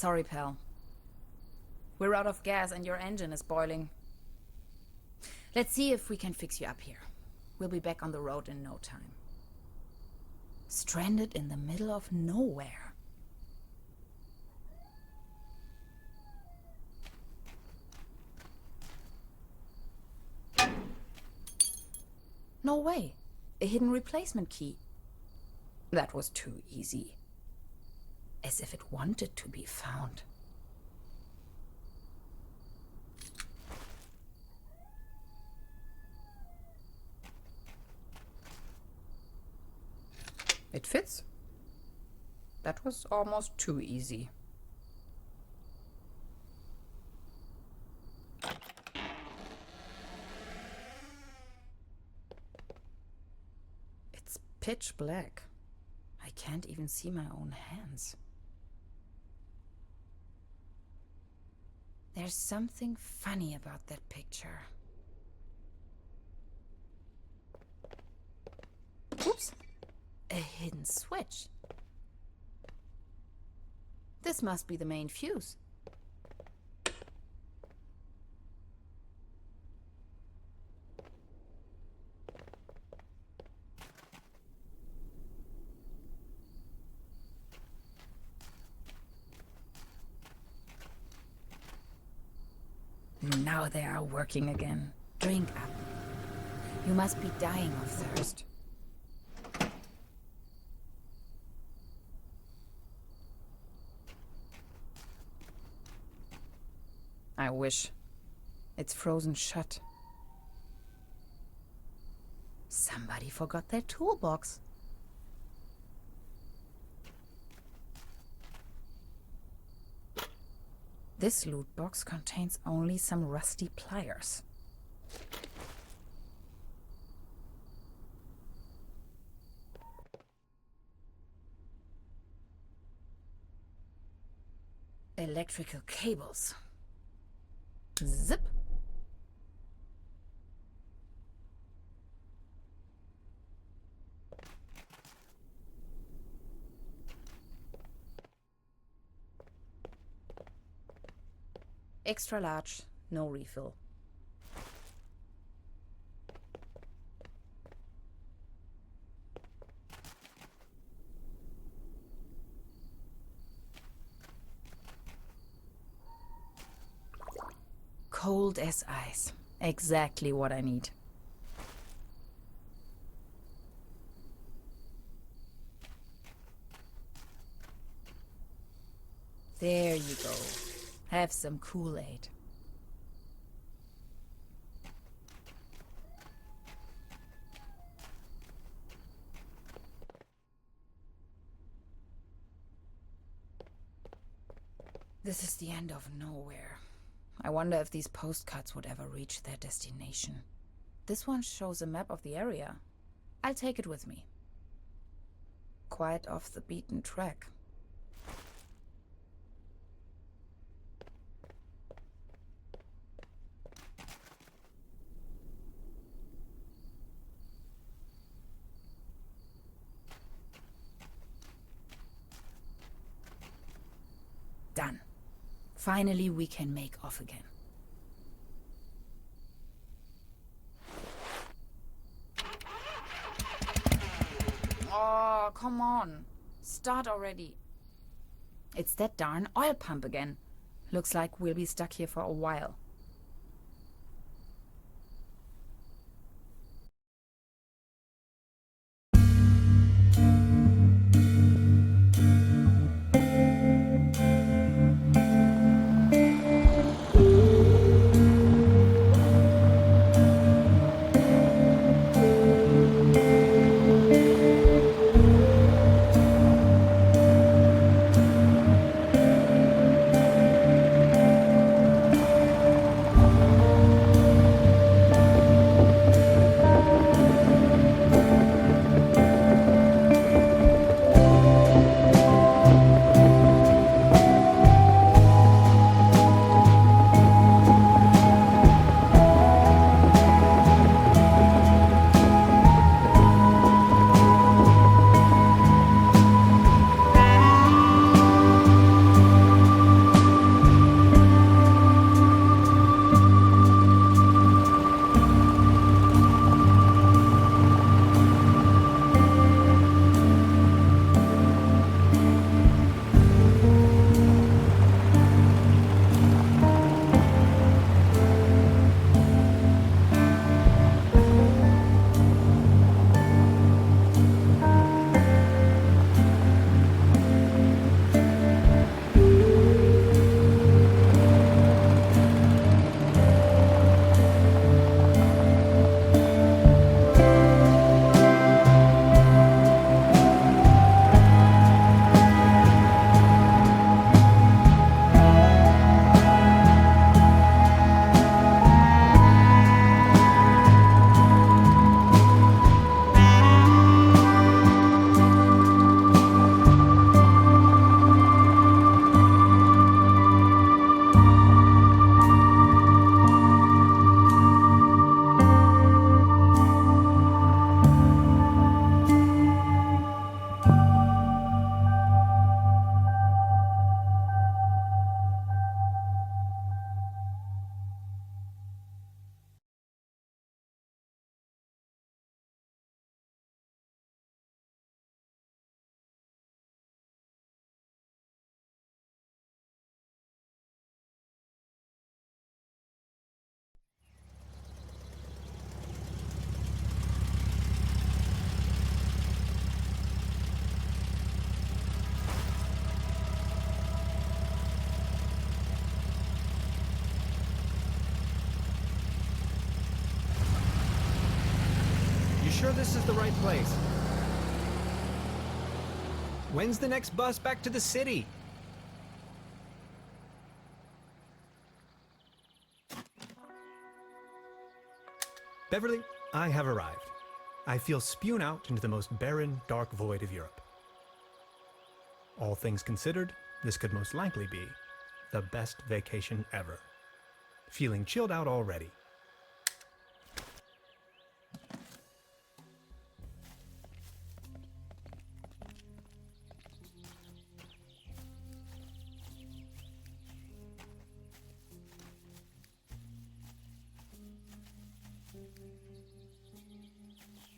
Sorry, pal. We're out of gas and your engine is boiling. Let's see if we can fix you up here. We'll be back on the road in no time. Stranded in the middle of nowhere. No way. A hidden replacement key. That was too easy. As if it wanted to be found. It fits. That was almost too easy. It's pitch black. I can't even see my own hands. There's something funny about that picture. Oops. A hidden switch. This must be the main fuse. Now they are working again. Drink up. You must be dying of thirst. I wish. It's frozen shut. Somebody forgot their toolbox. This loot box contains only some rusty pliers. Electrical cables. Zip. Extra large, no refill. Cold as ice. Exactly what I need. There you go. Have some Kool-Aid. This is the end of nowhere. I wonder if these postcards would ever reach their destination. This one shows a map of the area. I'll take it with me. Quite off the beaten track. Done. Finally, we can make off again. Oh, come on. Start already. It's that darn oil pump again. Looks like we'll be stuck here for a while. sure this is the right place? When's the next bus back to the city? Beverly, I have arrived. I feel spewed out into the most barren, dark void of Europe. All things considered, this could most likely be the best vacation ever. Feeling chilled out already.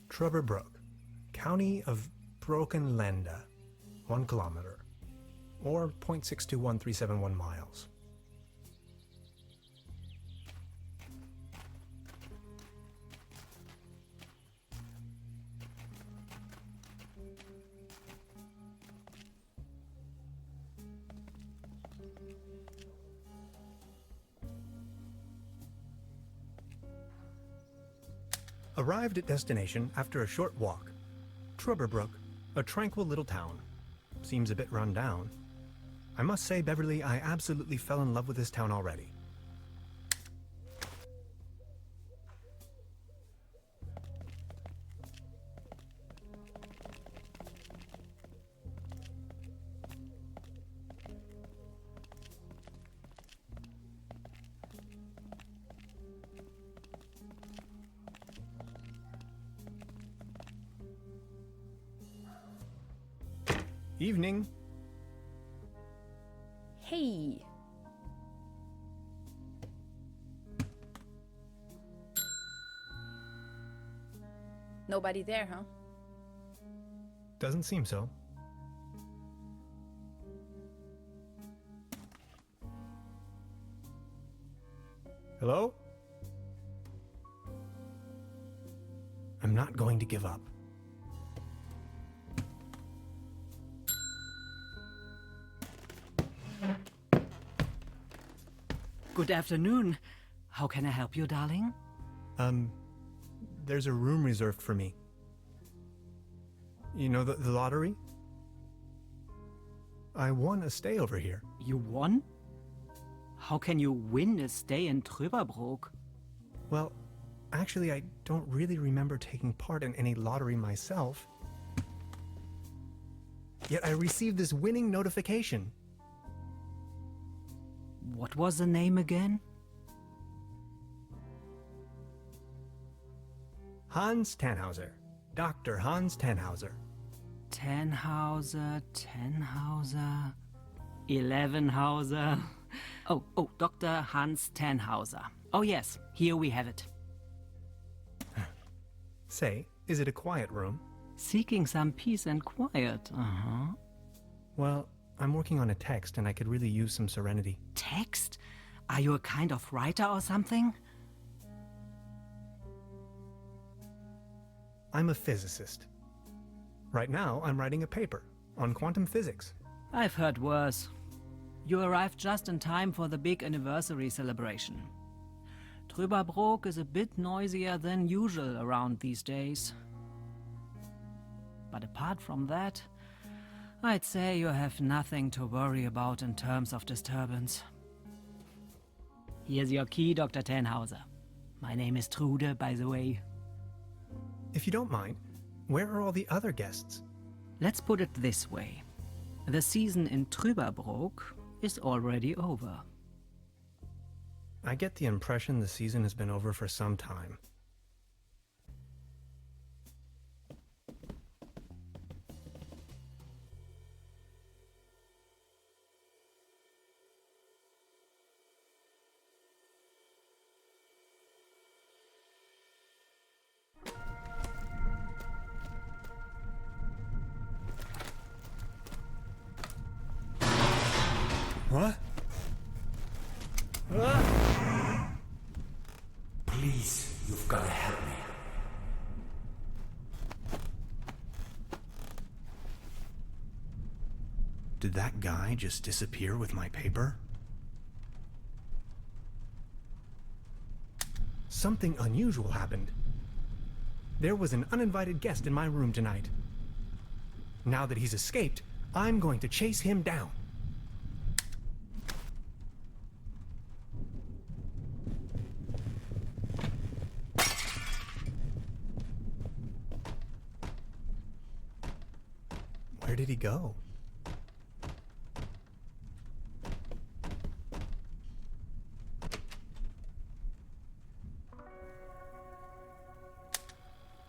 Truberbrook, County of Brokenlande, 1 kilometer, or 0.621371 miles. Arrived at destination after a short walk. Truberbrook, a tranquil little town. Seems a bit run down. I must say, Beverly, I absolutely fell in love with this town already. Evening. Hey. Nobody there, huh? Doesn't seem so. Hello? I'm not going to give up. Good afternoon. How can I help you, darling? There's a room reserved for me. You know, the lottery? I won a stay over here. You won? How can you win a stay in Trüberbrook? Well, actually, I don't really remember taking part in any lottery myself. Yet I received this winning notification. What was the name again? Hans Tannhauser. Dr. Hans Tannhauser. Tannhauser, 11hauser. Oh, Dr. Hans Tannhauser. Oh yes, here we have it. Say, is it a quiet room? Seeking some peace and quiet, Well, I'm working on a text and I could really use some serenity. Text? Are you a kind of writer or something? I'm a physicist. Right now, I'm writing a paper on quantum physics. I've heard worse. You arrived just in time for the big anniversary celebration. Trüberbrook is a bit noisier than usual around these days. But apart from that, I'd say you have nothing to worry about in terms of disturbance. Here's your key, Dr. Tannhauser. My name is Trude, by the way. If you don't mind, where are all the other guests? Let's put it this way. The season in Trüberbrook is already over. I get the impression the season has been over for some time. What? Please, you've got to help me. Did that guy just disappear with my paper? Something unusual happened. There was an uninvited guest in my room tonight. Now that he's escaped, I'm going to chase him down. Where did he go?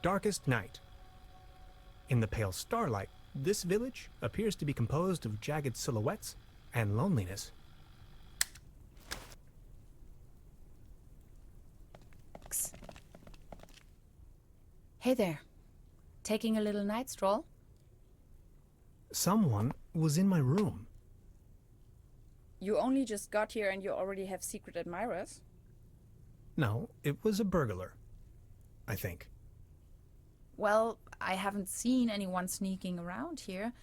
Darkest night. In the pale starlight, this village appears to be composed of jagged silhouettes and loneliness. Hey there. Taking a little night stroll? Someone was in my room. You only just got here and you already have secret admirers? No, it was a burglar, I think. Well, I haven't seen anyone sneaking around here,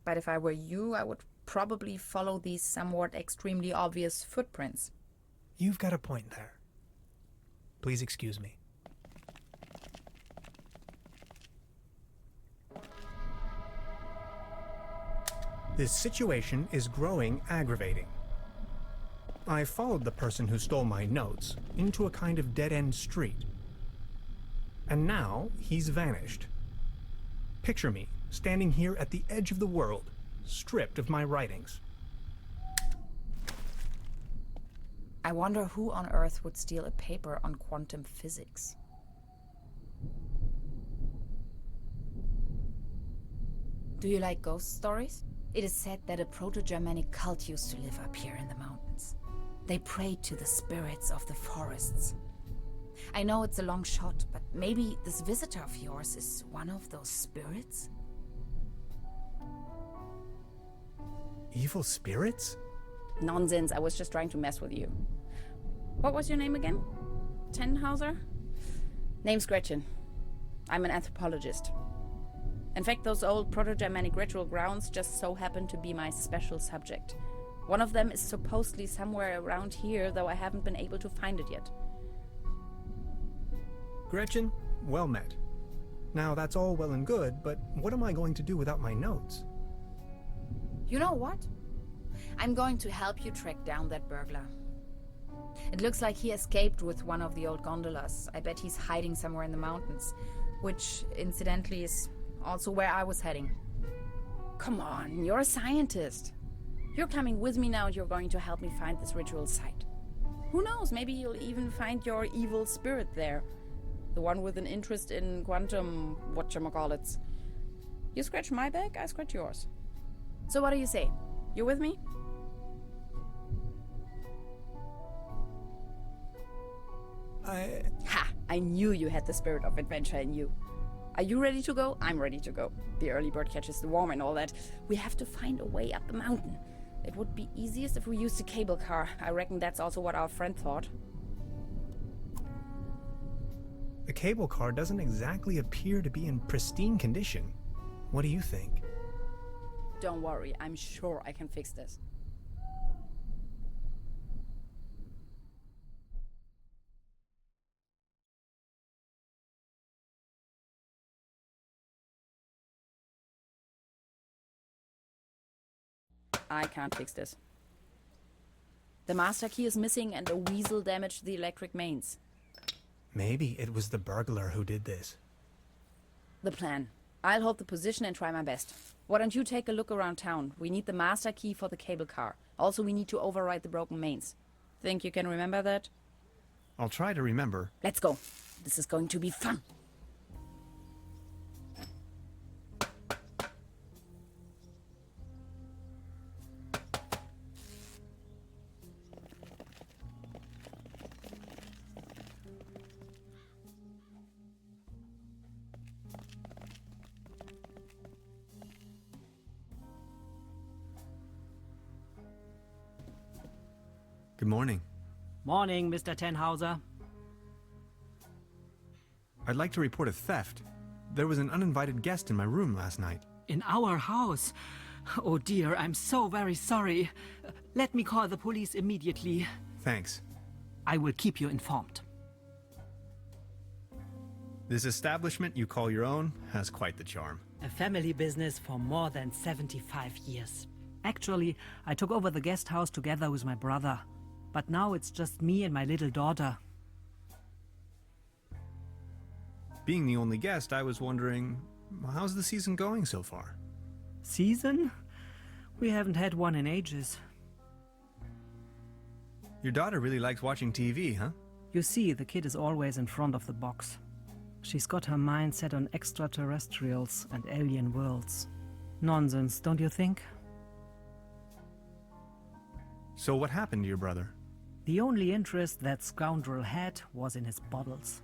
but if I were you, I would probably follow these somewhat extremely obvious footprints. You've got a point there. Please excuse me. This situation is growing aggravating. I followed the person who stole my notes into a kind of dead-end street. And now he's vanished. Picture me standing here at the edge of the world, stripped of my writings. I wonder who on earth would steal a paper on quantum physics. Do you like ghost stories? It is said that a Proto-Germanic cult used to live up here in the mountains. They prayed to the spirits of the forests. I know it's a long shot, but maybe this visitor of yours is one of those spirits? Evil spirits? Nonsense, I was just trying to mess with you. What was your name again? Tannhauser? Name's Gretchen. I'm an anthropologist. In fact, those old Proto-Germanic ritual grounds just so happen to be my special subject. One of them is supposedly somewhere around here, though I haven't been able to find it yet. Gretchen, well met. Now that's all well and good, but what am I going to do without my notes? You know what? I'm going to help you track down that burglar. It looks like he escaped with one of the old gondolas. I bet he's hiding somewhere in the mountains, which, incidentally, is also where I was heading. Come on, you're a scientist. You're coming with me now and you're going to help me find this ritual site. Who knows, maybe you'll even find your evil spirit there. The one with an interest in quantum whatchamacallits. You scratch my back, I scratch yours. So what do you say? You with me? Ha! I knew you had the spirit of adventure in you. Are you ready to go? I'm ready to go. The early bird catches the worm and all that. We have to find a way up the mountain. It would be easiest if we used a cable car. I reckon that's also what our friend thought. The cable car doesn't exactly appear to be in pristine condition. What do you think? Don't worry, I'm sure I can fix this. I can't fix this. The master key is missing and a weasel damaged the electric mains. Maybe it was the burglar who did this. The plan. I'll hold the position and try my best. Why don't you take a look around town? We need the master key for the cable car. Also, we need to override the broken mains. Think you can remember that? I'll try to remember. Let's go. This is going to be fun. Good morning. Morning, Mr. Tannhauser. I'd like to report a theft. There was an uninvited guest in my room last night. In our house? Oh dear, I'm so very sorry. Let me call the police immediately. Thanks. I will keep you informed. This establishment you call your own has quite the charm. A family business for more than 75 years. Actually, I took over the guest house together with my brother. But now it's just me and my little daughter. Being the only guest, I was wondering, how's the season going so far? Season? We haven't had one in ages. Your daughter really likes watching TV, huh? You see, the kid is always in front of the box. She's got her mind set on extraterrestrials and alien worlds. Nonsense, don't you think? So what happened to your brother? The only interest that scoundrel had was in his bottles.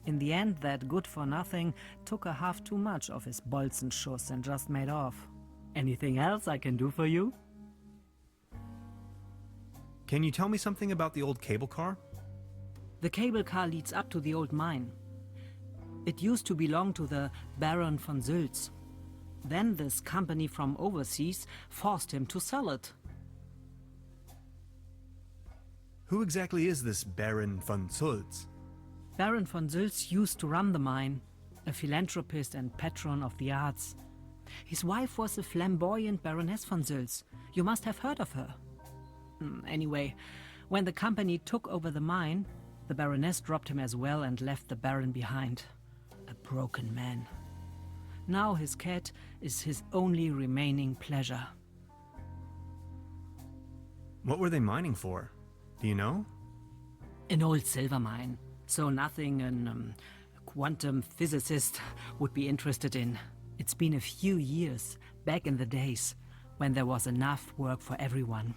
In the end, that good-for-nothing took a half too much of his Bolzenschuss and just made off. Anything else I can do for you? Can you tell me something about the old cable car? The cable car leads up to the old mine. It used to belong to the Baron von Sülz. Then this company from overseas forced him to sell it. Who exactly is this Baron von Sülz? Baron von Sülz used to run the mine, a philanthropist and patron of the arts. His wife was a flamboyant Baroness von Sülz. You must have heard of her. Anyway, when the company took over the mine, the Baroness dropped him as well and left the Baron behind. A broken man. Now his cat is his only remaining pleasure. What were they mining for? Do you know? An old silver mine. So nothing a quantum physicist would be interested in. It's been a few years, back in the days, when there was enough work for everyone.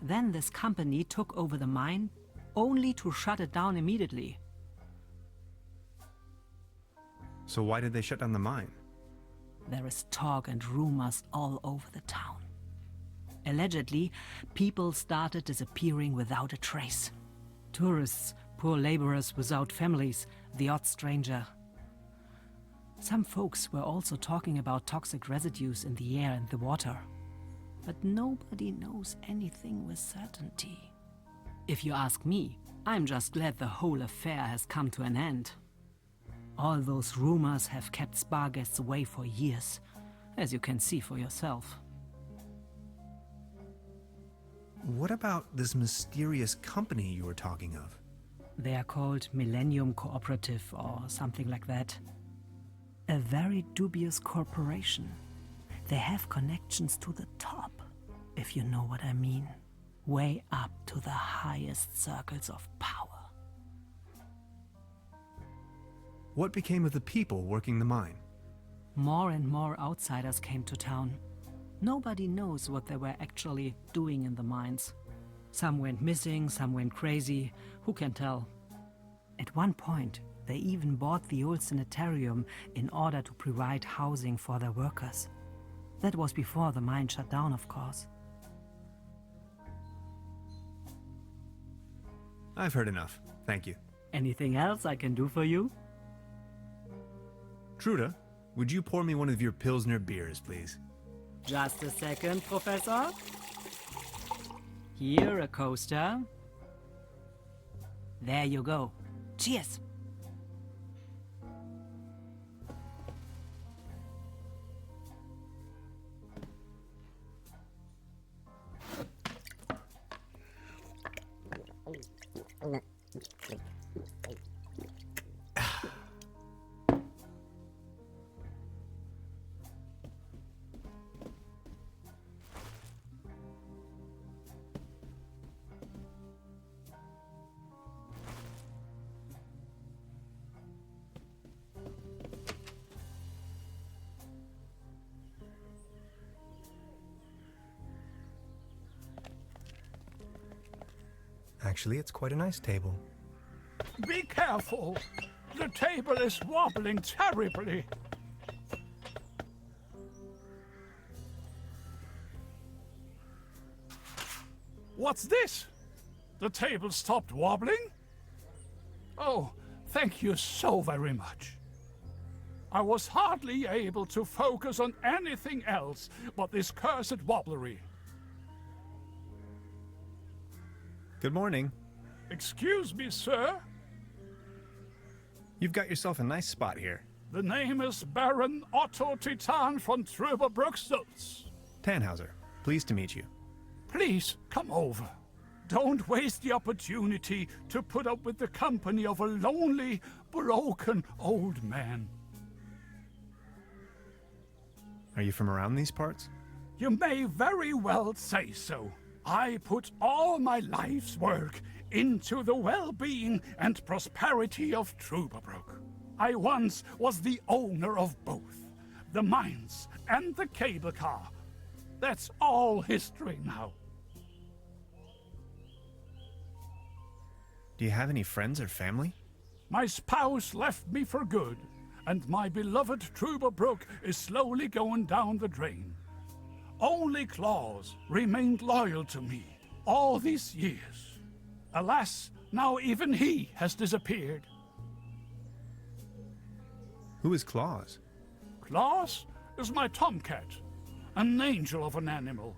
Then this company took over the mine, only to shut it down immediately. So why did they shut down the mine? There is talk and rumors all over the town. Allegedly, people started disappearing without a trace. Tourists, poor laborers without families, the odd stranger. Some folks were also talking about toxic residues in the air and the water. But nobody knows anything with certainty. If you ask me, I'm just glad the whole affair has come to an end. All those rumors have kept spa guests away for years, as you can see for yourself. What about this mysterious company you were talking of? They are called Millennium Cooperative or something like that. A very dubious corporation. They have connections to the top, if you know what I mean. Way up to the highest circles of power. What became of the people working the mine? More and more outsiders came to town. Nobody knows what they were actually doing in the mines. Some went missing, some went crazy. Who can tell? At one point, they even bought the old sanitarium in order to provide housing for their workers. That was before the mine shut down, of course. I've heard enough. Thank you. Anything else I can do for you? Trude, would you pour me one of your Pilsner beers, please? Just a second, Professor. Here, a coaster. There you go. Cheers! Actually, it's quite a nice table. Be careful! The table is wobbling terribly. What's this? The table stopped wobbling? Oh, thank you so very much. I was hardly able to focus on anything else but this cursed wobblery. Good morning. Excuse me, sir? You've got yourself a nice spot here. The name is Baron Otto Titan von Trüberbrook Sulz. Tannhauser, pleased to meet you. Please, come over. Don't waste the opportunity to put up with the company of a lonely, broken old man. Are you from around these parts? You may very well say so. I put all my life's work into the well-being and prosperity of Truberbrook. I once was the owner of both, the mines and the cable car. That's all history now. Do you have any friends or family? My spouse left me for good, and my beloved Truberbrook is slowly going down the drain. Only Claus remained loyal to me all these years. Alas, now even he has disappeared. Who is Claus? Claus is my tomcat, an angel of an animal.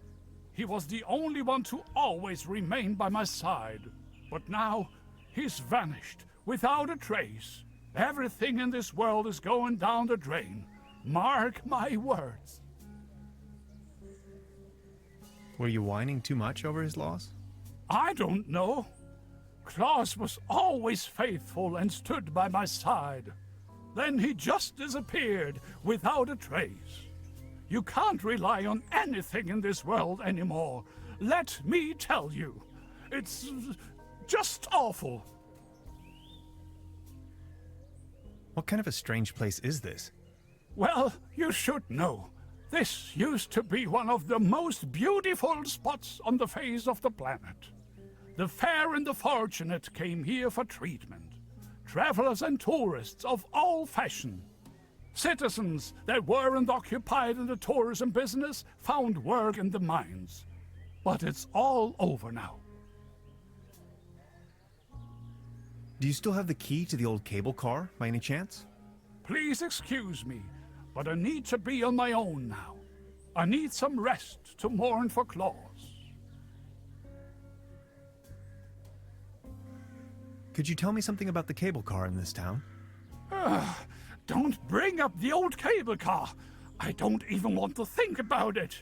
He was the only one to always remain by my side. But now, he's vanished, without a trace. Everything in this world is going down the drain. Mark my words. Were you whining too much over his loss? I don't know. Claus was always faithful and stood by my side. Then he just disappeared without a trace. You can't rely on anything in this world anymore. Let me tell you. It's just awful. What kind of a strange place is this? Well, you should know. This used to be one of the most beautiful spots on the face of the planet. The fair and the fortunate came here for treatment. Travelers and tourists of all fashion. Citizens that weren't occupied in the tourism business found work in the mines. But it's all over now. Do you still have the key to the old cable car, by any chance? Please excuse me, but I need to be on my own now. I need some rest to mourn for Claus. Could you tell me something about the cable car in this town? Don't bring up the old cable car. I don't even want to think about it.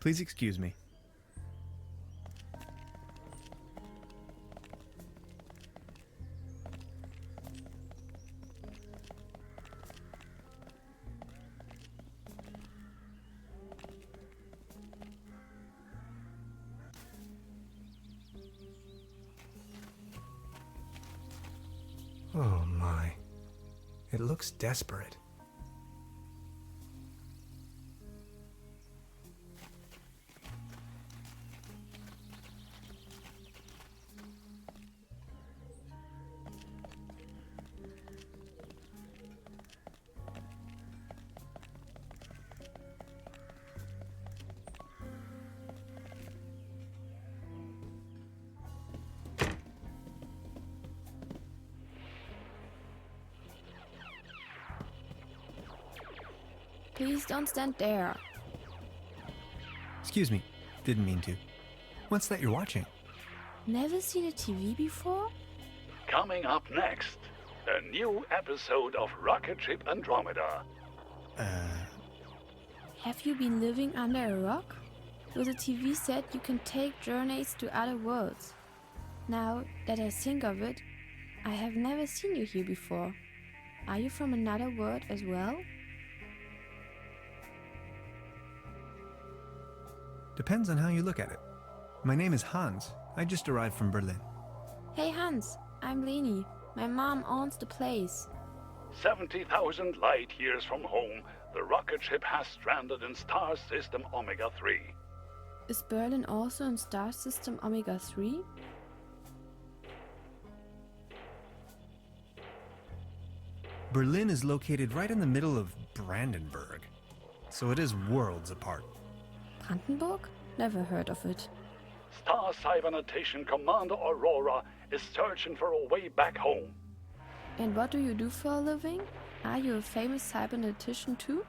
Please excuse me. Oh my. It looks desperate. Please don't stand there. Excuse me. Didn't mean to. What's that you're watching? Never seen a TV before? Coming up next, a new episode of Rocket Ship Andromeda. Have you been living under a rock? With a TV set you can take journeys to other worlds. Now that I think of it, I have never seen you here before. Are you from another world as well? Depends on how you look at it. My name is Hans. I just arrived from Berlin. Hey Hans, I'm Leni. My mom owns the place. 70,000 light years from home, the rocket ship has stranded in star system Omega 3. Is Berlin also in star system Omega 3? Berlin is located right in the middle of Brandenburg, so it is worlds apart. Brandenburg? Never heard of it. Star Cybernatation Commander Aurora is searching for a way back home. And what do you do for a living? Are you a famous cybernetician too?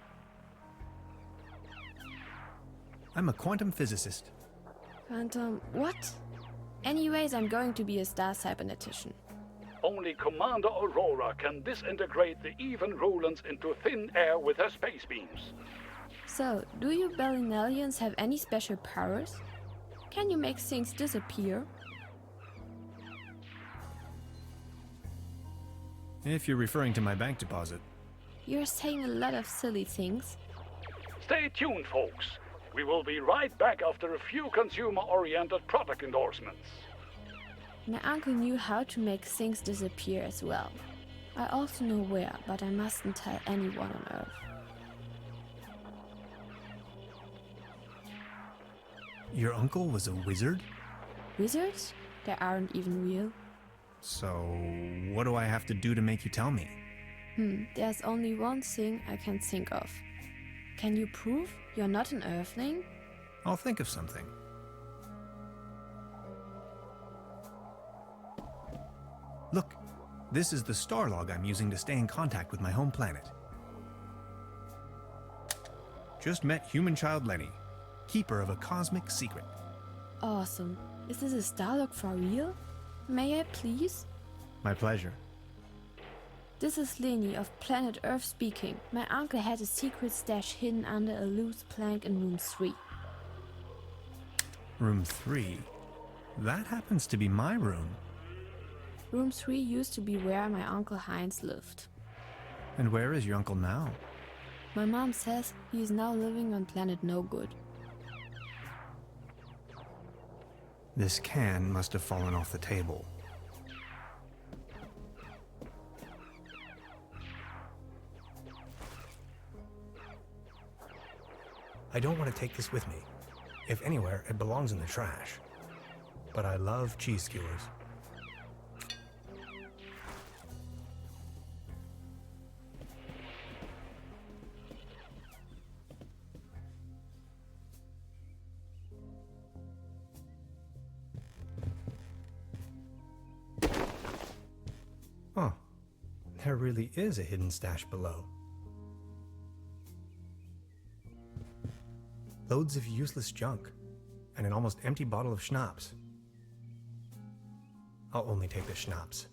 I'm a quantum physicist. Quantum what? Anyways, I'm going to be a star cybernetician. Only Commander Aurora can disintegrate the even Rulans into thin air with her space beams. So, do you Bellinellians have any special powers? Can you make things disappear? If you're referring to my bank deposit. You're saying a lot of silly things. Stay tuned, folks. We will be right back after a few consumer-oriented product endorsements. My uncle knew how to make things disappear as well. I also know where, but I mustn't tell anyone on Earth. Your uncle was a wizard? Wizards? They aren't even real. So, what do I have to do to make you tell me? There's only one thing I can think of. Can you prove you're not an Earthling? I'll think of something. Look, this is the star log I'm using to stay in contact with my home planet. Just met human child Lenny, keeper of a cosmic secret. Awesome. Is this a star log for real? May I please? My pleasure. This is Lenny of planet Earth speaking. My uncle had a secret stash hidden under a loose plank in room 3. Room 3? That happens to be my room. Room 3 used to be where my uncle Heinz lived. And where is your uncle now? My mom says he is now living on planet No Good. This can must have fallen off the table. I don't want to take this with me. If anywhere, it belongs in the trash. But I love cheese skewers. Oh, there really is a hidden stash below. Loads of useless junk, and an almost empty bottle of schnapps. I'll only take the schnapps.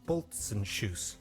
Bolts and shoes.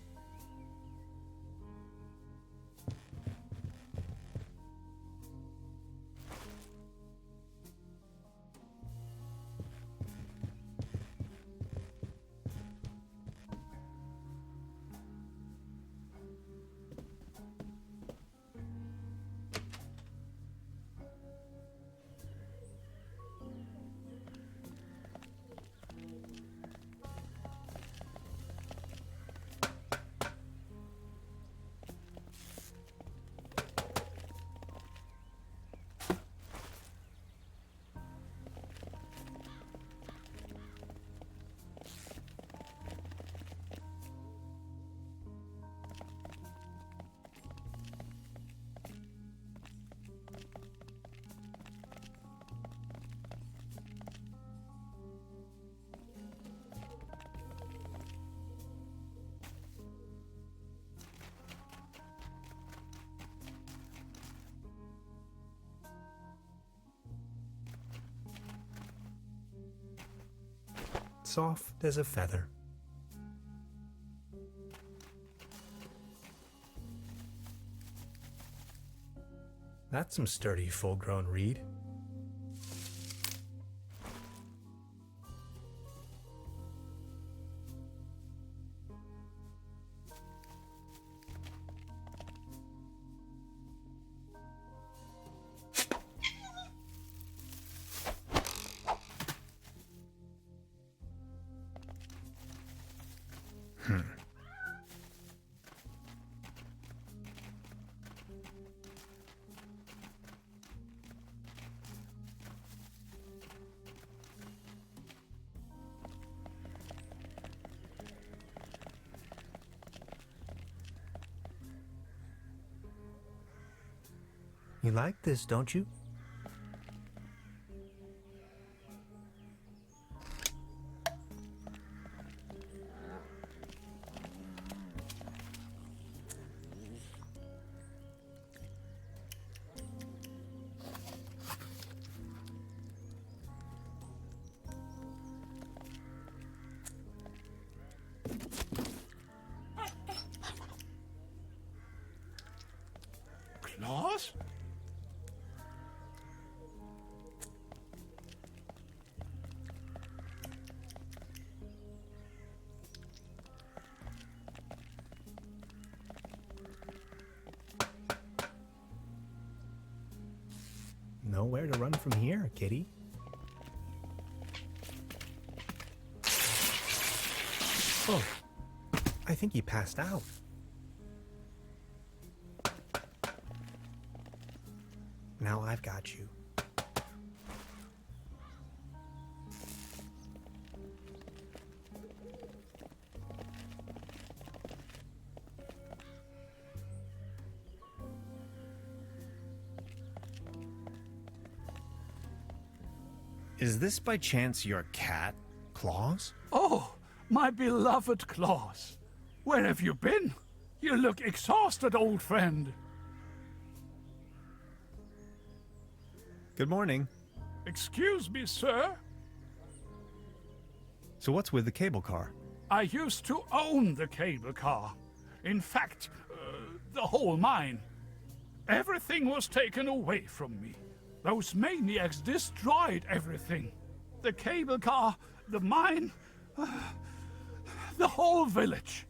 Soft as a feather. That's some sturdy, full-grown reed. You like this, don't you? Claws? Nowhere to run from here, kitty. Oh, I think he passed out. Now I've got you. Is this by chance your cat, Claus? Oh, my beloved Claus. Where have you been? You look exhausted, old friend. Good morning. Excuse me, sir. So what's with the cable car? I used to own the cable car. In fact, the whole mine. Everything was taken away from me. Those maniacs destroyed everything. The cable car, the mine, the whole village.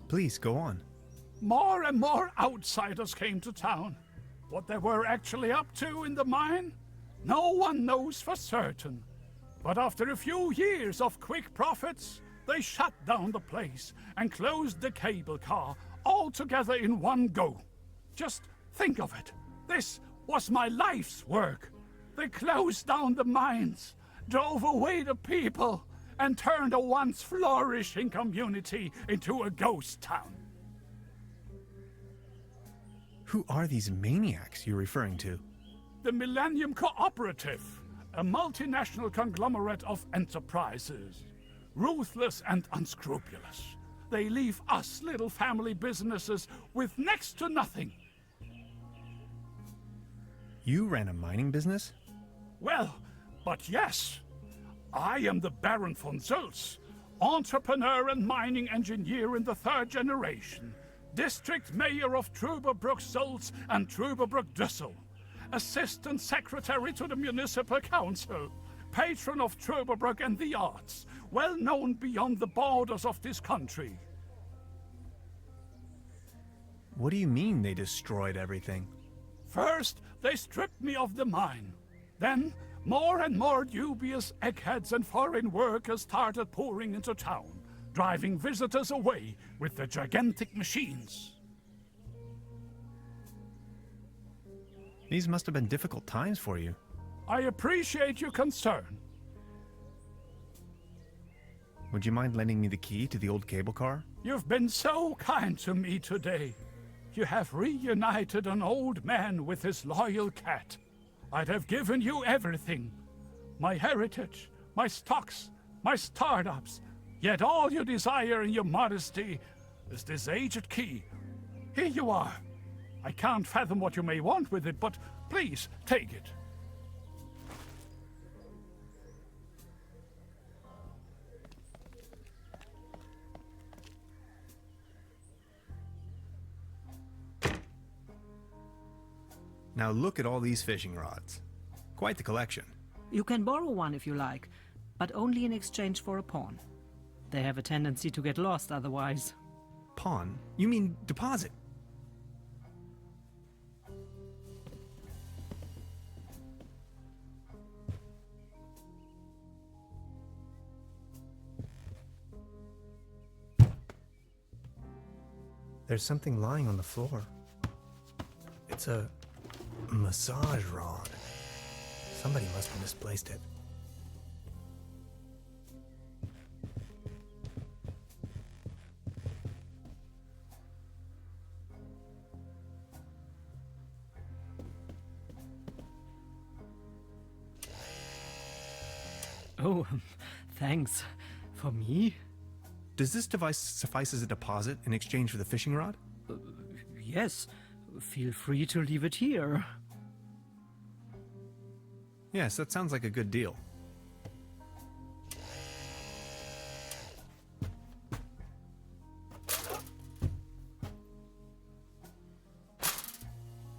Please, go on. More and more outsiders came to town. What they were actually up to in the mine, no one knows for certain. But after a few years of quick profits, they shut down the place and closed the cable car all together in one go. Just think of it. This was my life's work. They closed down the mines, drove away the people, and turned a once flourishing community into a ghost town. Who are these maniacs you're referring to? The Millennium Cooperative, a multinational conglomerate of enterprises. Ruthless and unscrupulous. They leave us little family businesses with next to nothing. You ran a mining business? Well, but yes. I am the Baron von Zölz, entrepreneur and mining engineer in the third generation, district mayor of Truberbrook Zölz and Trüberbrook Düssel, assistant secretary to the municipal council, patron of Truberbrook and the arts, well known beyond the borders of this country. What do you mean they destroyed everything? First, they stripped me of the mine. Then, more and more dubious eggheads and foreign workers started pouring into town, driving visitors away with their gigantic machines. These must have been difficult times for you. I appreciate your concern. Would you mind lending me the key to the old cable car? You've been so kind to me today. You have reunited an old man with his loyal cat. I'd have given you everything. My heritage, my stocks, my startups. Yet all you desire in your modesty is this aged key. Here you are. I can't fathom what you may want with it, but please take it. Now look at all these fishing rods. Quite the collection. You can borrow one if you like, but only in exchange for a pawn. They have a tendency to get lost otherwise. Pawn? You mean deposit? There's something lying on the floor. It's a massage rod. Somebody must have misplaced it. Oh, thanks. For me? Does this device suffice as a deposit in exchange for the fishing rod? Yes. Feel free to leave it here. Yes, that sounds like a good deal.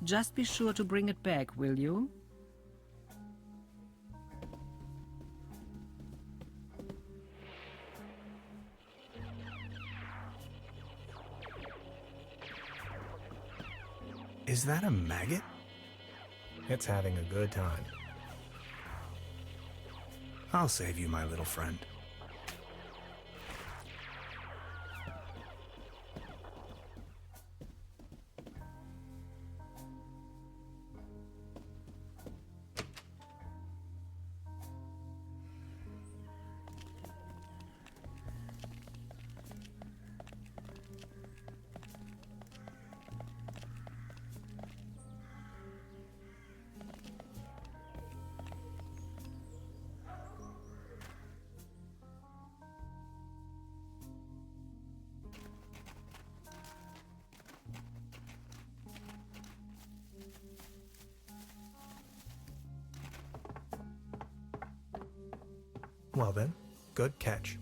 Just be sure to bring it back, will you? Is that a maggot? It's having a good time. I'll save you, my little friend. Well then, good catch.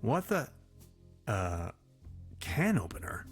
What the? Can opener?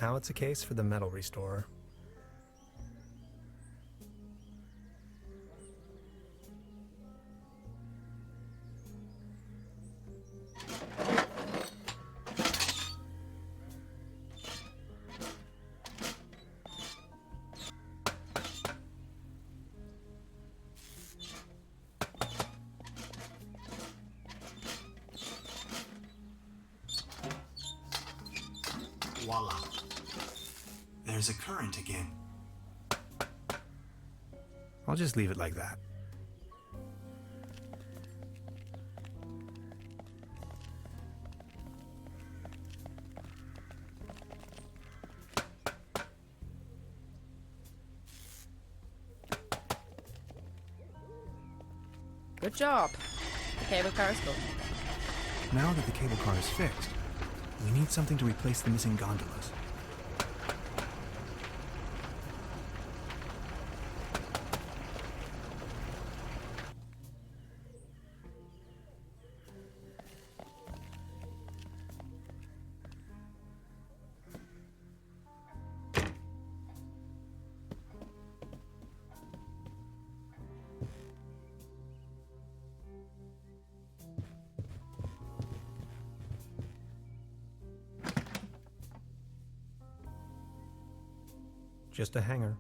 Now it's a case for the metal restorer. Voila. There's a current again. I'll just leave it like that. Good job. The cable car is built. Now that the cable car is fixed, we need something to replace the missing gondolas. Just a hanger.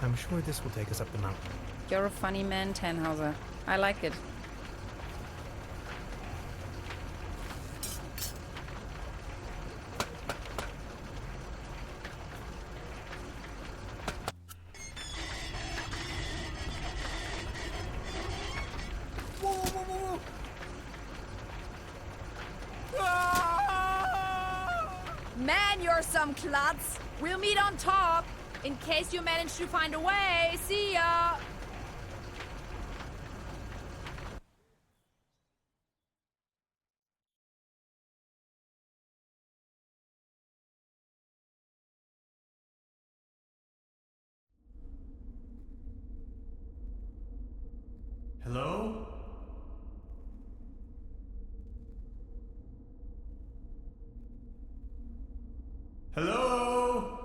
I'm sure this will take us up the mountain. You're a funny man, Tannhauser. I like it. Man, you're some klutz. We'll meet on top, in case you manage to find a way. See ya! Hello? Hello?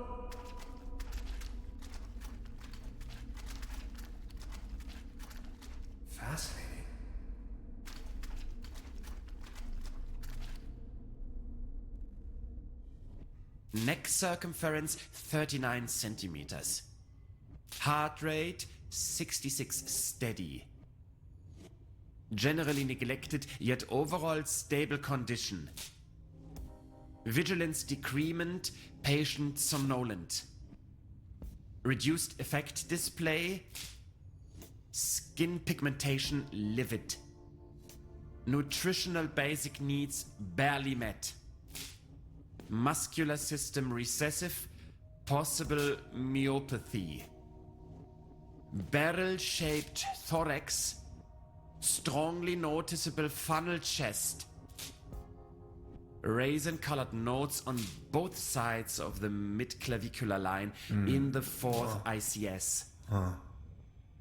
Fascinating. Neck circumference 39 centimeters. Heart rate 66 steady. Generally neglected, yet overall stable condition. Vigilance decrement, patient somnolent. Reduced effect display. Skin pigmentation livid. Nutritional basic needs barely met. Muscular system recessive, possible myopathy. Barrel-shaped thorax, strongly noticeable funnel chest. Raisin-colored nodes on both sides of the mid-clavicular line in the fourth ICS.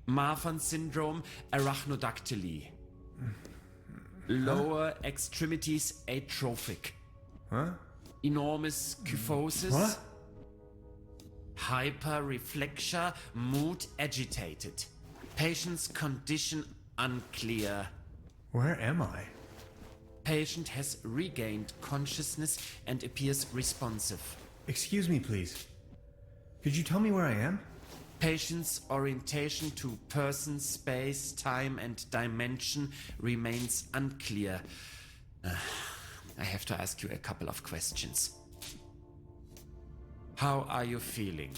Marfan syndrome, arachnodactyly. Lower extremities atrophic. Enormous kyphosis. What? Hyperreflexia, mood agitated. Patient's condition unclear. Where am I? Patient has regained consciousness and appears responsive. Excuse me, please. Could you tell me where I am? Patient's orientation to person, space, time, and dimension remains unclear. I have to ask you a couple of questions. How are you feeling?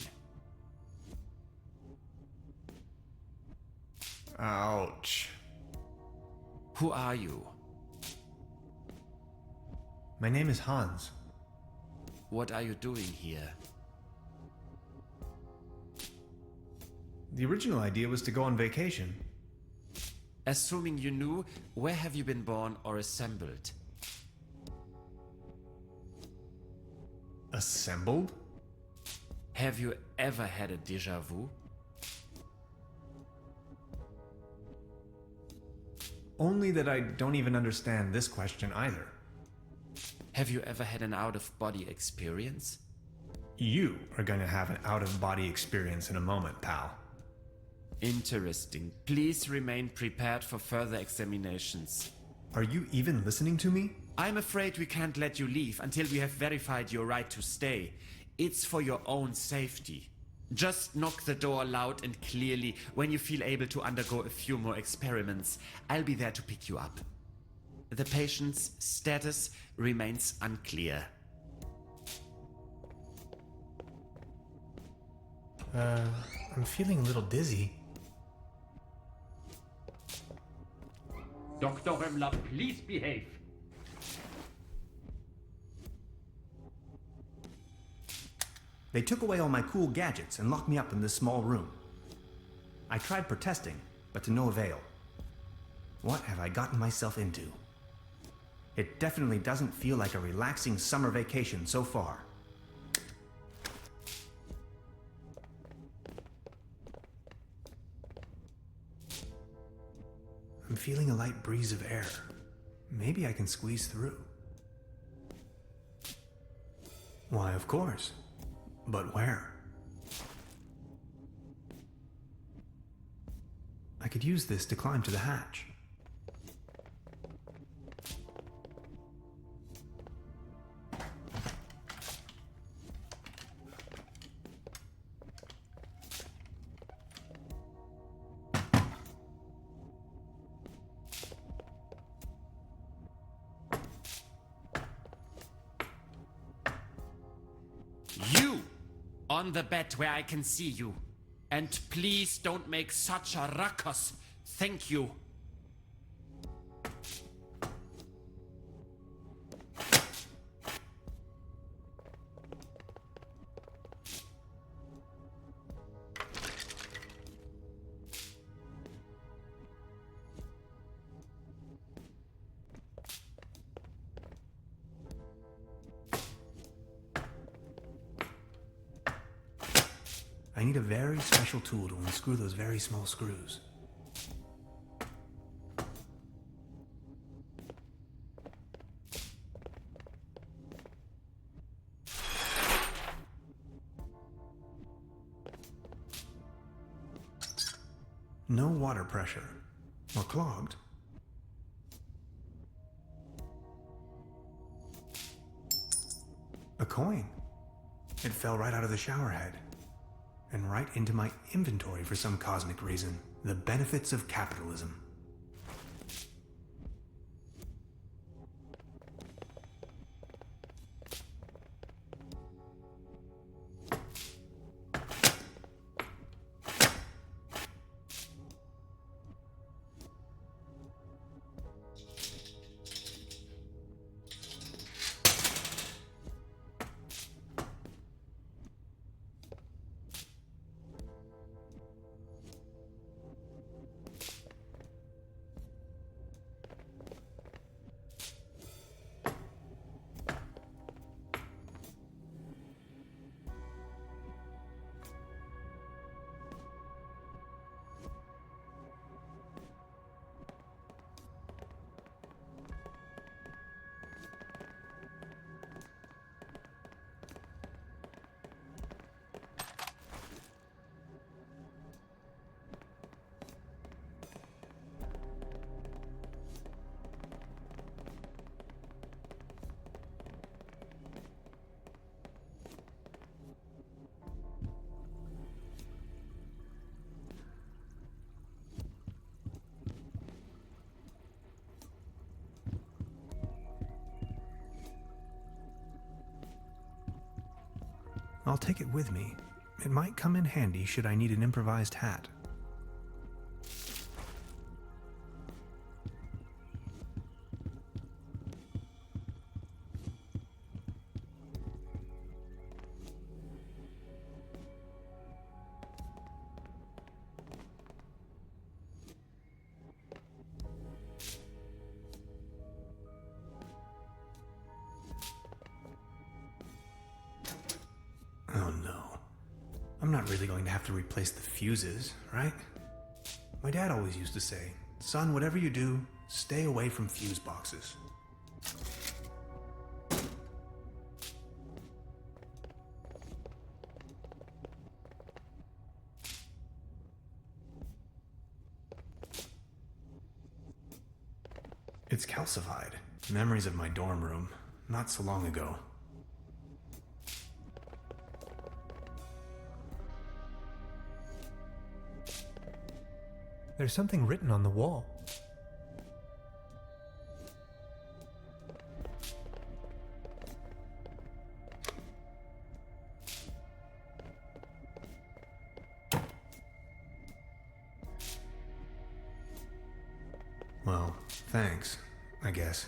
Ouch. Who are you? My name is Hans. What are you doing here? The original idea was to go on vacation. Assuming you knew, where have you been born or assembled? Assembled? Have you ever had a déjà vu? Only that I don't even understand this question either. Have you ever had an out-of-body experience? You are going to have an out-of-body experience in a moment, pal. Interesting. Please remain prepared for further examinations. Are you even listening to me? I'm afraid we can't let you leave until we have verified your right to stay. It's for your own safety. Just knock the door loud and clearly when you feel able to undergo a few more experiments. I'll be there to pick you up. The patient's status remains unclear. I'm feeling a little dizzy. Dr. Römmler, please behave. They took away all my cool gadgets and locked me up in this small room. I tried protesting, but to no avail. What have I gotten myself into? It definitely doesn't feel like a relaxing summer vacation so far. I'm feeling a light breeze of air. Maybe I can squeeze through. Why, of course. But where? I could use this to climb to the hatch. You! On the bed where I can see you. And please don't make such a ruckus. Thank you. I need a very special tool to unscrew those very small screws. No water pressure. Or clogged. A coin. It fell right out of the shower head. And right into my inventory for some cosmic reason. The benefits of capitalism. I'll take it with me. It might come in handy should I need an improvised hat. I'm not really going to have to replace the fuses, right? My dad always used to say, son, whatever you do, stay away from fuse boxes. It's calcified. Memories of my dorm room, not so long ago. There's something written on the wall. Well, thanks, I guess.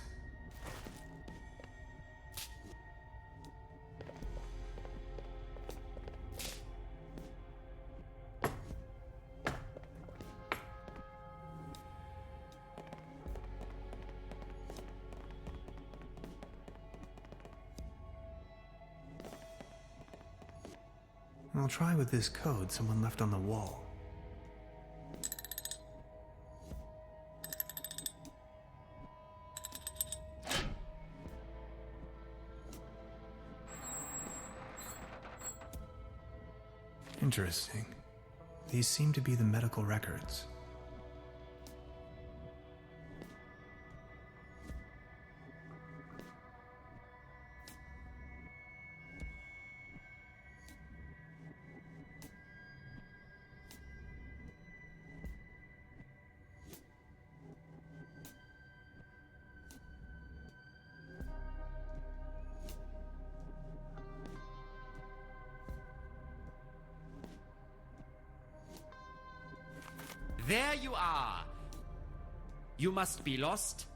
I'll try with this code someone left on the wall. Interesting. These seem to be the medical records. There you are! You must be lost.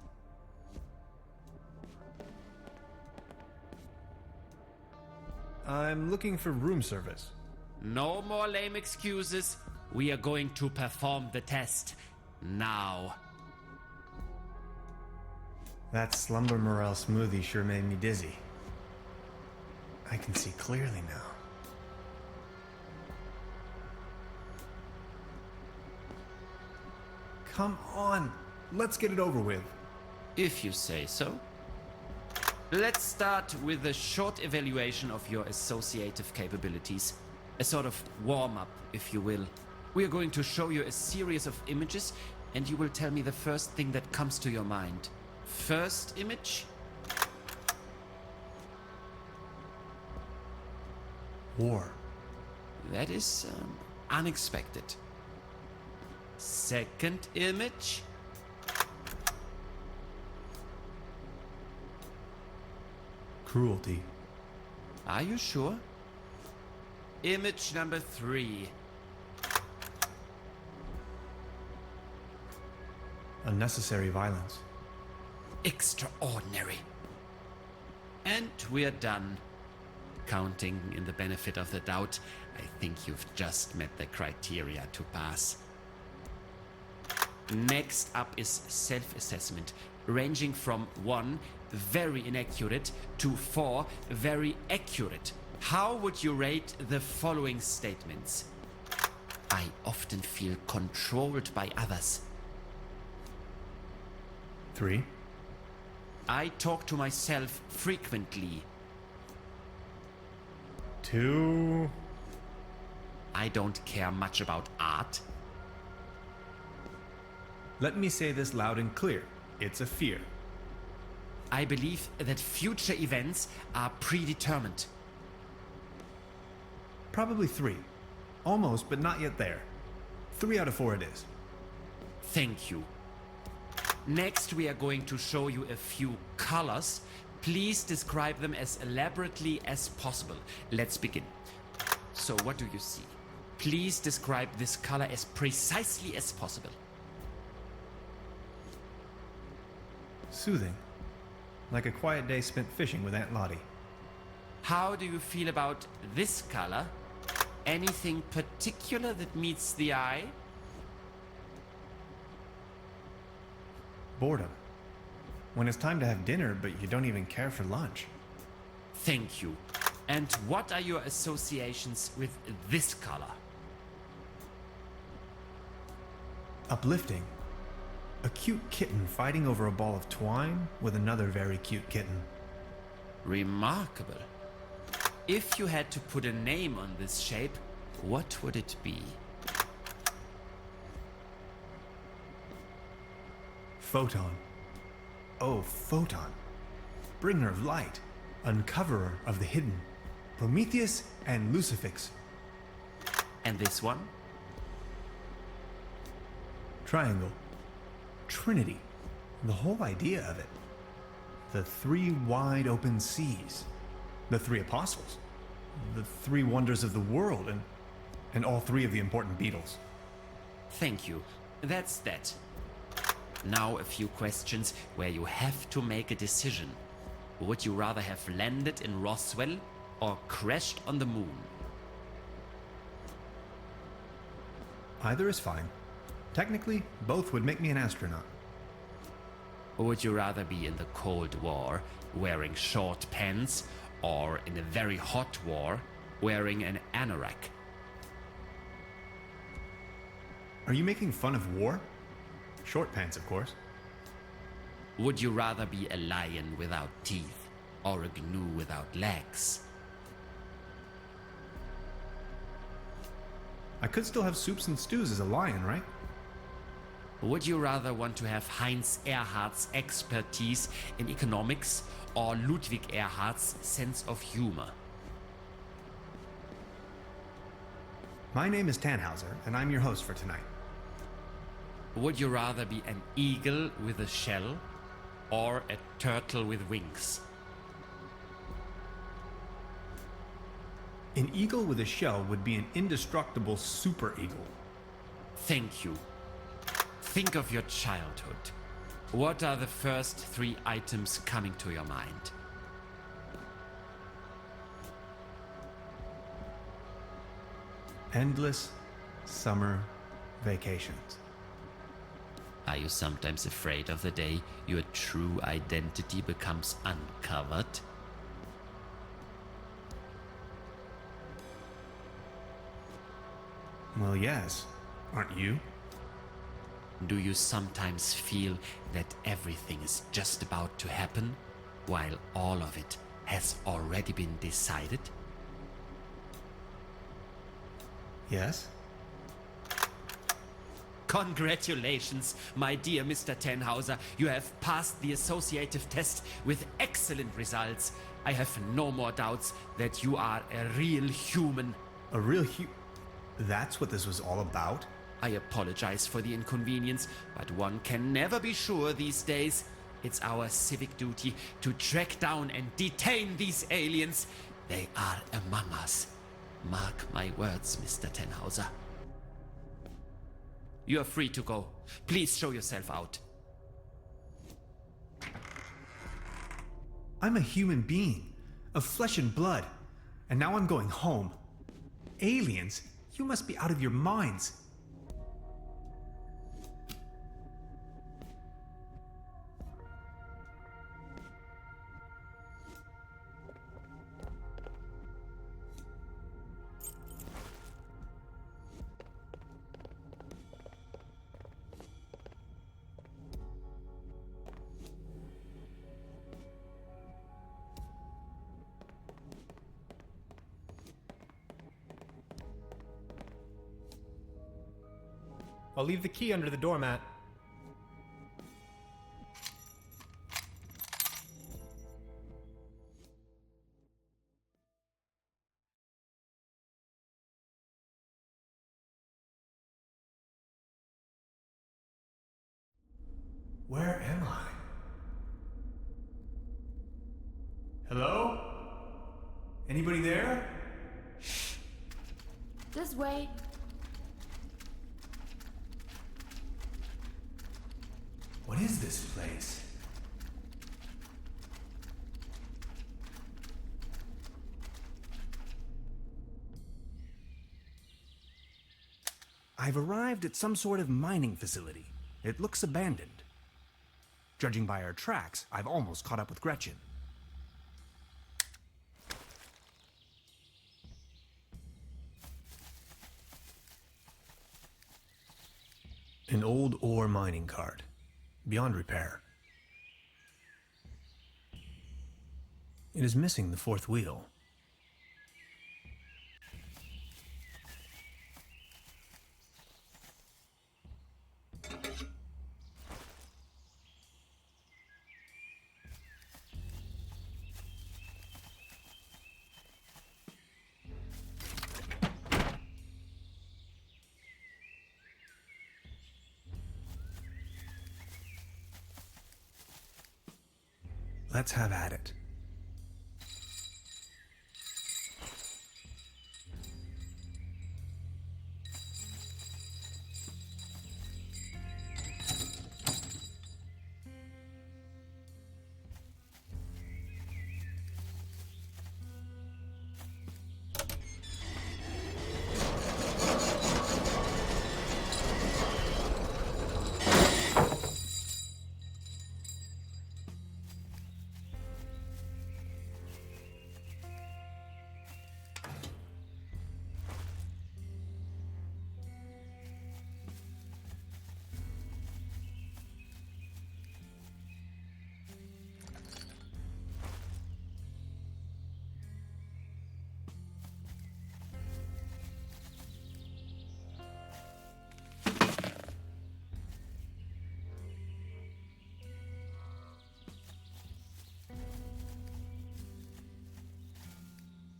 I'm looking for room service. No more lame excuses. We are going to perform the test. Now. That slumber morale smoothie sure made me dizzy. I can see clearly now. Come on, let's get it over with. If you say so. Let's start with a short evaluation of your associative capabilities. A sort of warm-up, if you will. We are going to show you a series of images, and you will tell me the first thing that comes to your mind. First image? War. That is unexpected. Second image? Cruelty. Are you sure? Image number 3. Unnecessary violence. Extraordinary. And we're done. Counting in the benefit of the doubt, I think you've just met the criteria to pass. Next up is self-assessment, ranging from 1, very inaccurate, to 4, very accurate. How would you rate the following statements? I often feel controlled by others. 3. I talk to myself frequently. 2. I don't care much about art. Let me say this loud and clear. It's a fear. I believe that future events are predetermined. Probably 3. Almost, but not yet there. 3 out of 4 it is. Thank you. Next, we are going to show you a few colors. Please describe them as elaborately as possible. Let's begin. So, what do you see? Please describe this color as precisely as possible. Soothing. Like a quiet day spent fishing with Aunt Lottie. How do you feel about this color? Anything particular that meets the eye? Boredom. When it's time to have dinner, but you don't even care for lunch. Thank you. And what are your associations with this color? Uplifting. A cute kitten fighting over a ball of twine with another very cute kitten. Remarkable. If you had to put a name on this shape, what would it be? Photon. Oh, Photon. Bringer of light. Uncoverer of the hidden. Prometheus and Lucifix. And this one? Triangle. Trinity. The whole idea of it. The 3 wide open seas. The 3 apostles. The 3 wonders of the world, and all 3 of the important beetles. Thank you. That's that. Now a few questions where you have to make a decision. Would you rather have landed in Roswell or crashed on the moon? Either is fine. Technically, both would make me an astronaut. Or would you rather be in the Cold War, wearing short pants, or in a very hot war, wearing an anorak? Are you making fun of war? Short pants, of course. Would you rather be a lion without teeth, or a gnu without legs? I could still have soups and stews as a lion, right? Would you rather want to have Heinz Erhardt's expertise in economics or Ludwig Erhardt's sense of humor? My name is Tannhauser, and I'm your host for tonight. Would you rather be an eagle with a shell or a turtle with wings? An eagle with a shell would be an indestructible super eagle. Thank you. Think of your childhood. What are the first 3 items coming to your mind? Endless summer vacations. Are you sometimes afraid of the day your true identity becomes uncovered? Well, yes. Aren't you? Do you sometimes feel that everything is just about to happen, while all of it has already been decided? Yes? Congratulations, my dear Mr. Tannhauser. You have passed the associative test with excellent results. I have no more doubts that you are a real human. A real That's what this was all about? I apologize for the inconvenience, but one can never be sure these days. It's our civic duty to track down and detain these aliens. They are among us. Mark my words, Mr. Tannhauser. You are free to go. Please show yourself out. I'm a human being, of flesh and blood, and now I'm going home. Aliens? You must be out of your minds. I'll leave the key under the doormat. Where am I? Hello? Anybody there? This way. What is this place? I've arrived at some sort of mining facility. It looks abandoned. Judging by our tracks, I've almost caught up with Gretchen. An old ore mining cart. Beyond repair. It is missing the fourth wheel. Let's have at it.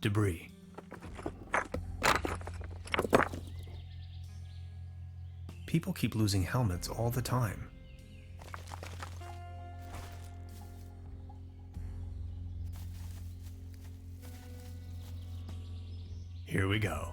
Debris. People keep losing helmets all the time. Here we go.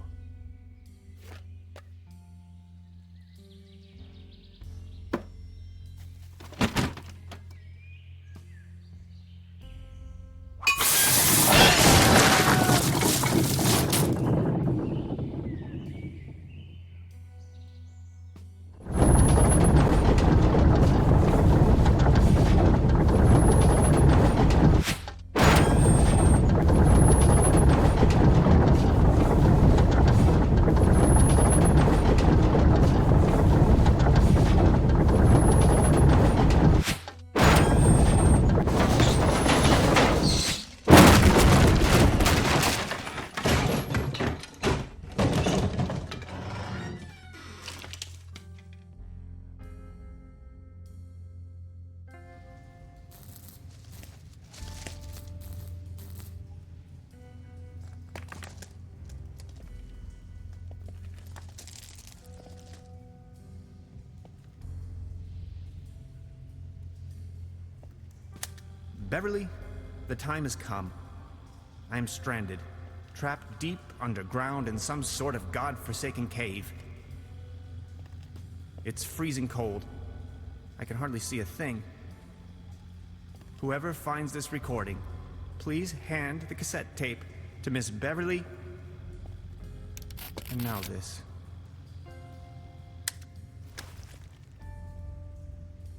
Beverly, the time has come. I am stranded, trapped deep underground in some sort of god-forsaken cave. It's freezing cold. I can hardly see a thing. Whoever finds this recording, please hand the cassette tape to Miss Beverly. And now this.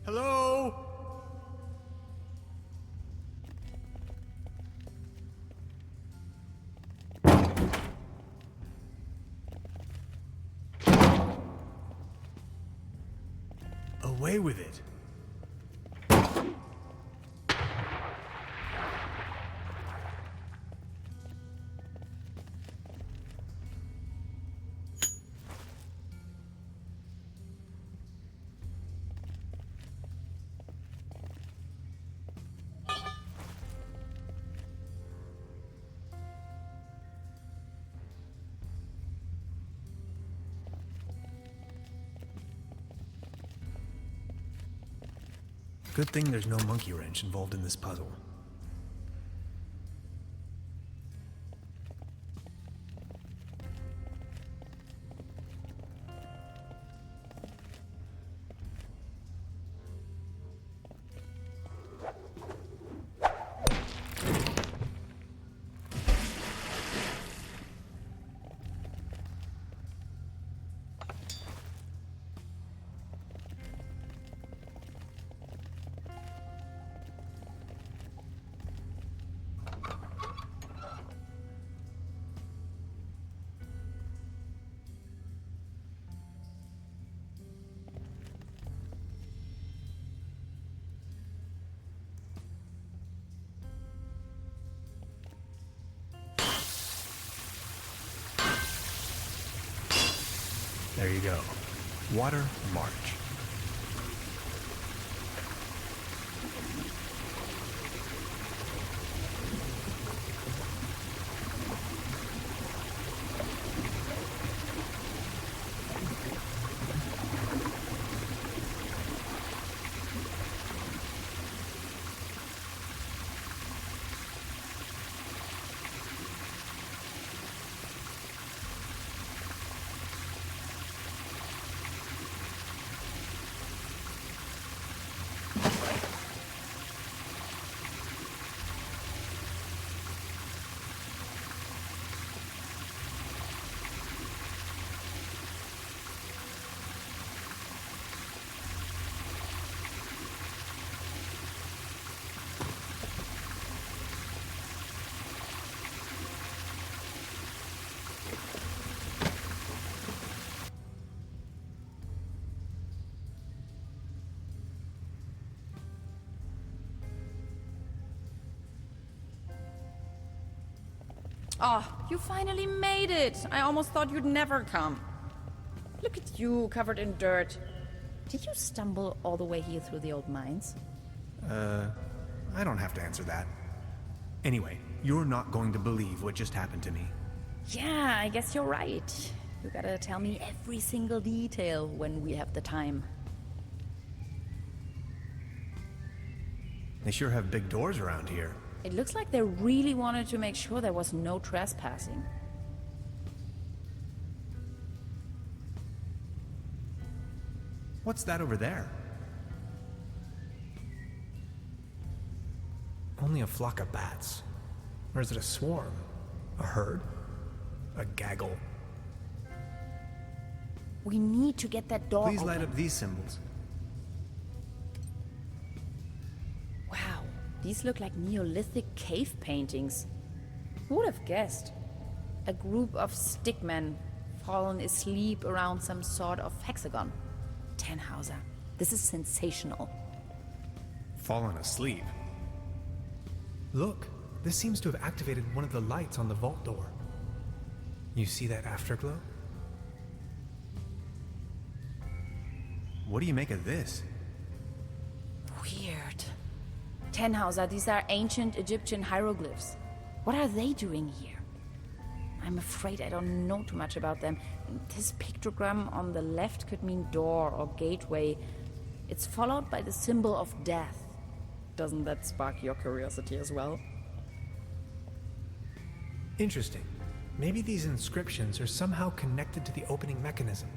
Hello? Away with it. Good thing there's no monkey wrench involved in this puzzle. There you go. Water March. Oh, you finally made it! I almost thought you'd never come. Look at you, covered in dirt. Did you stumble all the way here through the old mines? I don't have to answer that. Anyway, you're not going to believe what just happened to me. Yeah, I guess you're right. You gotta tell me every single detail when we have the time. They sure have big doors around here. It looks like they really wanted to make sure there was no trespassing. What's that over there? Only a flock of bats. Or is it a swarm? A herd? A gaggle? We need to get that door Please open. light up these symbols. Wow, these look like Neolithic cave paintings. Who would have guessed? A group of stickmen fallen asleep around some sort of hexagon. Tannhauser, this is sensational. Fallen asleep. Look, this seems to have activated one of the lights on the vault door. You see that afterglow? What do you make of this? Weird. Tannhauser, these are ancient Egyptian hieroglyphs. What are they doing here? I'm afraid I don't know too much about them. This pictogram on the left could mean door or gateway. It's followed by the symbol of death. Doesn't that spark your curiosity as well? Interesting. Maybe these inscriptions are somehow connected to the opening mechanism.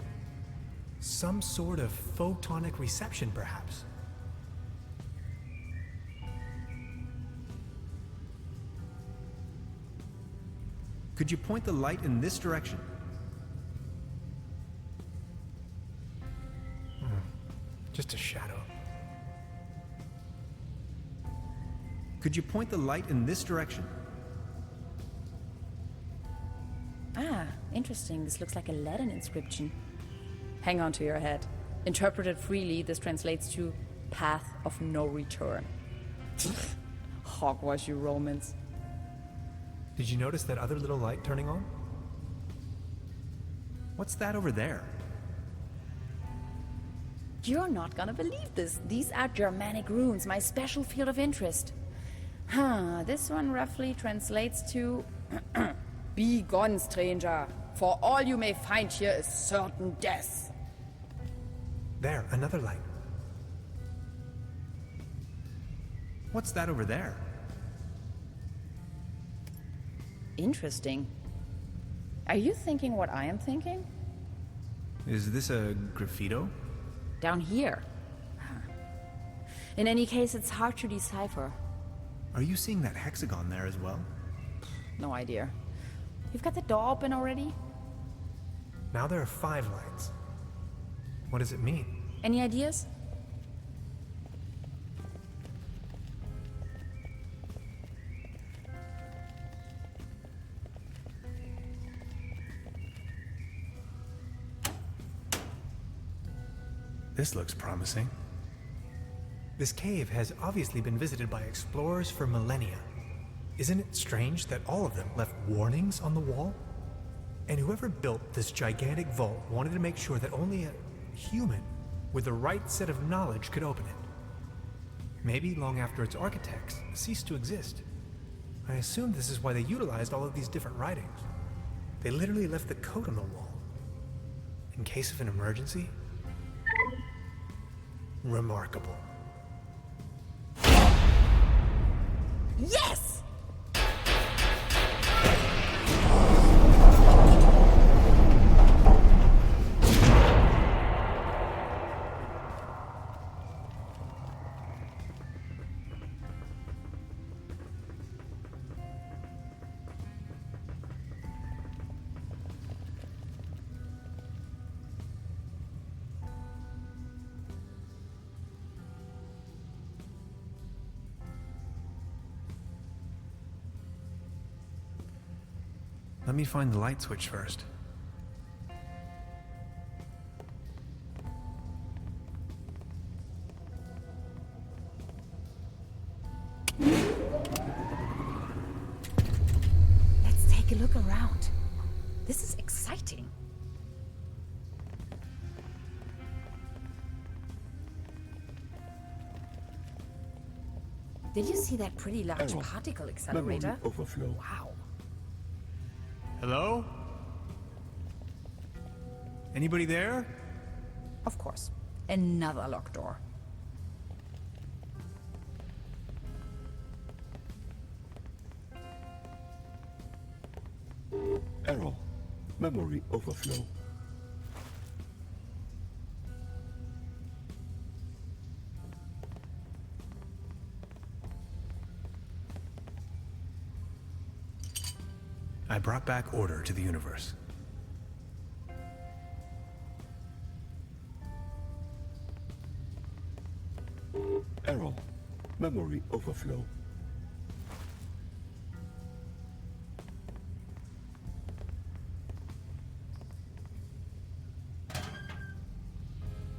Some sort of photonic reception, perhaps. Could you point the light in this direction? Just a shadow. Could you point the light in this direction? Ah, interesting. This looks like a Latin inscription. Hang on to your head. Interpreted freely, this translates to path of no return. Hogwash, you Romans. Did you notice that other little light turning on? What's that over there? You're not gonna believe this. These are Germanic runes, my special field of interest. This one roughly translates to Be gone, stranger, for all you may find here is certain death. There, another light. What's that over there? Interesting. Are you thinking what I am thinking? Is this a graffito? Down here. In any case, it's hard to decipher. Are you seeing that hexagon there as well? No idea. You've got the door open already? Now there are 5 lights. What does it mean? Any ideas? This looks promising. This cave has obviously been visited by explorers for millennia. Isn't it strange that all of them left warnings on the wall? And whoever built this gigantic vault wanted to make sure that only a human with the right set of knowledge could open it. Maybe long after its architects ceased to exist. I assume this is why they utilized all of these different writings. They literally left the code on the wall. In case of an emergency? Remarkable. Yes! Let me find the light switch first. Let's take a look around. This is exciting. Did you see that pretty large particle accelerator? Overflow. Wow. Hello? Anybody there? Of course. Another locked door. Error. Memory overflow. I brought back order to the universe. Error. Memory overflow.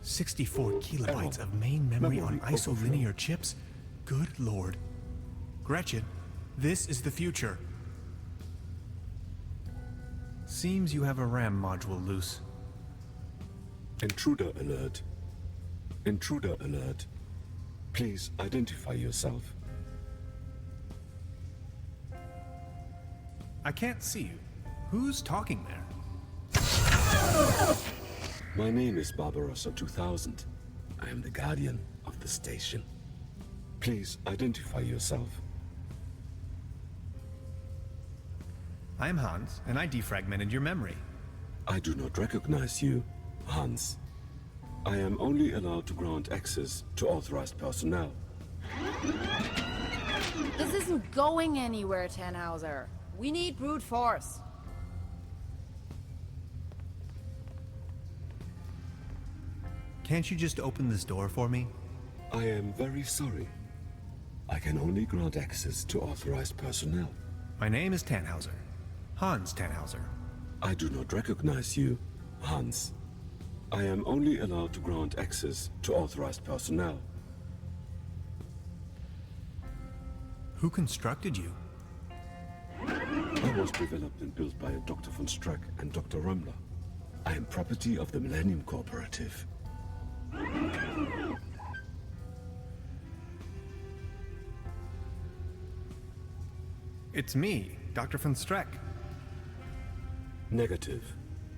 "64 kilobytes of main memory on isolinear chips? Good lord. Gretchen, this is the future. Seems you have a RAM module loose. Intruder alert. Intruder alert. Please identify yourself. I can't see you. Who's talking there? My name is Barbarossa 2000. I am the guardian of the station. Please identify yourself. I'm Hans, and I defragmented your memory. I do not recognize you, Hans. I am only allowed to grant access to authorized personnel. This isn't going anywhere, Tannhauser. We need brute force. Can't you just open this door for me? I am very sorry. I can only grant access to authorized personnel. My name is Tannhauser. Hans Tannhauser. I do not recognize you, Hans. I am only allowed to grant access to authorized personnel. Who constructed you? I was developed and built by Dr. von Streck and Dr. Rummler. I am property of the Millennium Cooperative. It's me, Dr. von Streck. Negative.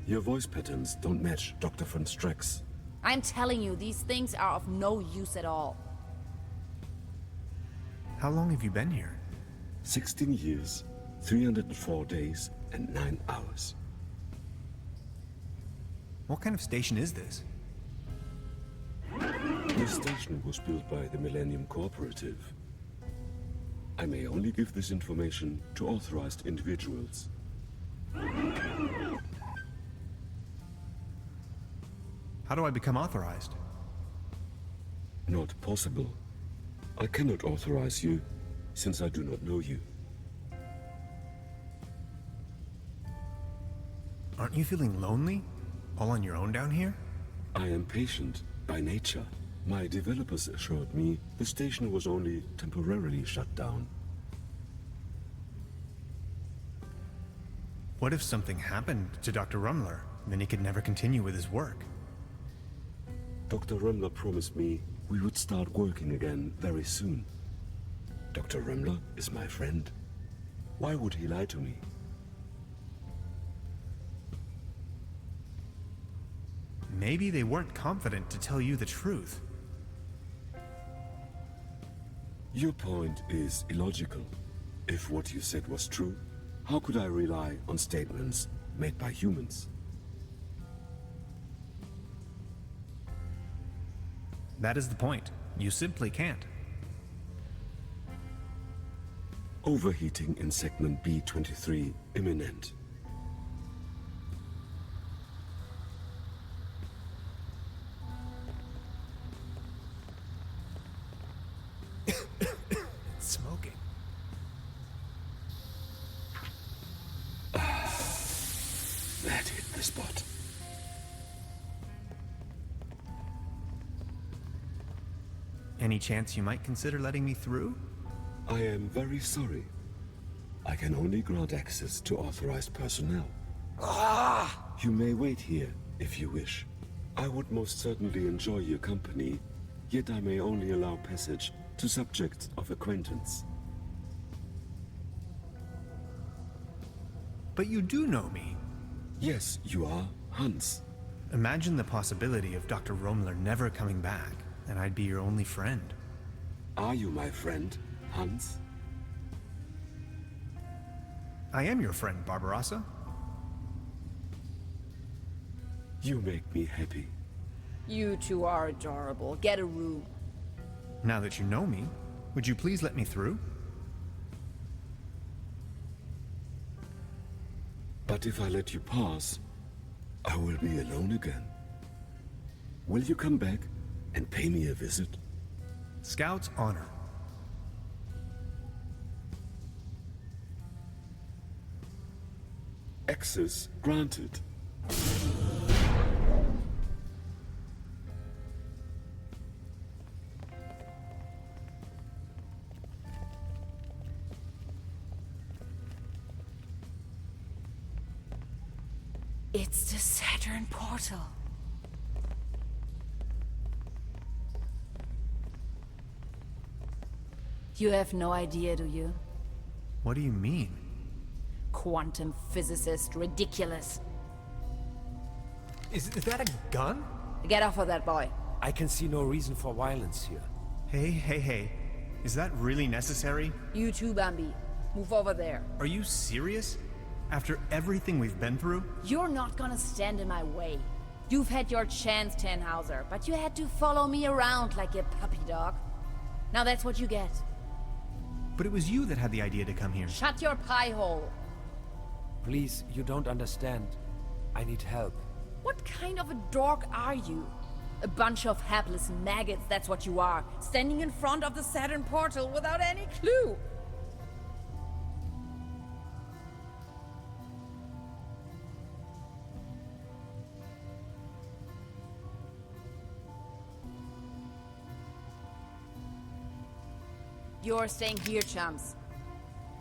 Your voice patterns don't match Dr. von Streck's. I'm telling you, these things are of no use at all. How long have you been here? 16 years, 304 days, and 9 hours. What kind of station is this? The station was built by the Millennium Cooperative. I may only give this information to authorized individuals. How do I become authorized? Not possible. I cannot authorize you, since I do not know you. Aren't you feeling lonely? All on your own down here? I am patient by nature. My developers assured me the station was only temporarily shut down. What if something happened to Dr. Rummler? Then he could never continue with his work. Dr. Rummler promised me we would start working again very soon. Dr. Rummler is my friend. Why would he lie to me? Maybe they weren't confident to tell you the truth. Your point is illogical. If what you said was true, how could I rely on statements made by humans? That is the point. You simply can't. Overheating in segment B23 imminent. Smoking. That hit the spot. Any chance you might consider letting me through? I am very sorry. I can only grant access to authorized personnel. You may wait here if you wish. I would most certainly enjoy your company, yet I may only allow passage to subjects of acquaintance. But you do know me. Yes, you are Hans. Imagine the possibility of Dr. Rummler never coming back, and I'd be your only friend. Are you my friend, Hans? I am your friend, Barbarossa. You make me happy. You two are adorable. Get a room. Now that you know me, would you please let me through? But if I let you pass, I will be alone again. Will you come back and pay me a visit? Scout's honor. Access granted. It's the Saturn portal. You have no idea, do you? What do you mean? Quantum physicist, ridiculous. Is that a gun? Get off of that boy. I can see no reason for violence here. Hey. Is that really necessary? You too, Bambi. Move over there. Are you serious? After everything we've been through? You're not gonna stand in my way. You've had your chance, Tannhauser, but you had to follow me around like a puppy dog. Now that's what you get. But it was you that had the idea to come here. Shut your pie hole. Please, you don't understand. I need help. What kind of a dork are you? A bunch of hapless maggots, that's what you are. Standing in front of the Saturn portal without any clue. You're staying here, chums.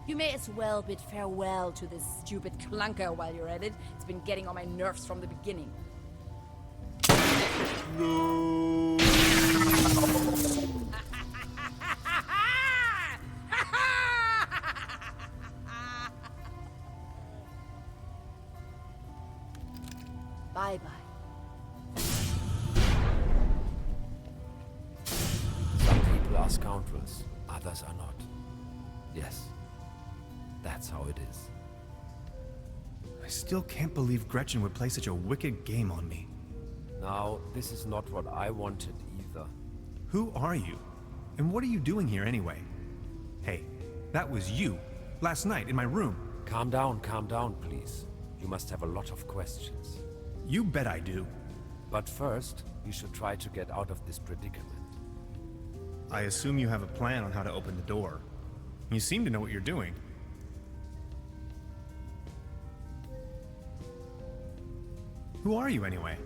You may as well bid farewell to this stupid clunker while you're at it. It's been getting on my nerves from the beginning. No! Bye-bye. Some people are scoundrels, others are not. Yes, that's how it is. I still can't believe Gretchen would play such a wicked game on me. Now, this is not what I wanted either. Who are you? And what are you doing here anyway? Hey, that was you, last night in my room. Calm down, please. You must have a lot of questions. You bet I do. But first, you should try to get out of this predicament. I assume you have a plan on how to open the door. You seem to know what you're doing. Who are you anyway?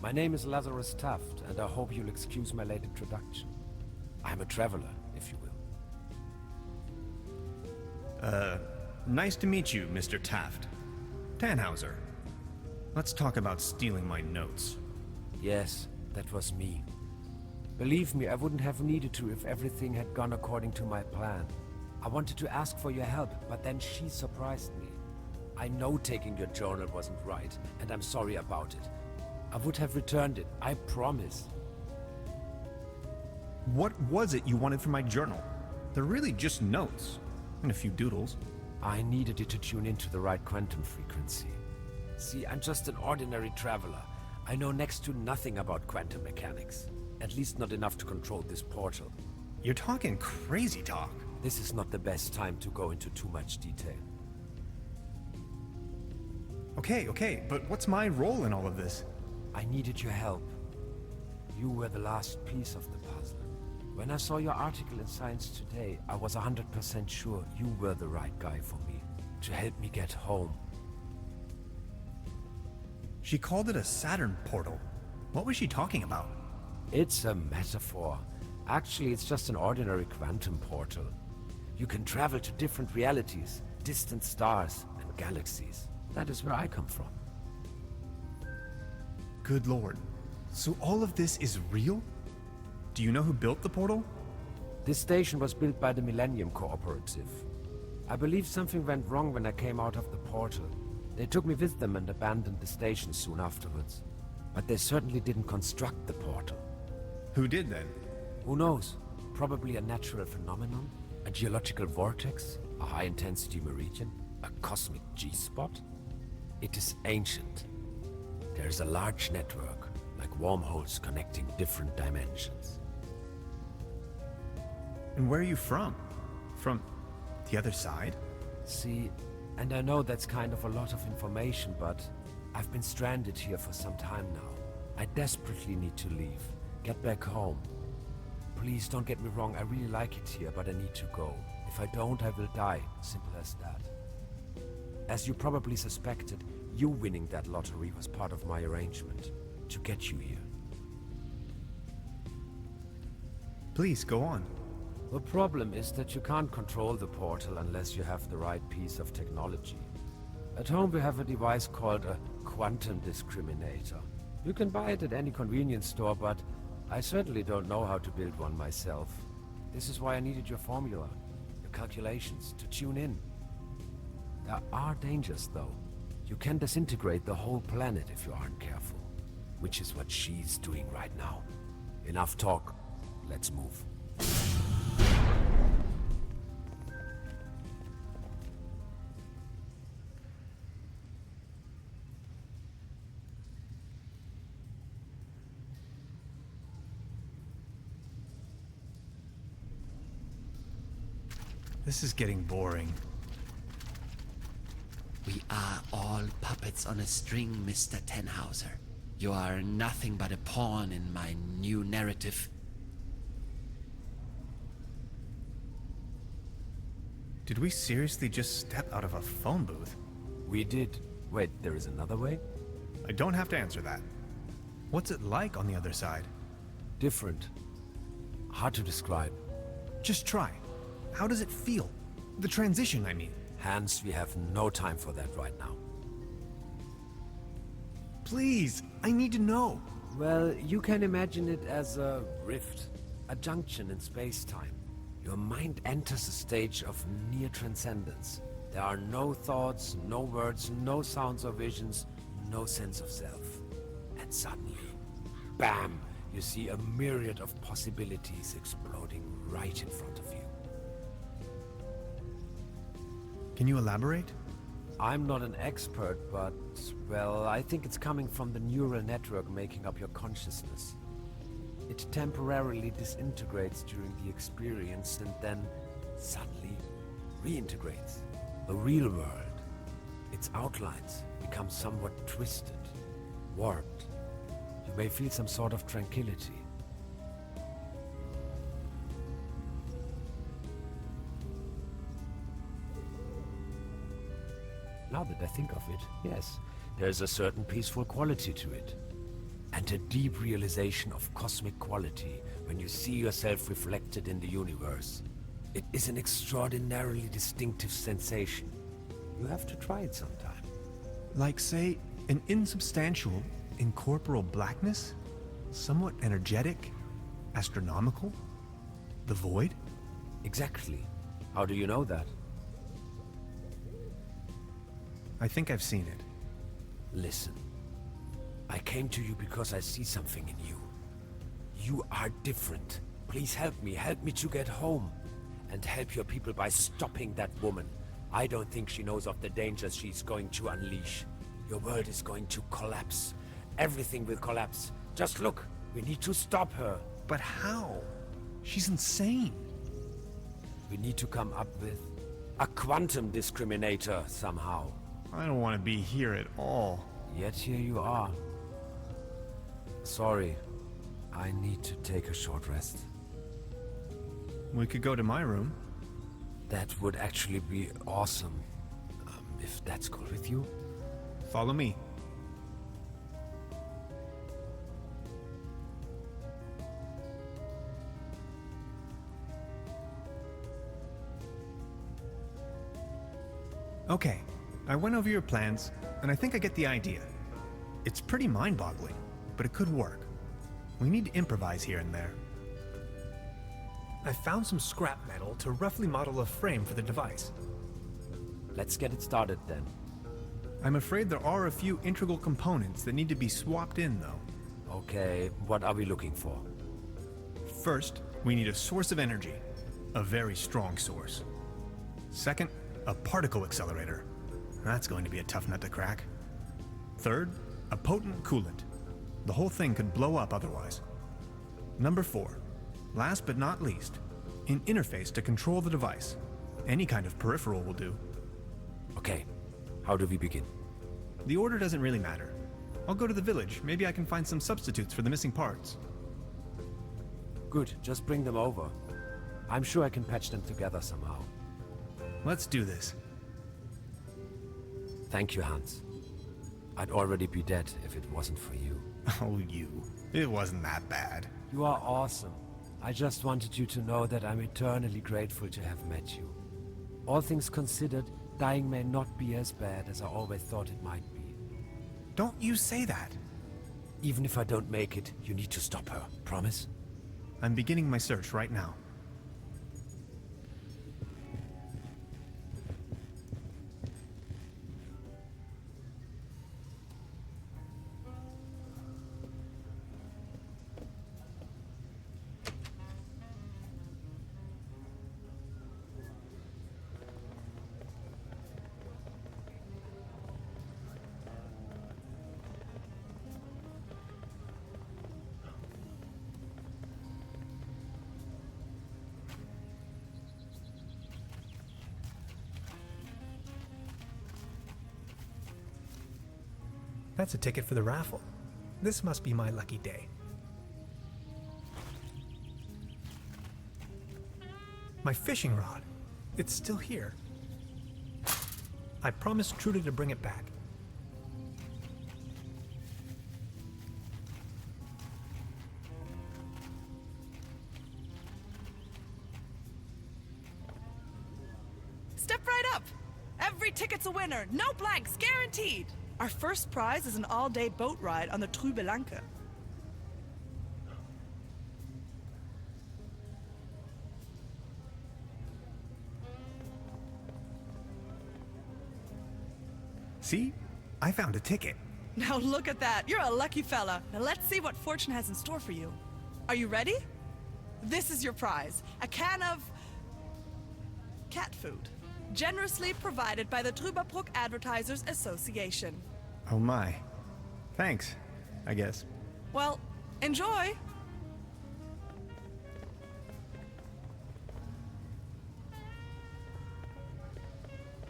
My name is Lazarus Taft, and I hope you'll excuse my late introduction. I'm a traveler, if you will. Nice to meet you, Mr. Taft. Tannhauser. Let's talk about stealing my notes. Yes, that was me. Believe me, I wouldn't have needed to if everything had gone according to my plan. I wanted to ask for your help, but then she surprised me. I know taking your journal wasn't right, and I'm sorry about it. I would have returned it, I promise. What was it you wanted from my journal? They're really just notes, and a few doodles. I needed it to tune into the right quantum frequency. See, I'm just an ordinary traveler. I know next to nothing about quantum mechanics. At least not enough to control this portal. You're talking crazy talk. This is not the best time to go into too much detail. Okay, but what's my role in all of this? I needed your help. You were the last piece of the puzzle. When I saw your article in Science Today, I was 100% sure you were the right guy for me, to help me get home. She called it a Saturn portal. What was she talking about? It's a metaphor. Actually, it's just an ordinary quantum portal. You can travel to different realities, distant stars, and galaxies. That is where I come from. Good lord. So all of this is real? Do you know who built the portal? This station was built by the Millennium Cooperative. I believe something went wrong when I came out of the portal. They took me with them and abandoned the station soon afterwards. But they certainly didn't construct the portal. Who did then? Who knows? Probably a natural phenomenon? A geological vortex? A high-intensity meridian? A cosmic G-spot? It is ancient. There is a large network, like wormholes connecting different dimensions. And where are you from? From the other side? See, and I know that's kind of a lot of information, but I've been stranded here for some time now. I desperately need to leave, get back home. Please don't get me wrong, I really like it here, but I need to go. If I don't, I will die. Simple as that. As you probably suspected, you winning that lottery was part of my arrangement to get you here. Please, go on. The problem is that you can't control the portal unless you have the right piece of technology. At home we have a device called a quantum discriminator. You can buy it at any convenience store, but I certainly don't know how to build one myself. This is why I needed your formula, your calculations, to tune in. There are dangers, though. You can disintegrate the whole planet if you aren't careful. Which is what she's doing right now. Enough talk. Let's move. This is getting boring. We are all puppets on a string, Mr. Tannhauser. You are nothing but a pawn in my new narrative. Did we seriously just step out of a phone booth? We did. Wait, there is another way? I don't have to answer that. What's it like on the other side? Different. Hard to describe. Just try. How does it feel? The transition, I mean. Hans, we have no time for that right now. Please, I need to know. Well, you can imagine it as a rift, a junction in space-time. Your mind enters a stage of near transcendence. There are no thoughts, no words, no sounds or visions, no sense of self. And suddenly, bam, you see a myriad of possibilities exploding right in front of you. Can you elaborate? I'm not an expert, but, well, I think it's coming from the neural network making up your consciousness. It temporarily disintegrates during the experience and then suddenly reintegrates. The real world, its outlines become somewhat twisted, warped. You may feel some sort of tranquility. Now that I think of it, yes, there's a certain peaceful quality to it. And a deep realization of cosmic quality when you see yourself reflected in the universe. It is an extraordinarily distinctive sensation. You have to try it sometime. Like, say, an insubstantial, incorporeal blackness? Somewhat energetic? Astronomical? The void? Exactly. How do you know that? I think I've seen it. Listen. I came to you because I see something in you. You are different. Please help me to get home. And help your people by stopping that woman. I don't think she knows of the dangers she's going to unleash. Your world is going to collapse. Everything will collapse. Just look, we need to stop her. But how? She's insane. We need to come up with a quantum discriminator somehow. I don't want to be here at all. Yet here you are. Sorry, I need to take a short rest. We could go to my room. That would actually be awesome. If that's cool with you. Follow me. Okay, I went over your plans, and I think I get the idea. It's pretty mind-boggling, but it could work. We need to improvise here and there. I found some scrap metal to roughly model a frame for the device. Let's get it started then. I'm afraid there are a few integral components that need to be swapped in, though. Okay, what are we looking for? First, we need a source of energy. A very strong source. Second, a particle accelerator. That's going to be a tough nut to crack. Third, a potent coolant. The whole thing could blow up otherwise. Number 4, last but not least, an interface to control the device. Any kind of peripheral will do. Okay, how do we begin? The order doesn't really matter. I'll go to the village. Maybe I can find some substitutes for the missing parts. Good, just bring them over. I'm sure I can patch them together somehow. Let's do this. Thank you, Hans. I'd already be dead if it wasn't for you. Oh, you. It wasn't that bad. You are awesome. I just wanted you to know that I'm eternally grateful to have met you. All things considered, dying may not be as bad as I always thought it might be. Don't you say that. Even if I don't make it, you need to stop her. Promise? I'm beginning my search right now. That's a ticket for the raffle. This must be my lucky day. My fishing rod. It's still here. I promised Trudy to bring it back. Step right up! Every ticket's a winner, no blanks, guaranteed! Our first prize is an all-day boat ride on the Trüberbrook. See? I found a ticket. Now look at that, you're a lucky fella. Now let's see what fortune has in store for you. Are you ready? This is your prize, a can of cat food, generously provided by the Truberbrook Advertisers Association. Oh my. Thanks, I guess. Well, enjoy!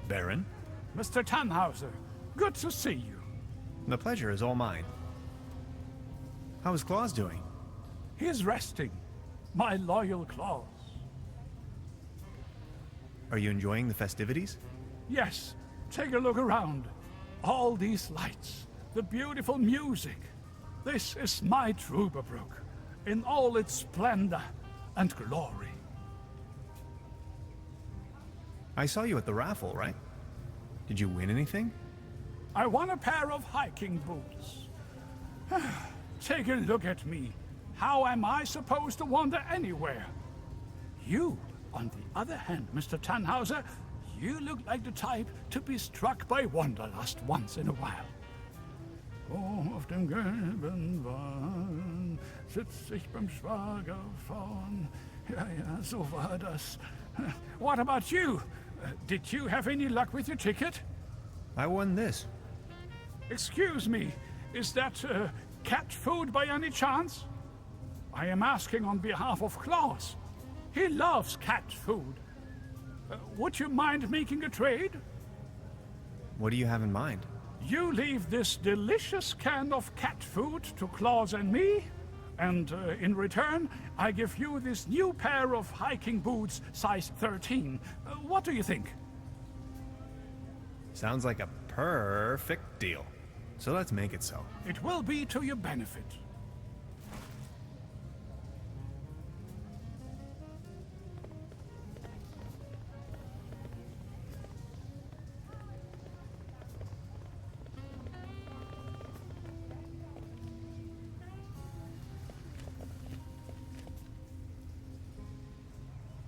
Baron? Mr. Tannhauser, good to see you. The pleasure is all mine. How is Claus doing? He's resting. My loyal Claus. Are you enjoying the festivities? Yes, take a look around. All these lights, the beautiful music. This is my Truberbrook, in all its splendor and glory. I saw you at the raffle, right? Did you win anything? I won a pair of hiking boots. Take a look at me. How am I supposed to wander anywhere? You, on the other hand, Mr. Tannhauser, you look like the type to be struck by wanderlust once in a while. Oh, auf dem gelben Wagen sitz ich beim Schwager vorn. Ja, ja, so war das. What about you? Did you have any luck with your ticket? I won this. Excuse me, is that cat food by any chance? I am asking on behalf of Claus. He loves cat food. Would you mind making a trade? What do you have in mind? You leave this delicious can of cat food to Claus and me, and in return, I give you this new pair of hiking boots, size 13. What do you think? Sounds like a perfect deal. So let's make it so. It will be to your benefit.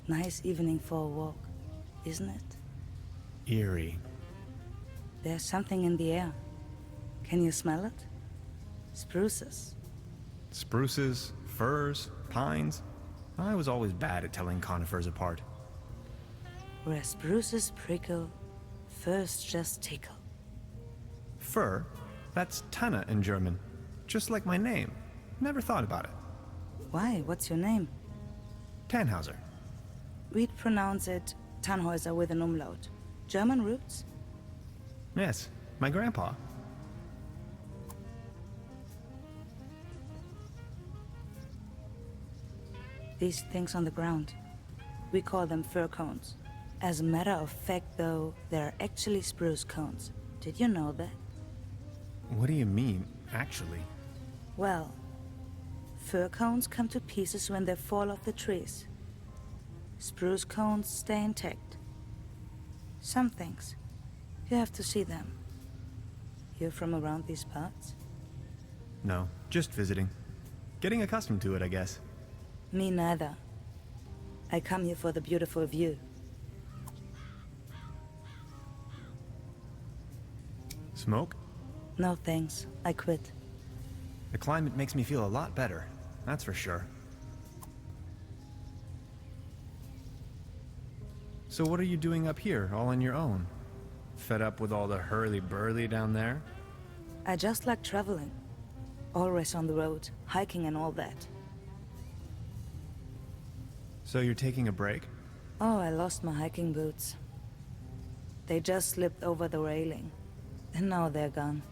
Nice evening for a walk, isn't it? Eerie. There's something in the air. Can you smell it? Spruces. Spruces, firs, pines. I was always bad at telling conifers apart. Where spruces prickle, firs just tickle. Fir? That's Tanne in German. Just like my name. Never thought about it. Why? What's your name? Tannhauser. We'd pronounce it Tannhauser with an umlaut. German roots? Yes, my grandpa. These things on the ground. We call them fir cones. As a matter of fact, though, they're actually spruce cones. Did you know that? What do you mean, actually? Well, fir cones come to pieces when they fall off the trees. Spruce cones stay intact. Some things. You have to see them. You're from around these parts? No, just visiting. Getting accustomed to it, I guess. Me neither. I come here for the beautiful view. Smoke? No thanks. I quit. The climate makes me feel a lot better, that's for sure. So what are you doing up here, all on your own? Fed up with all the hurly-burly down there? I just like traveling. Always on the road, hiking and all that. So you're taking a break? Oh, I lost my hiking boots. They just slipped over the railing. And now they're gone.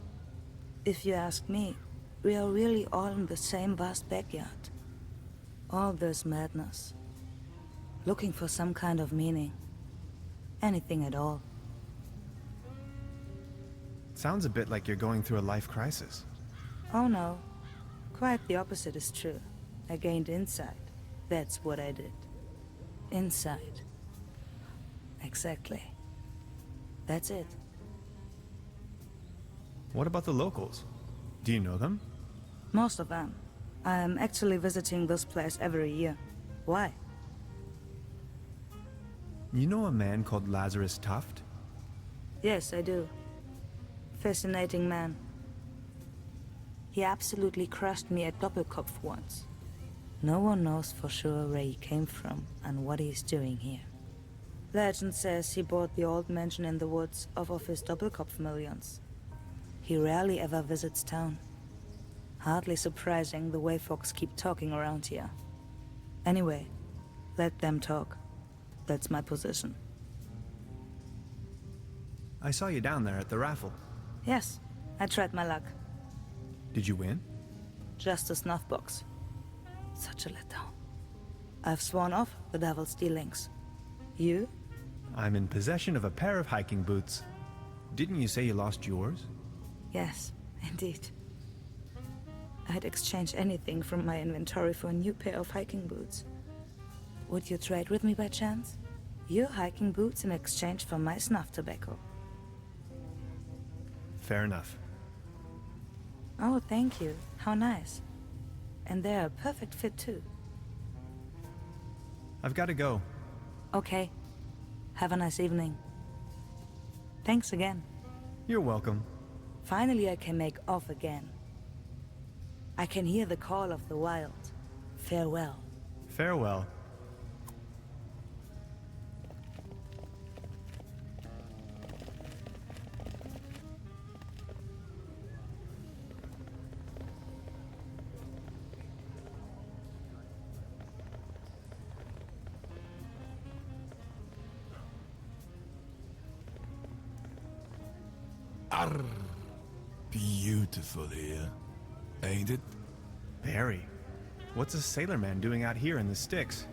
If you ask me, we are really all in the same vast backyard. All this madness. Looking for some kind of meaning. Anything at all. Sounds a bit like you're going through a life crisis. Oh no. Quite the opposite is true. I gained insight. That's what I did. Insight. Exactly. That's it. What about the locals? Do you know them? Most of them. I am actually visiting this place every year. Why? You know a man called Lazarus Tuft? Yes, I do. Fascinating man. He absolutely crushed me at Doppelkopf once. No one knows for sure where he came from and what he's doing here. Legend says he bought the old mansion in the woods off of his Doppelkopf millions. He rarely ever visits town. Hardly surprising the way folks keep talking around here. Anyway, let them talk. That's my position. I saw you down there at the raffle. Yes, I tried my luck. Did you win? Just a snuff box. Such a letdown. I've sworn off the devil's dealings. You? I'm in possession of a pair of hiking boots. Didn't you say you lost yours? Yes, indeed. I'd exchange anything from my inventory for a new pair of hiking boots. Would you trade with me by chance? Your hiking boots in exchange for my snuff tobacco. Fair enough. Oh, thank you. How nice. And they're a perfect fit too. I've got to go. Okay. Have a nice evening. Thanks again. You're welcome. Finally I can make off again. I can hear the call of the wild. Farewell. Farewell. Arr, beautiful here, ain't it? Very. What's a sailor man doing out here in the sticks?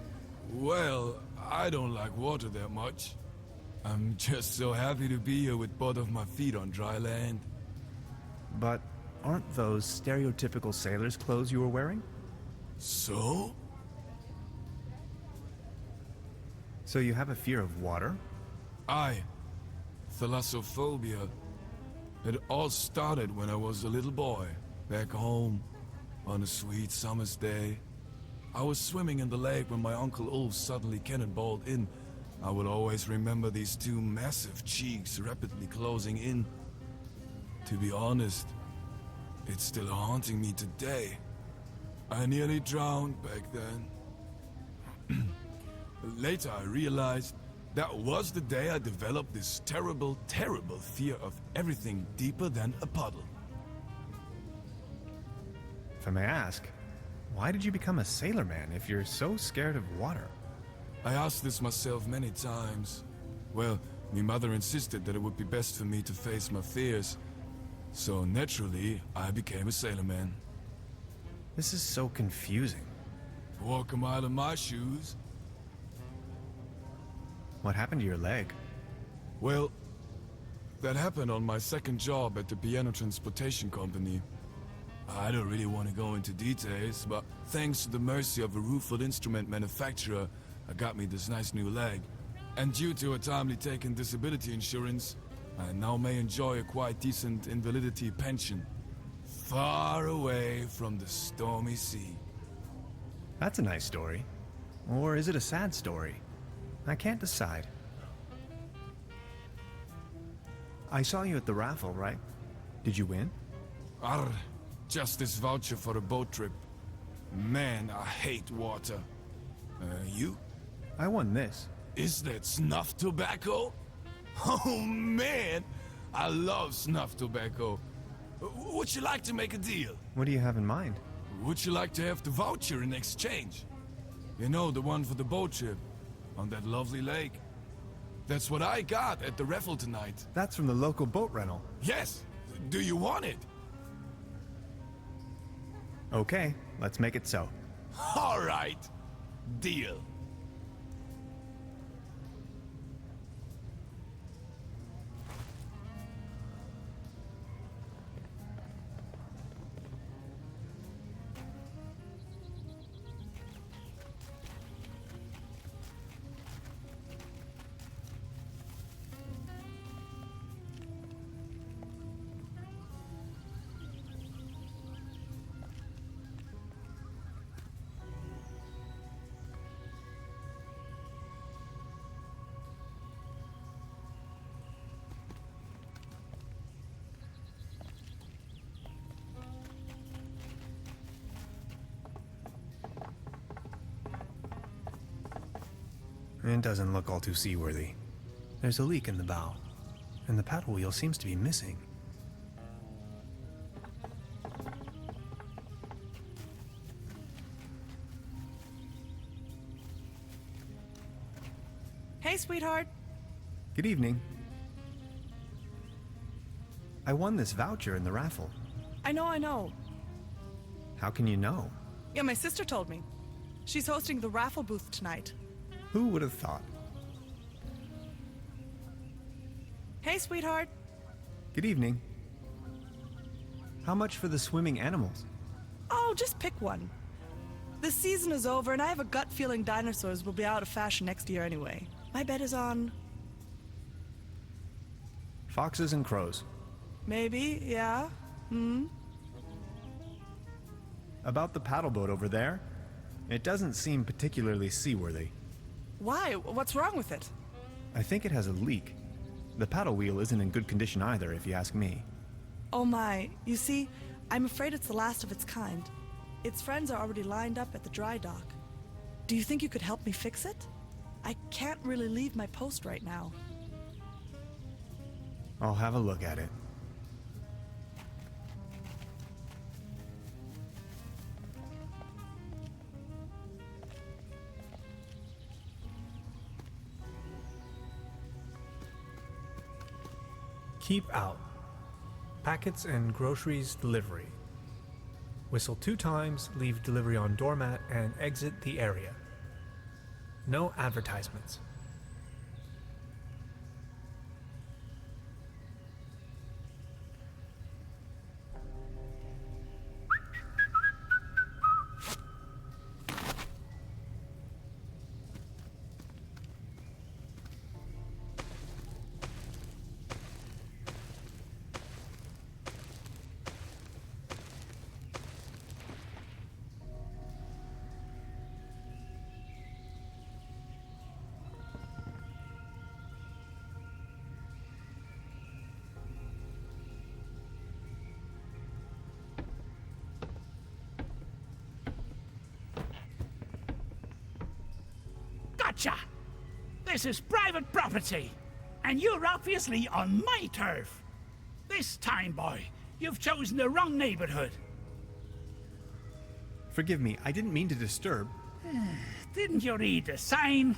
Well, I don't like water that much. I'm just so happy to be here with both of my feet on dry land. But aren't those stereotypical sailor's clothes you were wearing? So? So you have a fear of water? Aye. Thalassophobia. It all started when I was a little boy, back home, on a sweet summer's day. I was swimming in the lake when my Uncle Ulf suddenly cannonballed in. I will always remember these two massive cheeks rapidly closing in. To be honest, it's still haunting me today. I nearly drowned back then. Later I realized that was the day I developed this terrible, terrible fear of everything deeper than a puddle. If I may ask, why did you become a sailor man if you're so scared of water? I asked this myself many times. Well, my mother insisted that it would be best for me to face my fears. So naturally, I became a sailor man. This is so confusing. Walk a mile in my shoes. What happened to your leg? Well, that happened on my second job at the piano transportation company. I don't really want to go into details, but thanks to the mercy of a rueful instrument manufacturer, I got me this nice new leg. And due to a timely taken disability insurance, I now may enjoy a quite decent invalidity pension. Far away from the stormy sea. That's a nice story. Or is it a sad story? I can't decide. I saw you at the raffle, right? Did you win? Arr, just this voucher for a boat trip. Man, I hate water. You? I won this. Is that snuff tobacco? Oh man, I love snuff tobacco. Would you like to make a deal? What do you have in mind? Would you like to have the voucher in exchange? You know, the one for the boat trip. On that lovely lake. That's what I got at the raffle tonight. That's from the local boat rental. Yes! Do you want it? Okay, let's make it so. All right. Deal. It doesn't look all too seaworthy. There's a leak in the bow, and the paddle wheel seems to be missing. Hey, sweetheart. Good evening. I won this voucher in the raffle. I know. How can you know? Yeah, my sister told me. She's hosting the raffle booth tonight. Who would have thought? Hey, sweetheart. Good evening. How much for the swimming animals? Oh, just pick one. The season is over, and I have a gut feeling dinosaurs will be out of fashion next year anyway. My bet is on... Foxes and crows. Maybe, yeah. About the paddle boat over there, it doesn't seem particularly seaworthy. Why? What's wrong with it? I think it has a leak. The paddle wheel isn't in good condition either, if you ask me. Oh my. You see, I'm afraid it's the last of its kind. Its friends are already lined up at the dry dock. Do you think you could help me fix it? I can't really leave my post right now. I'll have a look at it. Keep out. Packets and groceries delivery. Whistle 2 times, leave delivery on doormat, and exit the area. No advertisements. Gotcha! This is private property, and you're obviously on my turf. This time, boy, you've chosen the wrong neighborhood. Forgive me, I didn't mean to disturb. Didn't you read the sign?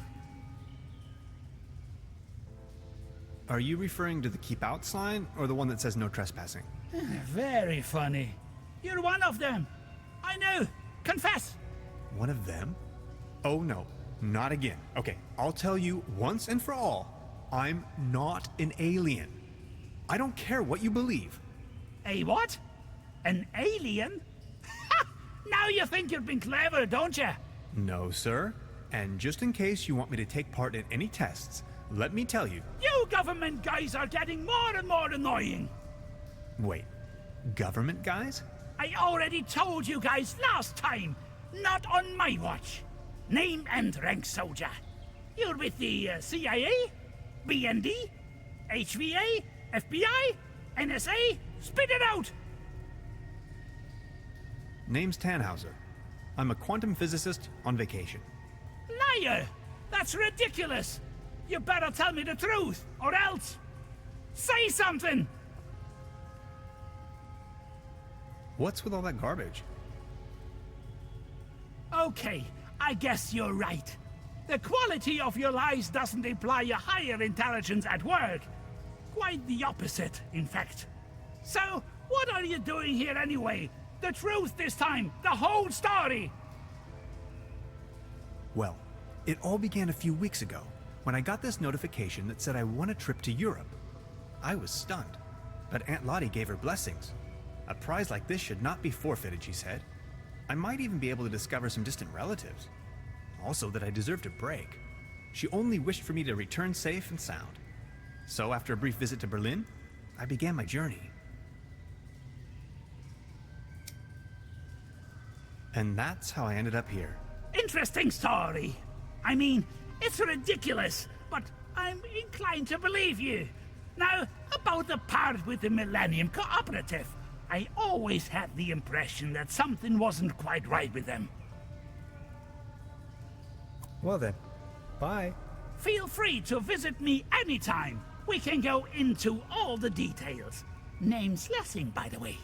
Are you referring to the keep out sign, or the one that says no trespassing? Very funny. You're one of them. I know. Confess. One of them? Oh no, not again. Okay, I'll tell you once and for all, I'm not an alien. I don't care what you believe. A what? An alien? Ha! Now you think you've been clever, don't you? No, sir. And just in case you want me to take part in any tests, let me tell you. You government guys are getting more and more annoying. Wait, government guys? I already told you guys last time. Not on my watch. Name and rank, soldier. You're with the CIA, BND, HVA, FBI, NSA? Spit it out! Name's Tannhauser. I'm a quantum physicist on vacation. Liar! That's ridiculous! You better tell me the truth, or else... Say something! What's with all that garbage? Okay, I guess you're right. The quality of your lies doesn't imply a higher intelligence at work. Quite the opposite, in fact. So, what are you doing here anyway? The truth this time! The whole story! Well, it all began a few weeks ago when I got this notification that said I won a trip to Europe. I was stunned, but Aunt Lottie gave her blessings. A prize like this should not be forfeited, she said. I might even be able to discover some distant relatives. Also that I deserved a break. She only wished for me to return safe and sound. So after a brief visit to Berlin, I began my journey. And that's how I ended up here. Interesting story. I mean, it's ridiculous, but I'm inclined to believe you. Now, about the part with the Millennium Cooperative. I always had the impression that something wasn't quite right with them. Well then, bye. Feel free to visit me anytime. We can go into all the details. Name's Lessing, by the way.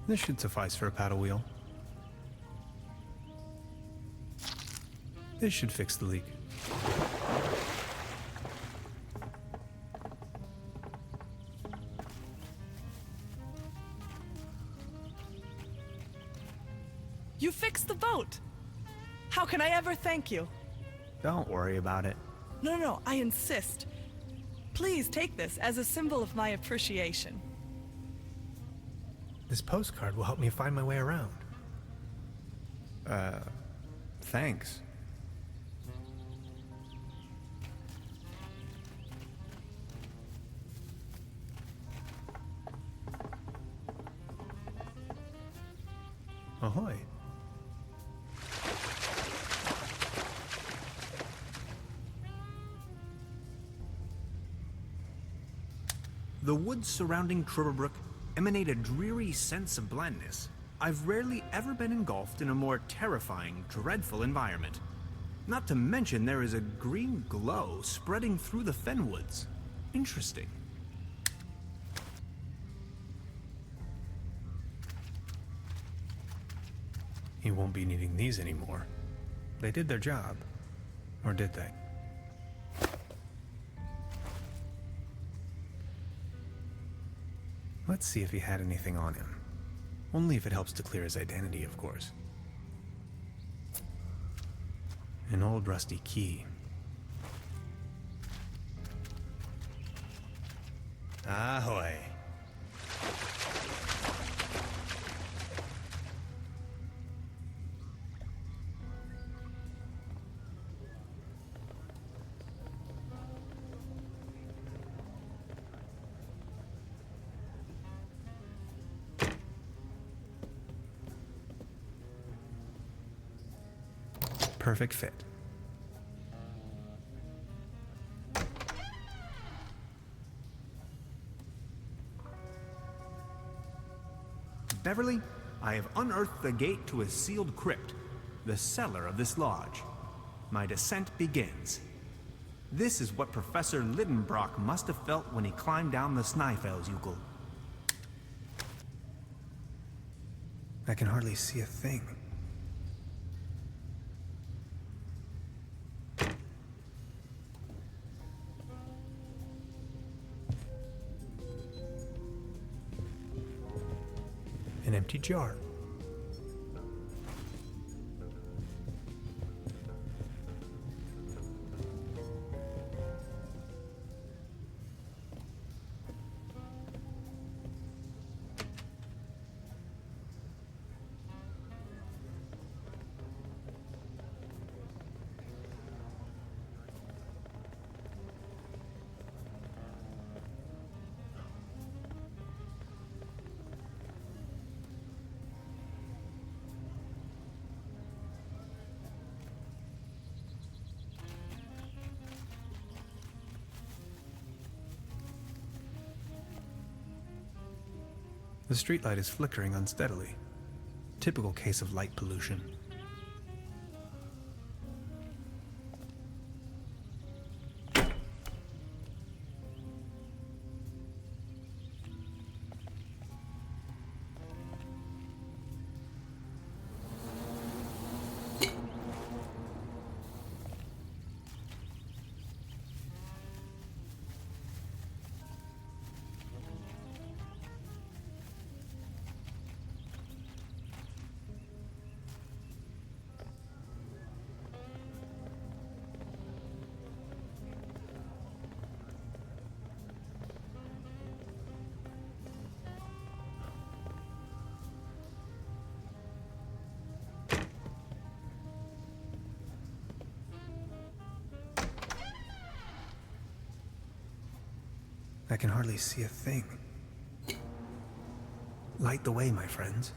This should suffice for a paddle wheel. This should fix the leak. You fixed the boat! How can I ever thank you? Don't worry about it. No, I insist. Please take this as a symbol of my appreciation. This postcard will help me find my way around. Thanks. Ahoy. The woods surrounding Truberbrook emanate a dreary sense of blandness. I've rarely ever been engulfed in a more terrifying, dreadful environment. Not to mention there is a green glow spreading through the fenwoods. Interesting. He won't be needing these anymore. They did their job. Or did they? Let's see if he had anything on him. Only if it helps to clear his identity, of course. An old rusty key. Ahoy. perfect fit. Beverly, I have unearthed the gate to a sealed crypt, the cellar of this lodge. My descent begins. This is what Professor Lidenbrock must have felt when he climbed down the Snæfellsjökull. I can hardly see a thing. An empty jar. The streetlight is flickering unsteadily. Typical case of light pollution. I can hardly see a thing. Light the way, my friends.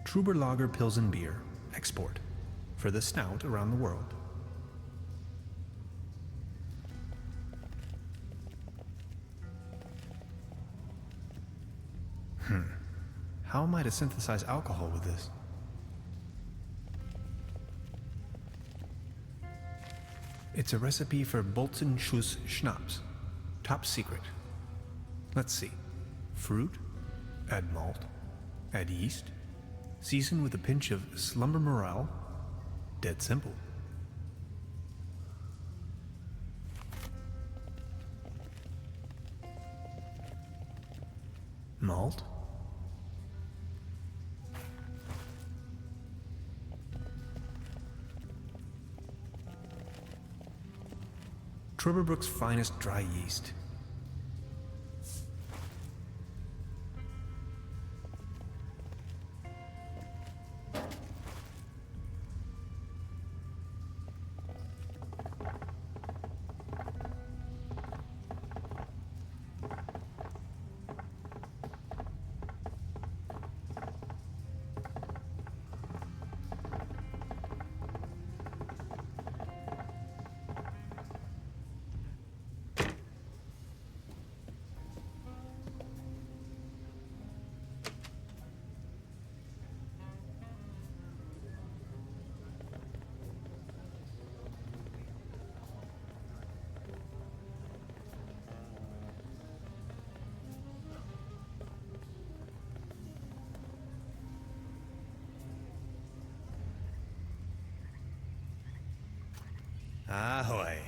Truberbrook Pilsen beer, export, for the snout around the world. How am I to synthesize alcohol with this? It's a recipe for Bolzenschuss Schnapps. Top secret. Let's see. Fruit, add malt, add yeast, season with a pinch of slumber morale. Dead simple. Malt. Trüberbrook's finest dry yeast. Ahoy.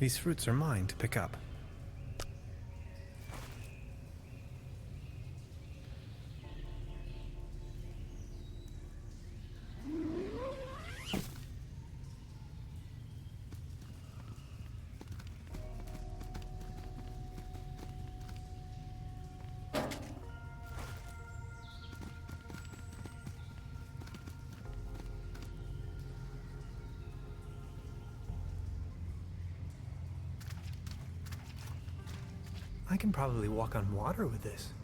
These fruits are mine to pick up. I can probably walk on water with this.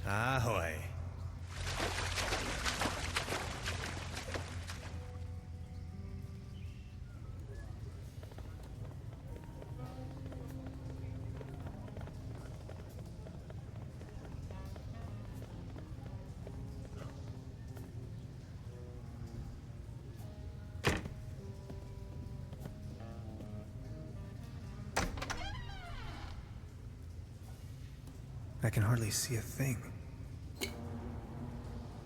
Ahoy. I can hardly see a thing.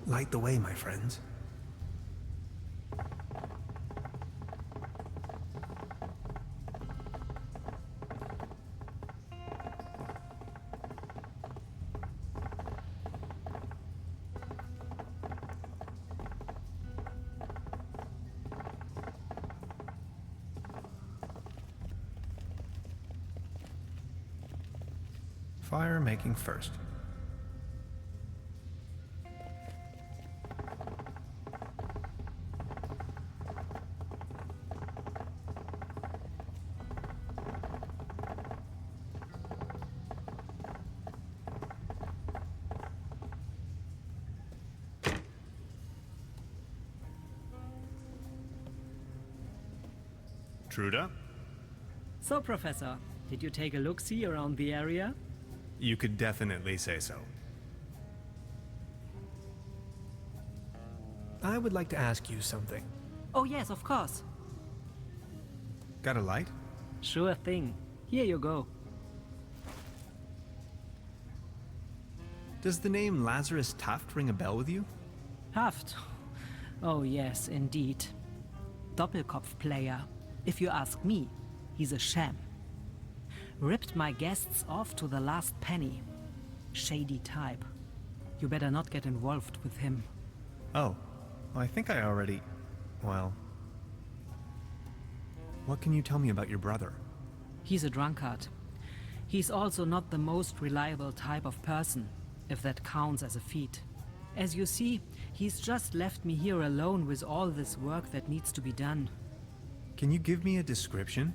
Light the way, my friends. Fire making first. Truda? So, Professor, did you take a look-see around the area? You could definitely say so. I would like to ask you something. Oh yes, of course. Got a light? Sure thing. Here you go. Does the name Lazarus Taft ring a bell with you? Haft. Oh yes, indeed. Doppelkopf player. If you ask me, he's a sham. Ripped my guests off to the last penny. Shady type. You better not get involved with him. Oh, I think I already... well... What can you tell me about your brother? He's a drunkard. He's also not the most reliable type of person, if that counts as a feat. As you see, he's just left me here alone with all this work that needs to be done. Can you give me a description?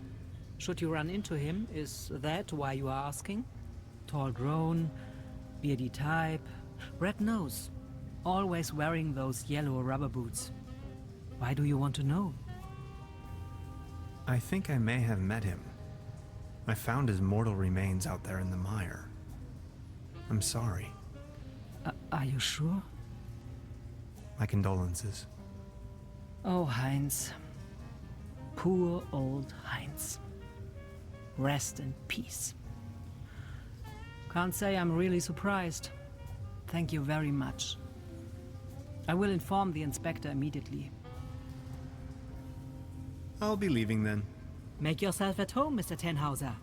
Should you run into him, is that why you are asking? Tall grown, beardy type, red nose, always wearing those yellow rubber boots. Why do you want to know? I think I may have met him. I found his mortal remains out there in the mire. I'm sorry. Are you sure? My condolences. Oh, Heinz. Poor old Heinz. Rest in peace. Can't say I'm really surprised. Thank you very much. I will inform the inspector immediately. I'll be leaving then. Make yourself at home, Mr. Tannhauser.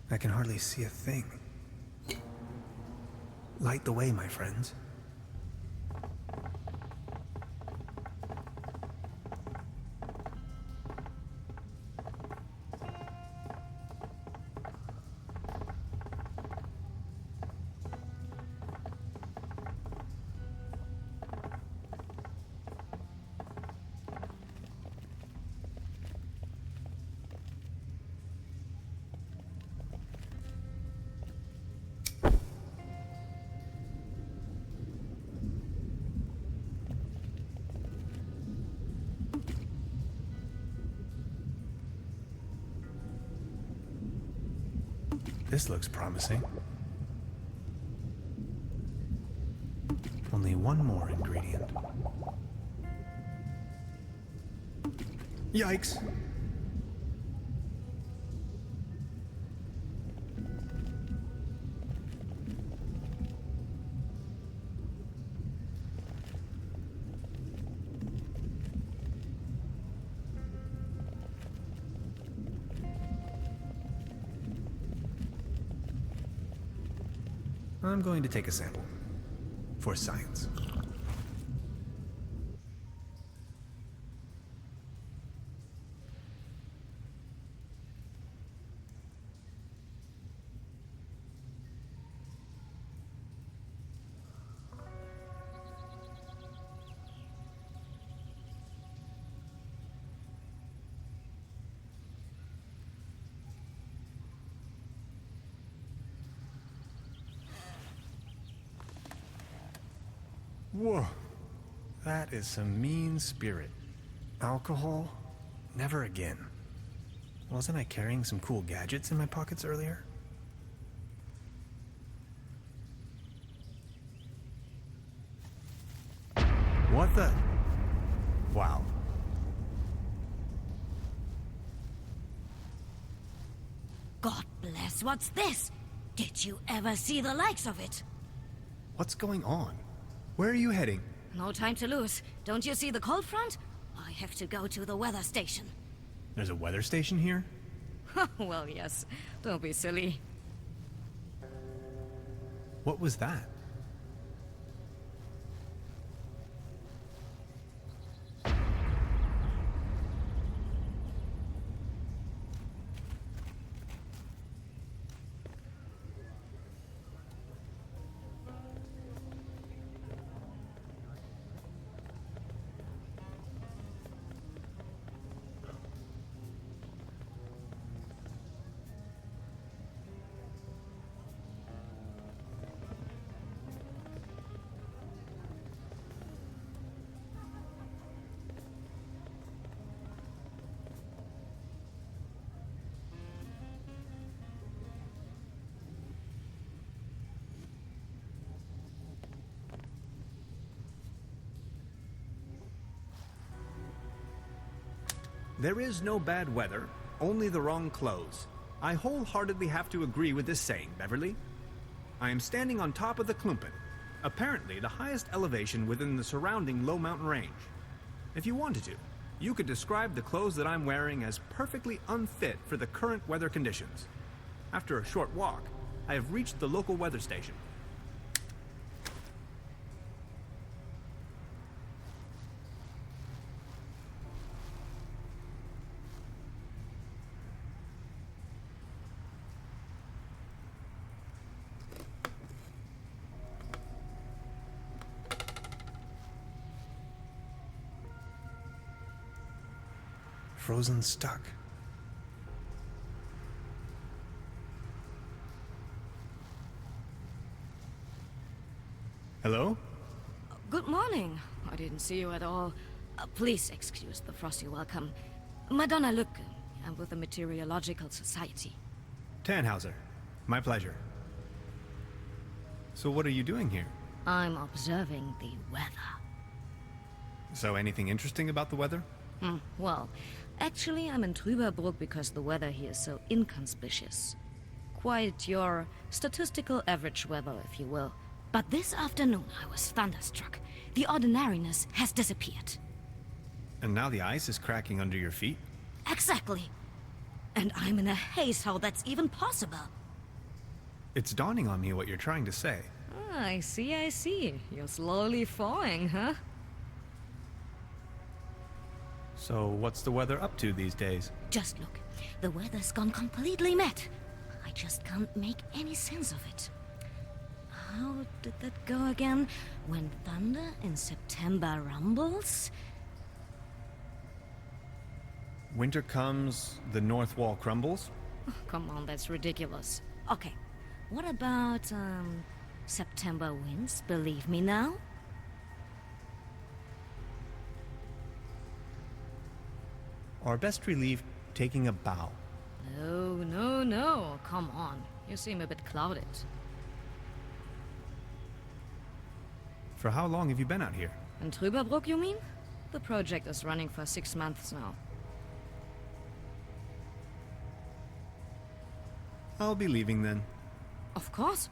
I can hardly see a thing. Light the way, my friends. This looks promising. Only one more ingredient. Yikes! I'm going to take a sample. For science. Whoa. That is some mean spirit. Alcohol? Never again. Wasn't I carrying some cool gadgets in my pockets earlier? What the? Wow. God bless, what's this? Did you ever see the likes of it? What's going on? Where are you heading? No time to lose. Don't you see the cold front? I have to go to the weather station. There's a weather station here? Well, yes. Don't be silly. What was that? There is no bad weather, only the wrong clothes. I wholeheartedly have to agree with this saying, Beverly. I am standing on top of the Klumpen, apparently the highest elevation within the surrounding low mountain range. If you wanted to, you could describe the clothes that I'm wearing as perfectly unfit for the current weather conditions. After a short walk, I have reached the local weather station. Frozen stuck. Hello? Good morning. I didn't see you at all. Please excuse the frosty welcome. Madonna Lücke. I'm with the Meteorological Society. Tannhauser. My pleasure. So what are you doing here? I'm observing the weather. So anything interesting about the weather? Well, actually I'm in Trüberbrook because the weather here is so inconspicuous. Quite your statistical average weather, if you will. But this afternoon I was thunderstruck. The ordinariness has disappeared. And now the ice is cracking under your feet? Exactly. And I'm in a haze how that's even possible. It's dawning on me what you're trying to say. I see. You're slowly thawing, huh? So what's the weather up to these days? Just look. The weather's gone completely mad. I just can't make any sense of it. How did that go again? When thunder in September rumbles? Winter comes, the north wall crumbles? Oh, come on, that's ridiculous. Okay, what about, September winds, believe me now? Or best relief, taking a bow. No. Come on. You seem a bit clouded. For how long have you been out here? In Trüberbrook, you mean? The project is running for 6 months now. I'll be leaving then. Of course.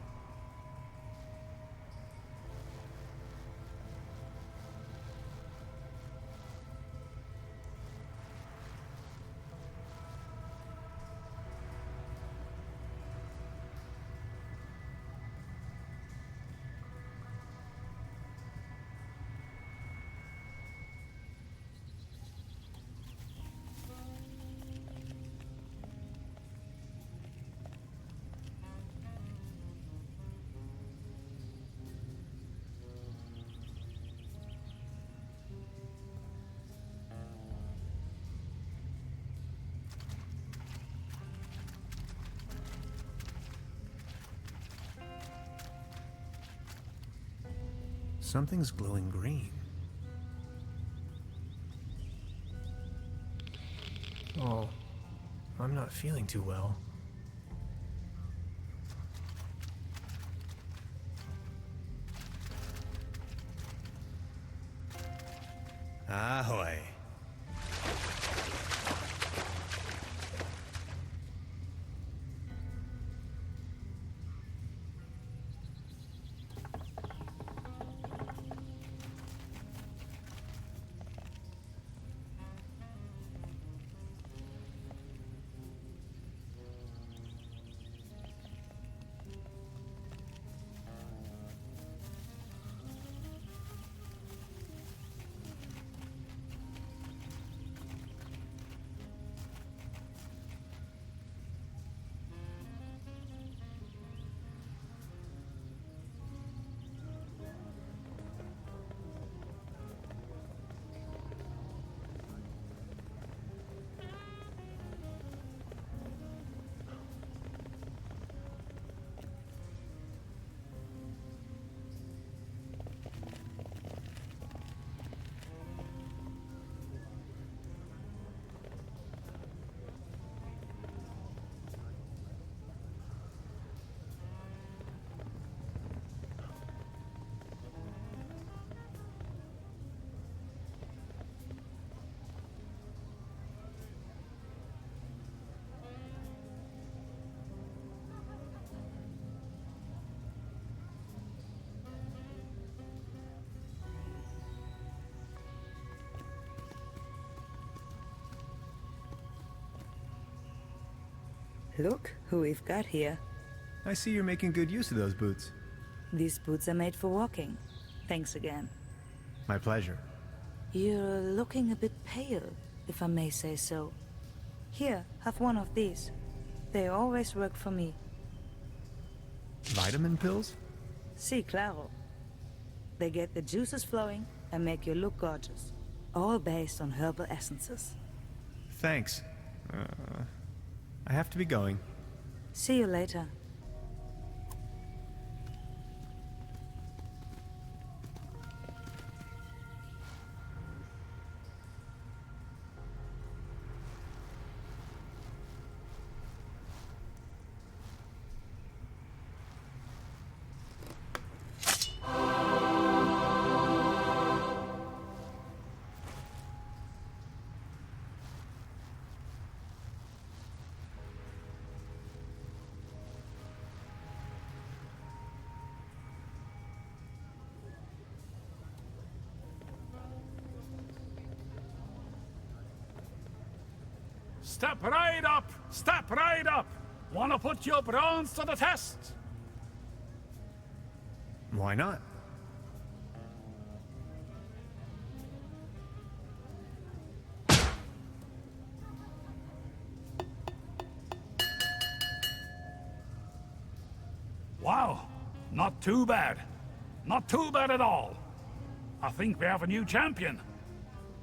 Something's glowing green. Oh, I'm not feeling too well. Ahoy. Look who we've got here. I see you're making good use of those boots. These boots are made for walking. Thanks again. My pleasure. You're looking a bit pale, if I may say so. Here, have one of these. They always work for me. Vitamin pills? Si, claro. They get the juices flowing and make you look gorgeous. All based on herbal essences. Thanks. I have to be going. See you later. Step right up! Step right up! Wanna put your brains to the test? Why not? Wow, not too bad. Not too bad at all. I think we have a new champion.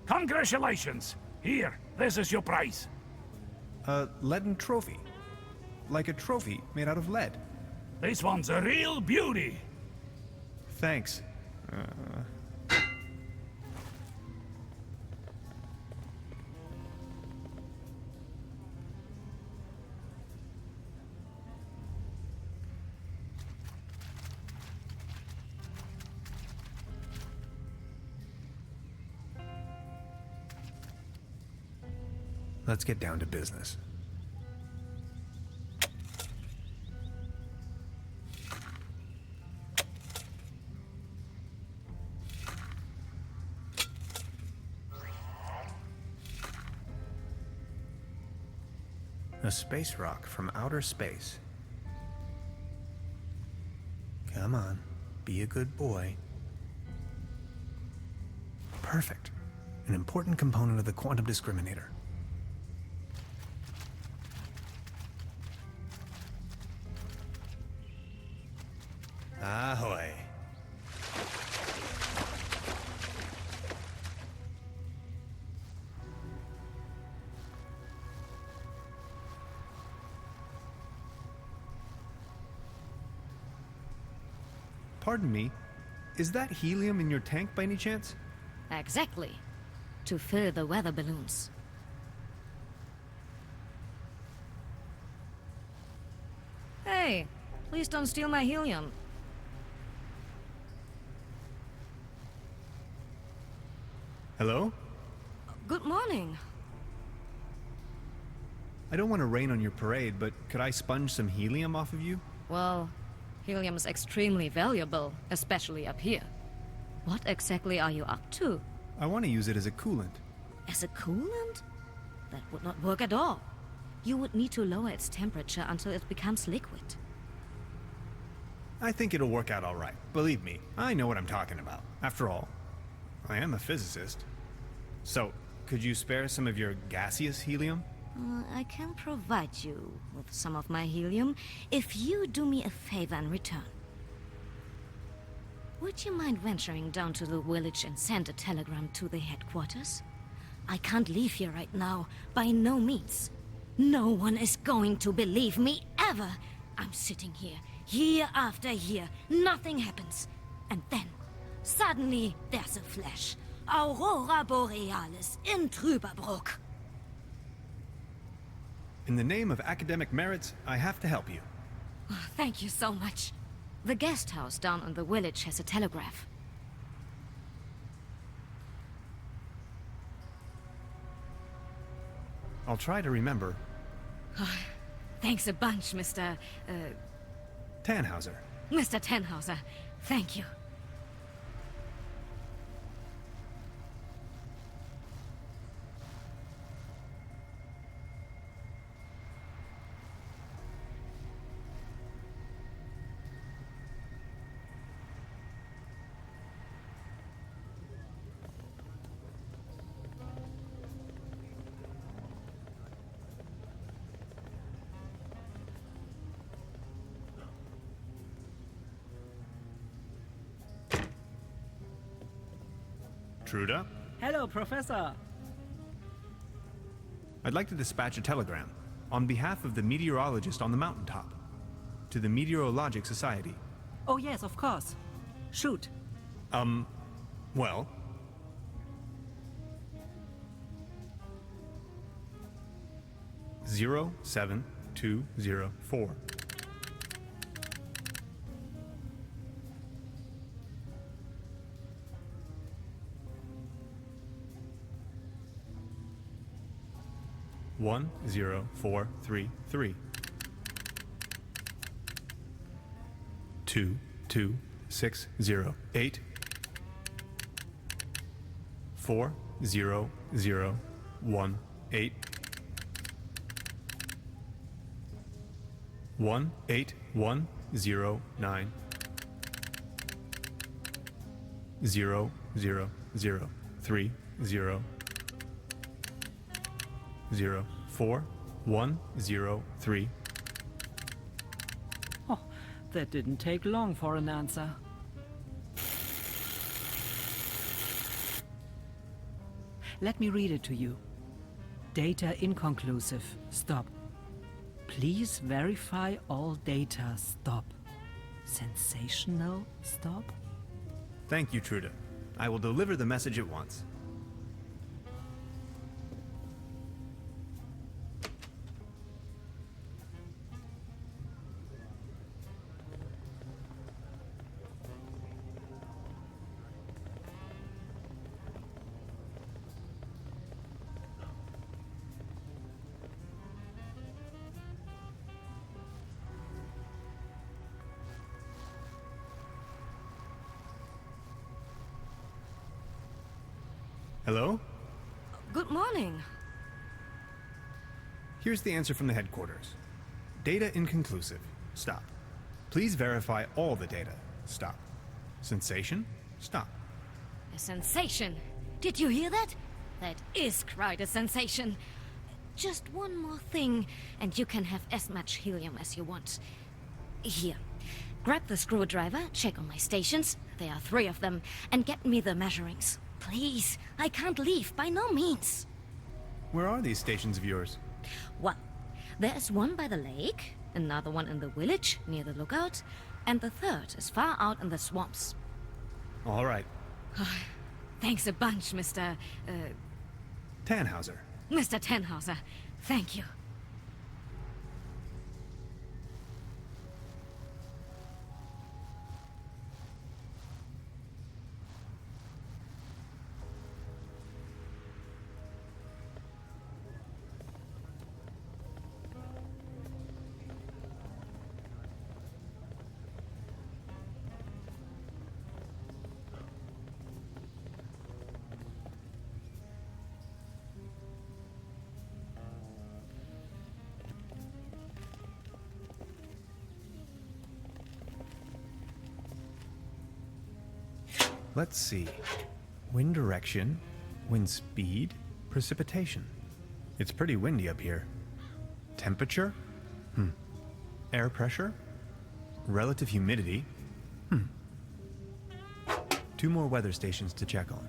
Congratulations! Here, this is your prize. A leaden trophy. Like a trophy made out of lead. This one's a real beauty. Thanks. let's get down to business. A space rock from outer space. Come on, be a good boy. Perfect. An important component of the quantum discriminator. Ahoy. Pardon me, is that helium in your tank by any chance? Exactly. To fill the weather balloons. Hey, please don't steal my helium. Hello? Good morning. I don't want to rain on your parade, but could I sponge some helium off of you? Well, helium is extremely valuable, especially up here. What exactly are you up to? I want to use it as a coolant. As a coolant? That would not work at all. You would need to lower its temperature until it becomes liquid. I think it'll work out all right. Believe me, I know what I'm talking about. After all, I am a physicist. So, could you spare some of your gaseous helium? I can provide you with some of my helium if you do me a favor in return. Would you mind venturing down to the village and send a telegram to the headquarters? I can't leave here right now, by no means. No one is going to believe me, ever. I'm sitting here, year after year, nothing happens. And then, suddenly, there's a flash. Aurora Borealis in Trüberbrook. In the name of academic merits, I have to help you. Oh, thank you so much. The guest house down in the village has a telegraph. I'll try to remember. Oh, thanks a bunch, Mr. Tannhauser. Mr. Tannhauser. Thank you. Truda? Hello, Professor. I'd like to dispatch a telegram on behalf of the meteorologist on the mountaintop to the Meteorologic Society. Oh, yes, of course. Shoot. Well... Zero 7204. One 0433 22608 40018 18109 00030 04103. Oh, that didn't take long for an answer. Let me read it to you. Data inconclusive. Stop. Please verify all data. Stop. Sensational. Stop. Thank you, Truda. I will deliver the message at once. Hello? Good morning. Here's the answer from the headquarters. Data inconclusive. Stop. Please verify all the data. Stop. Sensation? Stop. A sensation. Did you hear that? That is quite a sensation. Just one more thing, and you can have as much helium as you want. Here. Grab the screwdriver, check on my stations, there are 3 of them, and get me the measurings. Please, I can't leave, by no means. Where are these stations of yours? Well, there's one by the lake, another one in the village, near the lookout, and the 3rd is far out in the swamps. All right. Thanks a bunch, Mr. Tannhauser. Mr. Tannhauser. Thank you. Let's see. Wind direction, wind speed, precipitation. It's pretty windy up here. Temperature? Air pressure? Relative humidity? 2 more weather stations to check on.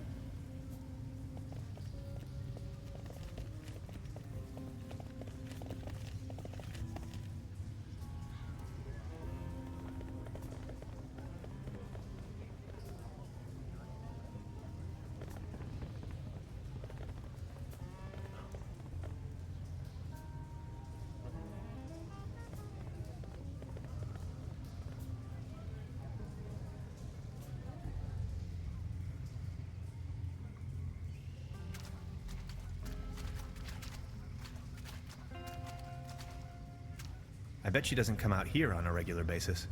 I bet she doesn't come out here on a regular basis.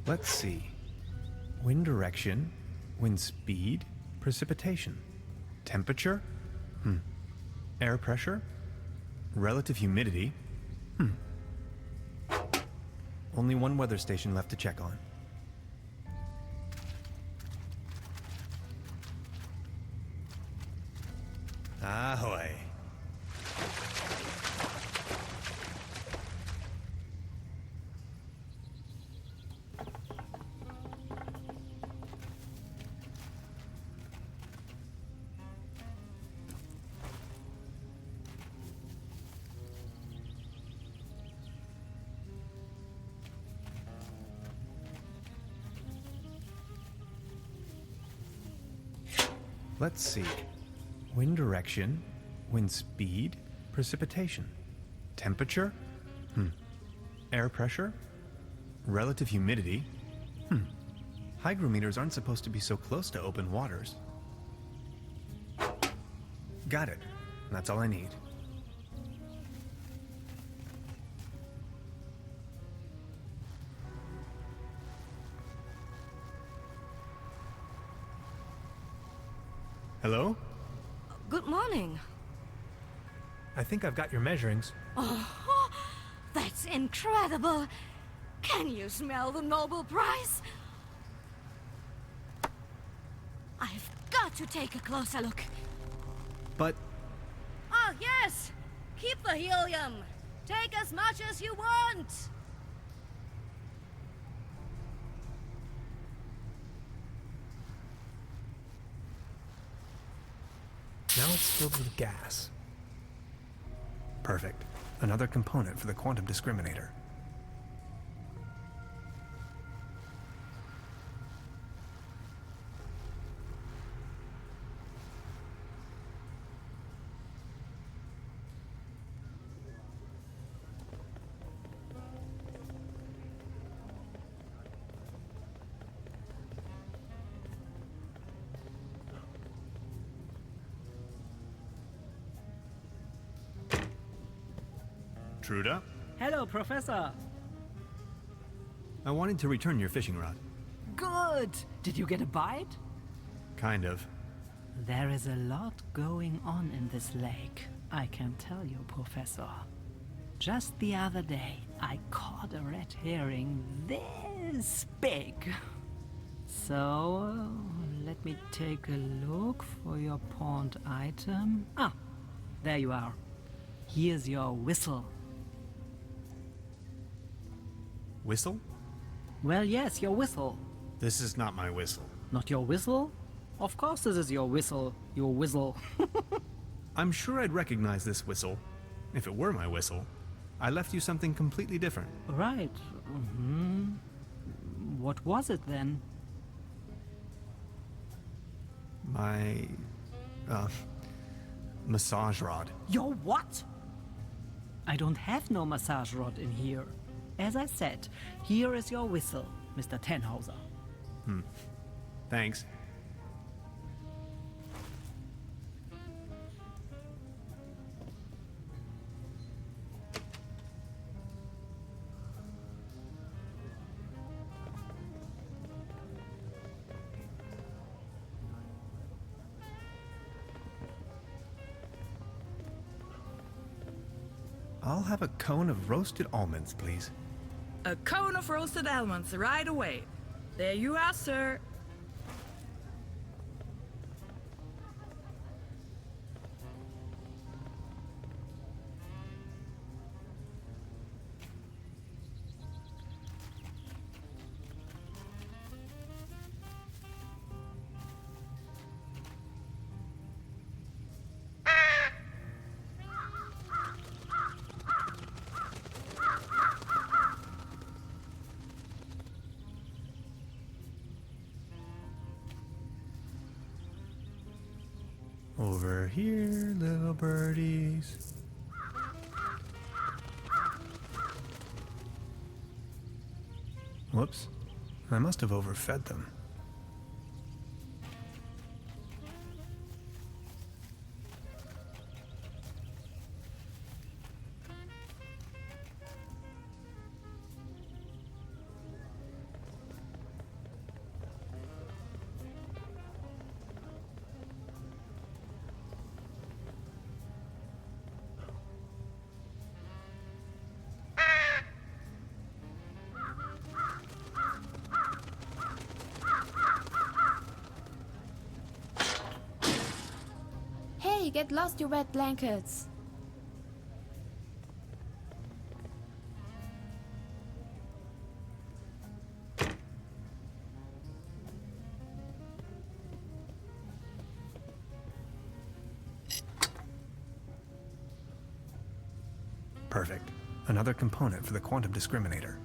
Let's see. Wind direction, wind speed, precipitation. Temperature? Air pressure? Relative humidity? Only 1 weather station left to check on. Ahoy. Let's see. Wind direction, wind speed, precipitation. Temperature? Air pressure? Relative humidity? Hygrometers aren't supposed to be so close to open waters. Got it. That's all I need. Hello? Good morning. I think I've got your measurings. Oh, that's incredible. Can you smell the Nobel Prize? I've got to take a closer look. But... Oh, yes! Keep the helium! Take as much as you want! Now it's filled with gas. Perfect. Another component for the quantum discriminator. Truda? Hello, Professor. I wanted to return your fishing rod. Good. Did you get a bite? Kind of. There is a lot going on in this lake, I can tell you, Professor. Just the other day, I caught a red herring this big. So, let me take a look for your pawned item. Ah, there you are. Here's your whistle. Whistle? Well, yes, your whistle. This is not my whistle. Not your whistle? Of course this is your whistle, your whistle. I'm sure I'd recognize this whistle if it were my whistle. I left you something completely different. Right. What was it then? My, massage rod. Your what? I don't have no massage rod in here. As I said, here is your whistle, Mr. Tannhauser. Thanks. I'll have a cone of roasted almonds, please. A cone of roasted almonds right away. There you are, sir. Over here, little birdies. Whoops. I must have overfed them. Hey, get lost, you wet blankets. Perfect. Another component for the quantum discriminator.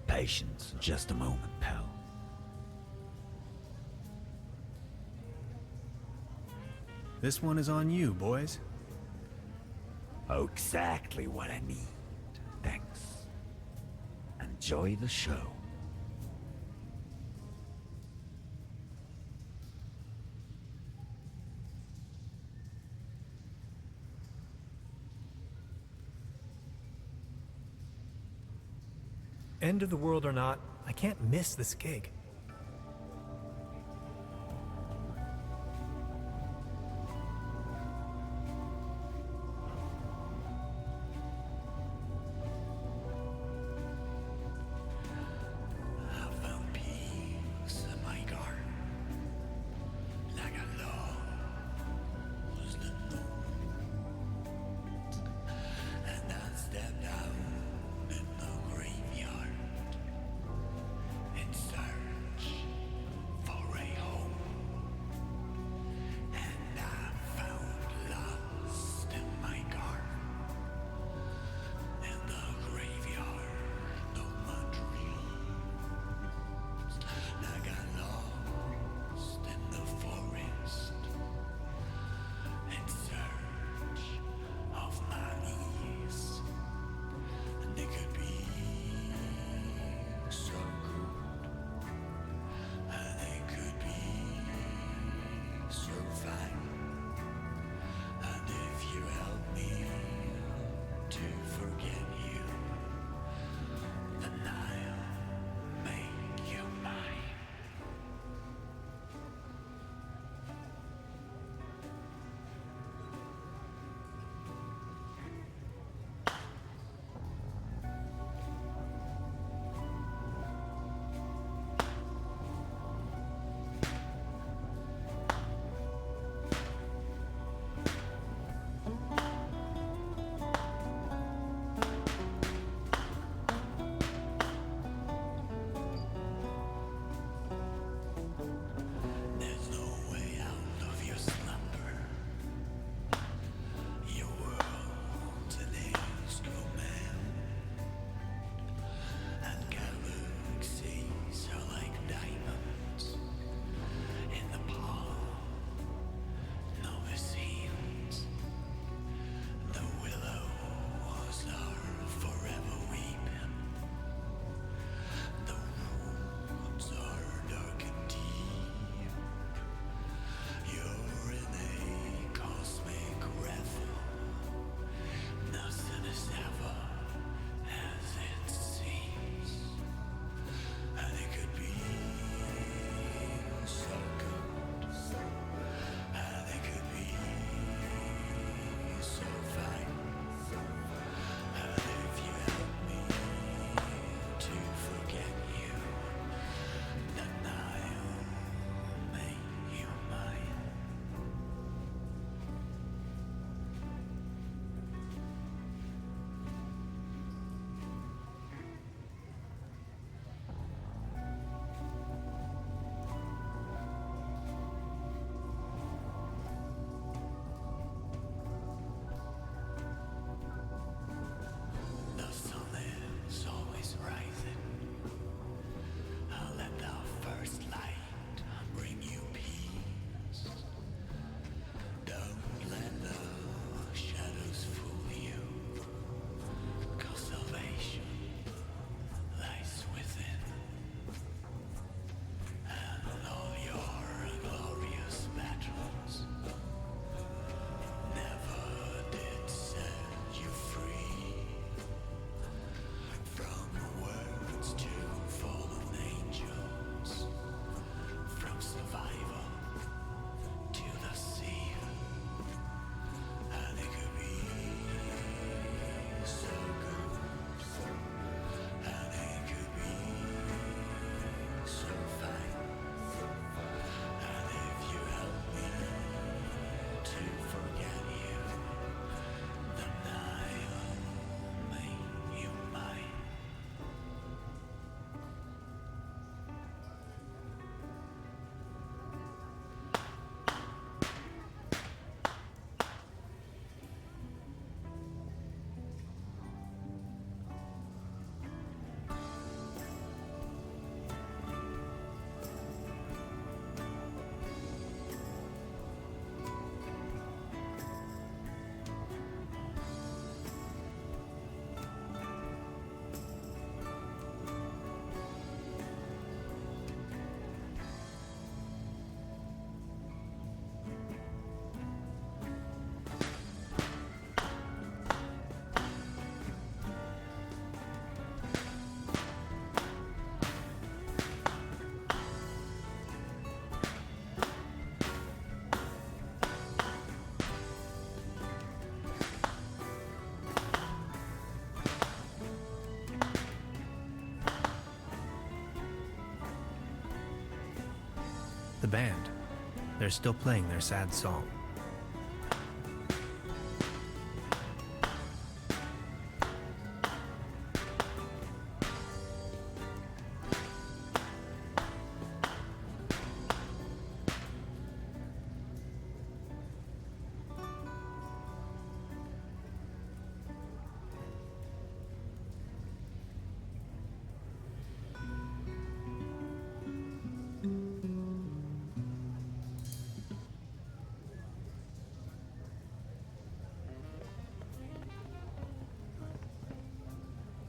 Patience, just a moment, pal. This one is on you, boys. Oh, exactly what I need. Thanks. Enjoy the show. End of the world or not, I can't miss this gig. Step down in the graveyard and start the band. They're still playing their sad song.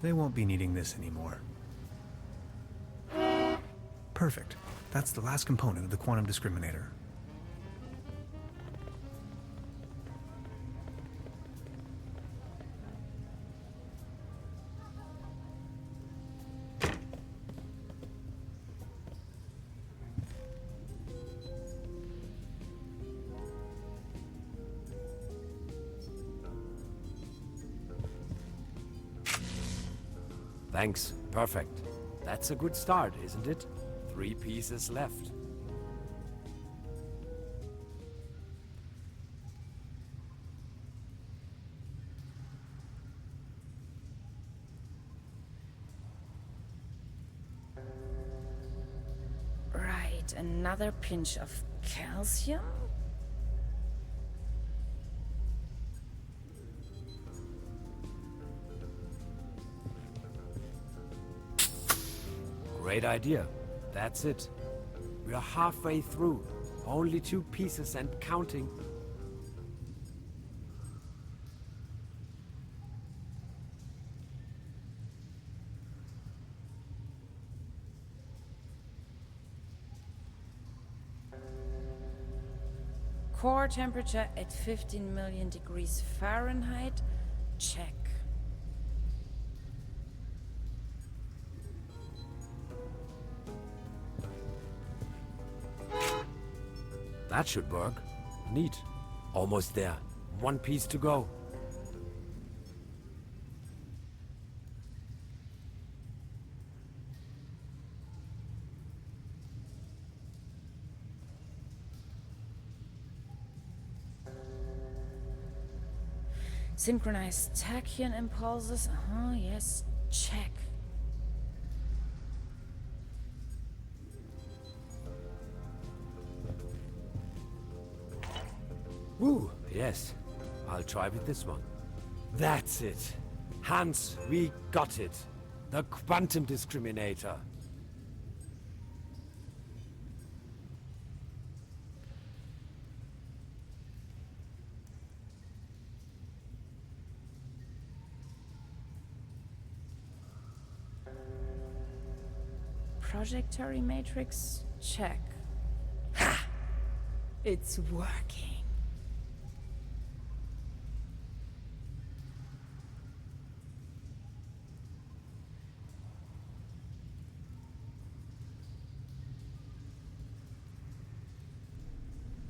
They won't be needing this anymore. Perfect. That's the last component of the quantum discriminator. Thanks. Perfect. That's a good start, isn't it? 3 pieces left. Right, another pinch of calcium? Great idea. That's it. We are halfway through. Only 2 pieces and counting. Core temperature at 15 million degrees Fahrenheit? Check. That should work. Neat. Almost there. 1 piece to go. Synchronized tachyon impulses? Yes. Check. Woo, yes. I'll try with this one. That's it. Hans, we got it. The quantum discriminator. Projectory matrix? Check. Ha! It's working.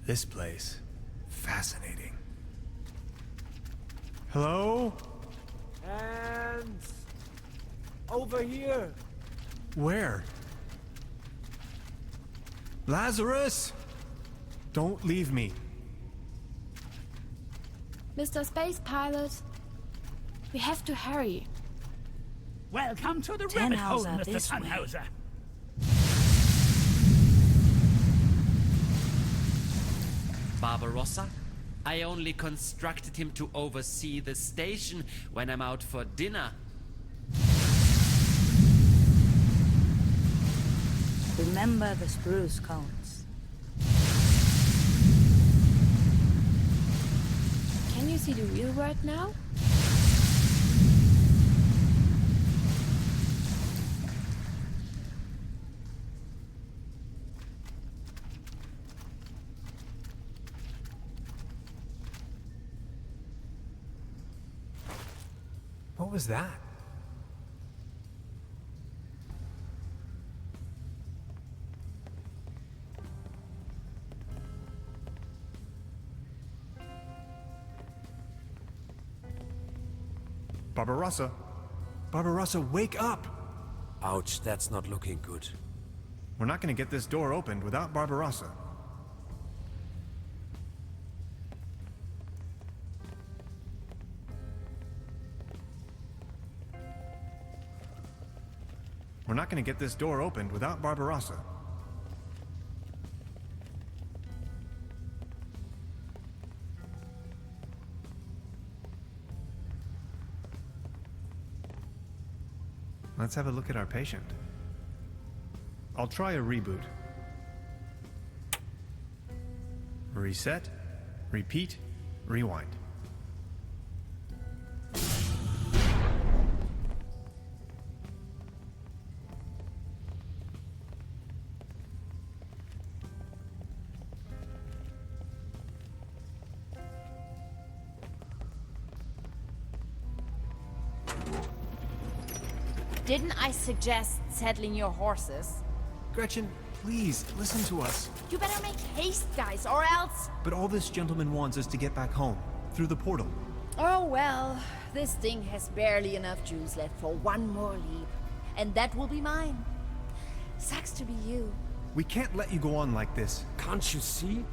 This place. Fascinating. Hello? Hands! Over here! Where? Lazarus! Don't leave me. Mr. Space Pilot, we have to hurry. Welcome to the rabbit hole, Tannhauser, Mr. this way. Tannhauser. Barbarossa? I only constructed him to oversee the station when I'm out for dinner. Remember the spruce cones. Can you see the real world now? What was that? Barbarossa! Barbarossa, wake up! Ouch, that's not looking good. We're not going to get this door opened without Barbarossa. We're not going to get this door opened without Barbarossa. Let's have a look at our patient. I'll try a reboot. Reset, repeat, rewind. Didn't I suggest settling your horses? Gretchen, please, listen to us. You better make haste, guys, or else... But all this gentleman wants is to get back home, through the portal. Oh, well, this thing has barely enough juice left for one more leap. And that will be mine. Sucks to be you. We can't let you go on like this. Can't you see?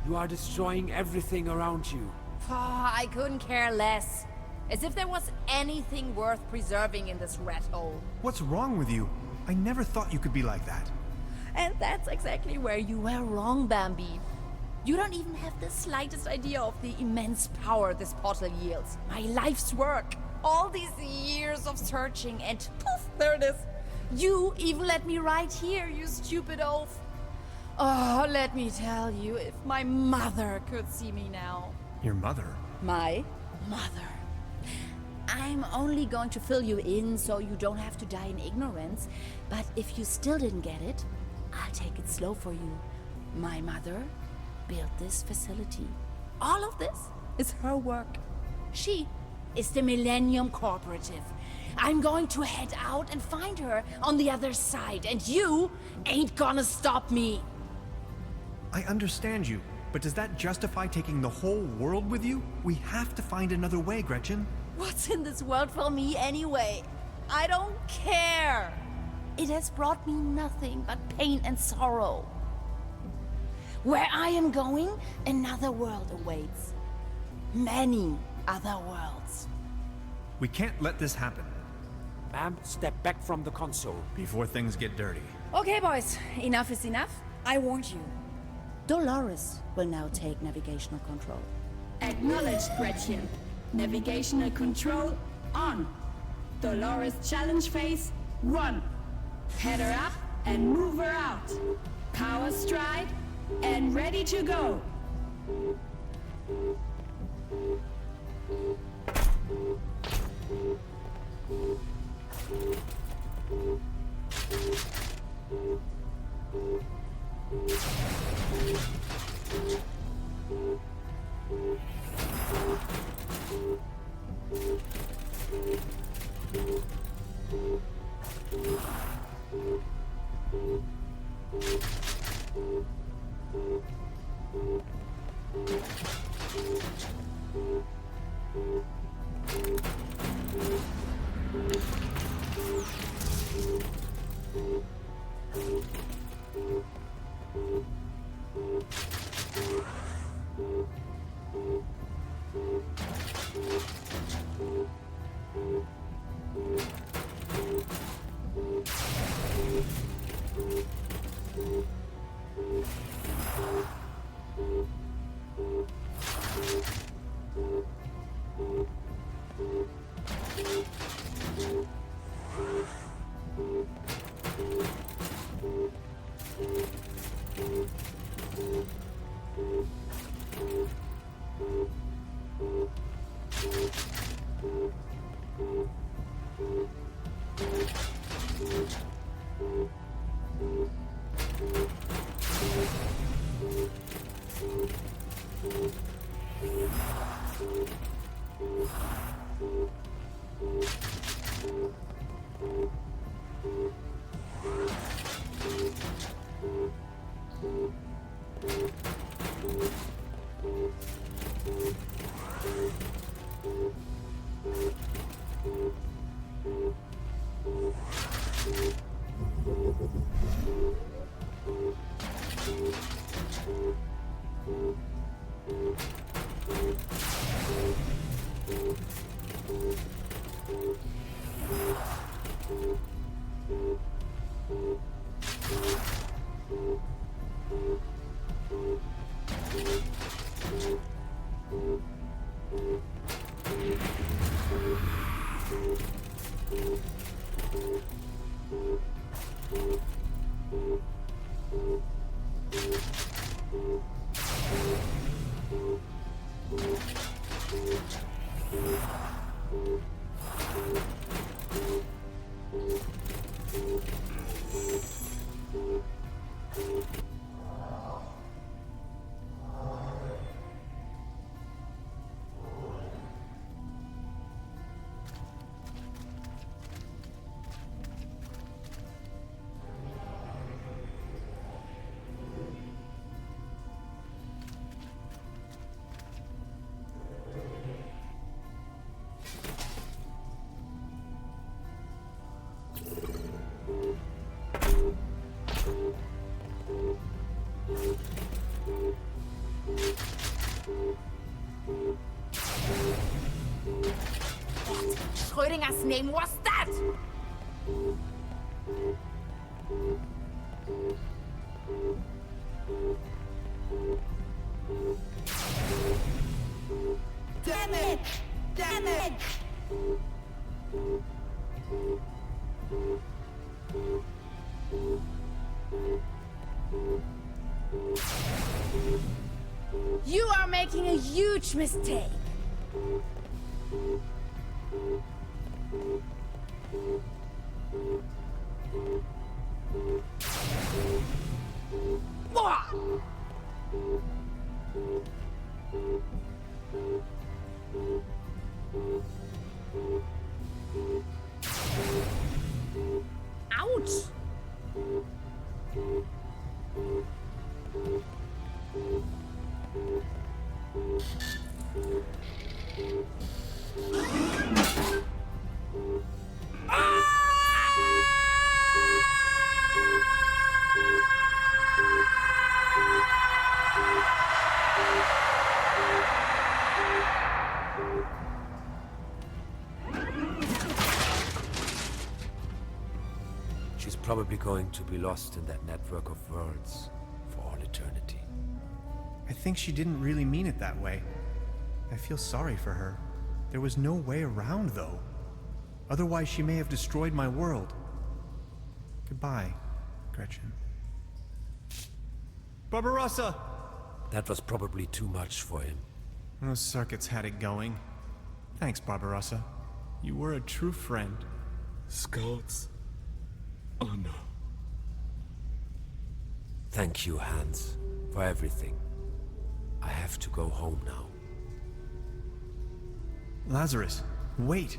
You are destroying everything around you. Oh, I couldn't care less. As if there was anything worth preserving in this rat hole. What's wrong with you? I never thought you could be like that. And that's exactly where you were wrong, Bambi. You don't even have the slightest idea of the immense power this portal yields. My life's work. All these years of searching and poof, there it is. You even let me right here, you stupid oaf. Oh, let me tell you, if my mother could see me now. Your mother? My mother. I'm only going to fill you in so you don't have to die in ignorance. But if you still didn't get it, I'll take it slow for you. My mother built this facility. All of this is her work. She is the Millennium Cooperative. I'm going to head out and find her on the other side, and you ain't gonna stop me. I understand you, but does that justify taking the whole world with you? We have to find another way, Gretchen. What's in this world for me anyway? I don't care. It has brought me nothing but pain and sorrow. Where I am going, another world awaits. Many other worlds. We can't let this happen. Ma'am, step back from the console. Before things get dirty. Okay, boys. Enough is enough. I warned you. Dolores will now take navigational control. Acknowledged, Gretchen. Navigational control on. Dolores challenge phase 1. Head her up and move her out. Power stride and ready to go. Schrödinger's name was that? Damn it! Damn it! You are making a huge mistake. Ouch! She's probably going to be lost in that network of worlds for all eternity. I think she didn't really mean it that way. I feel sorry for her. There was no way around, though. Otherwise, she may have destroyed my world. Goodbye, Gretchen. Barbarossa! That was probably too much for him. Those circuits had it going. Thanks, Barbarossa. You were a true friend. Scouts. Honor. Thank you, Hans, for everything. I have to go home now. Lazarus, wait.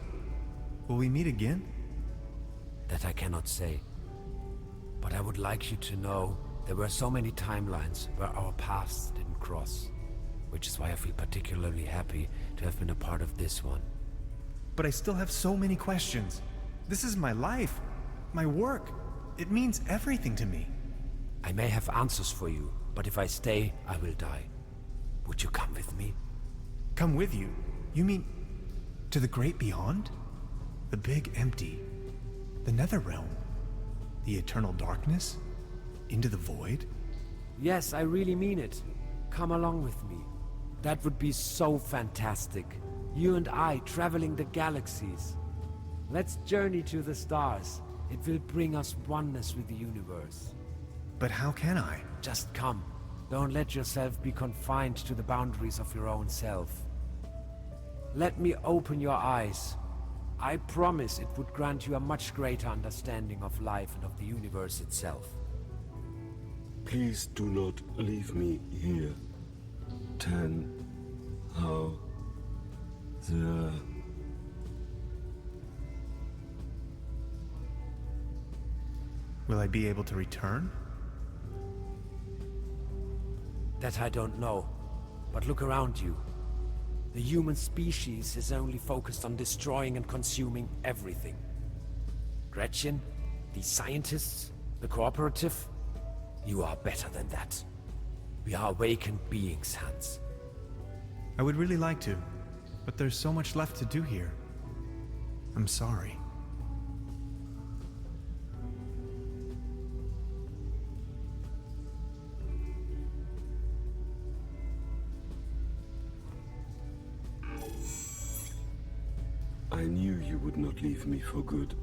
Will we meet again? That I cannot say. But I would like you to know there were so many timelines where our paths didn't cross. Which is why I feel particularly happy to have been a part of this one. But I still have so many questions. This is my life. My work. It means everything to me. I may have answers for you, but if I stay, I will die. Would you come with me? Come with you? You mean to the great beyond? The big empty? The nether realm? The eternal darkness? Into the void? Yes, I really mean it. Come along with me. That would be so fantastic. You and I traveling the galaxies. Let's journey to the stars. It will bring us oneness with the universe. But how can I? Just come. Don't let yourself be confined to the boundaries of your own self. Let me open your eyes. I promise it would grant you a much greater understanding of life and of the universe itself. Please do not leave me here. Tannhauser. Will I be able to return? That I don't know. But look around you. The human species is only focused on destroying and consuming everything. Gretchen, these scientists, the cooperative, you are better than that. We are awakened beings, Hans. I would really like to, but there's so much left to do here. I'm sorry. I knew you would not leave me for good,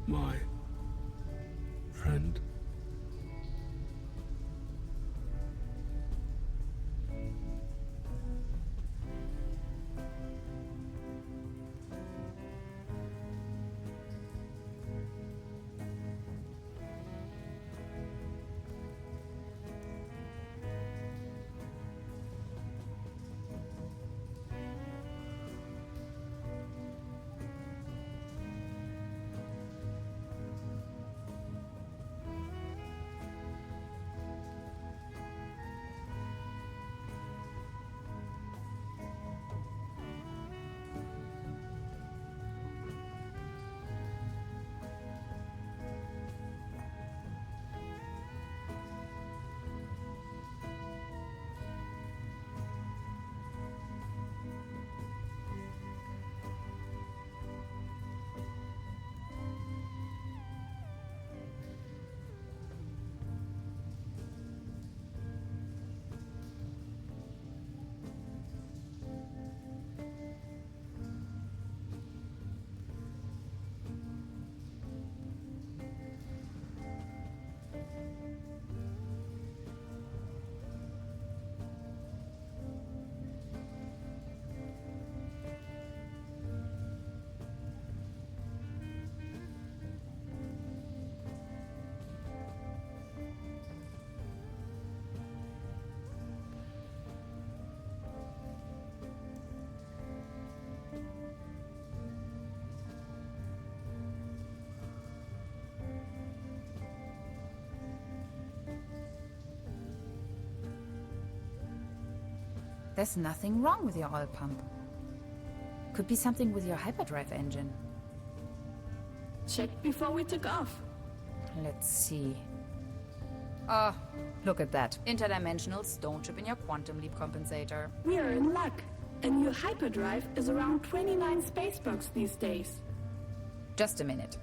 my friend. There's nothing wrong with your oil pump. Could be something with your hyperdrive engine. Check before we took off. Let's see. Oh, look at that. Interdimensional stone chip in your quantum leap compensator. We are in luck. A new hyperdrive is around 29 space bucks these days. Just a minute.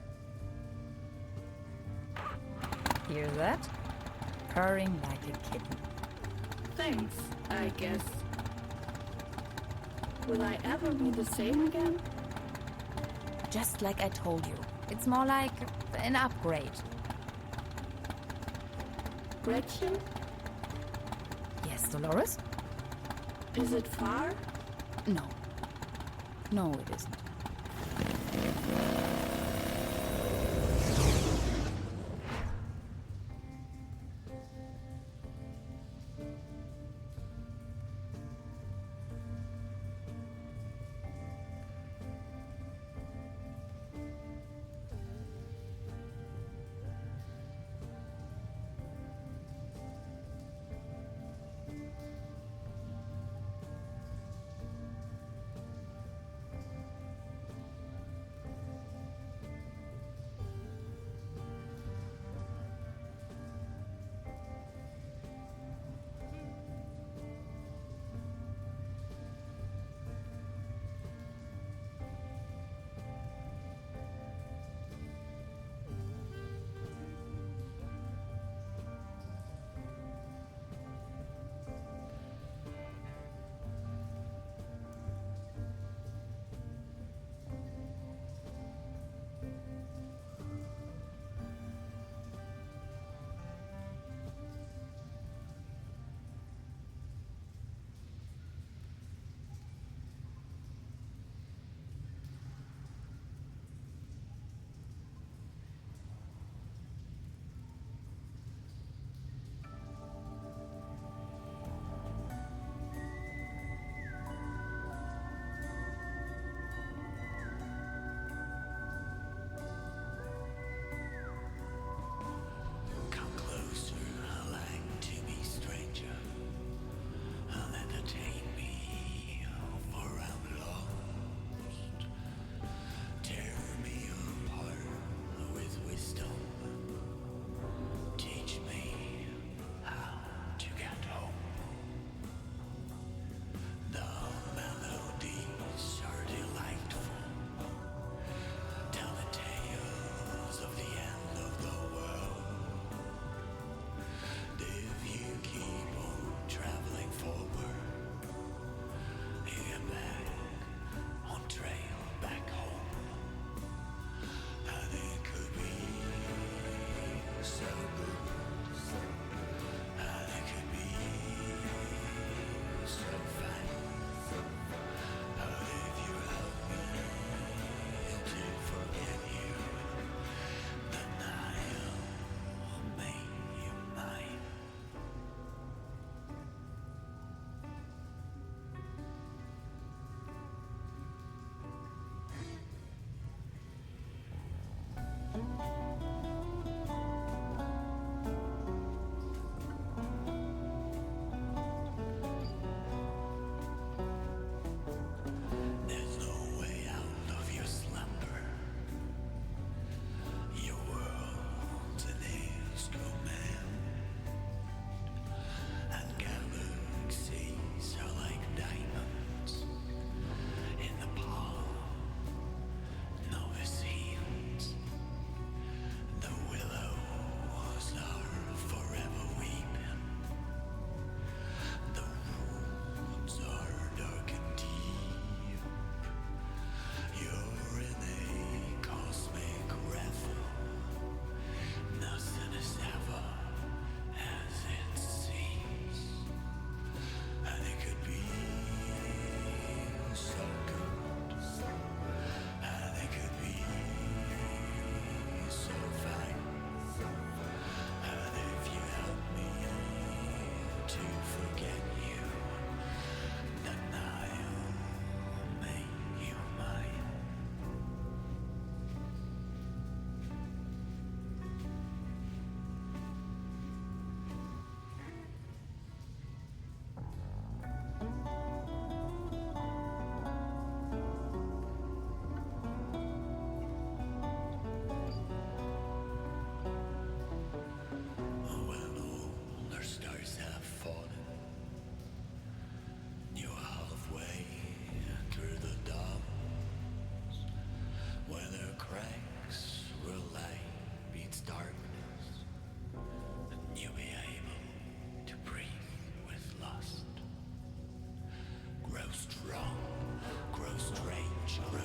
Hear that? Purring like a kitten. Thanks, I guess. Will I ever be the same again? Just like I told you. It's more like an upgrade. Gretchen? Yes, Dolores? Is it far? No. No, it isn't. adventurous.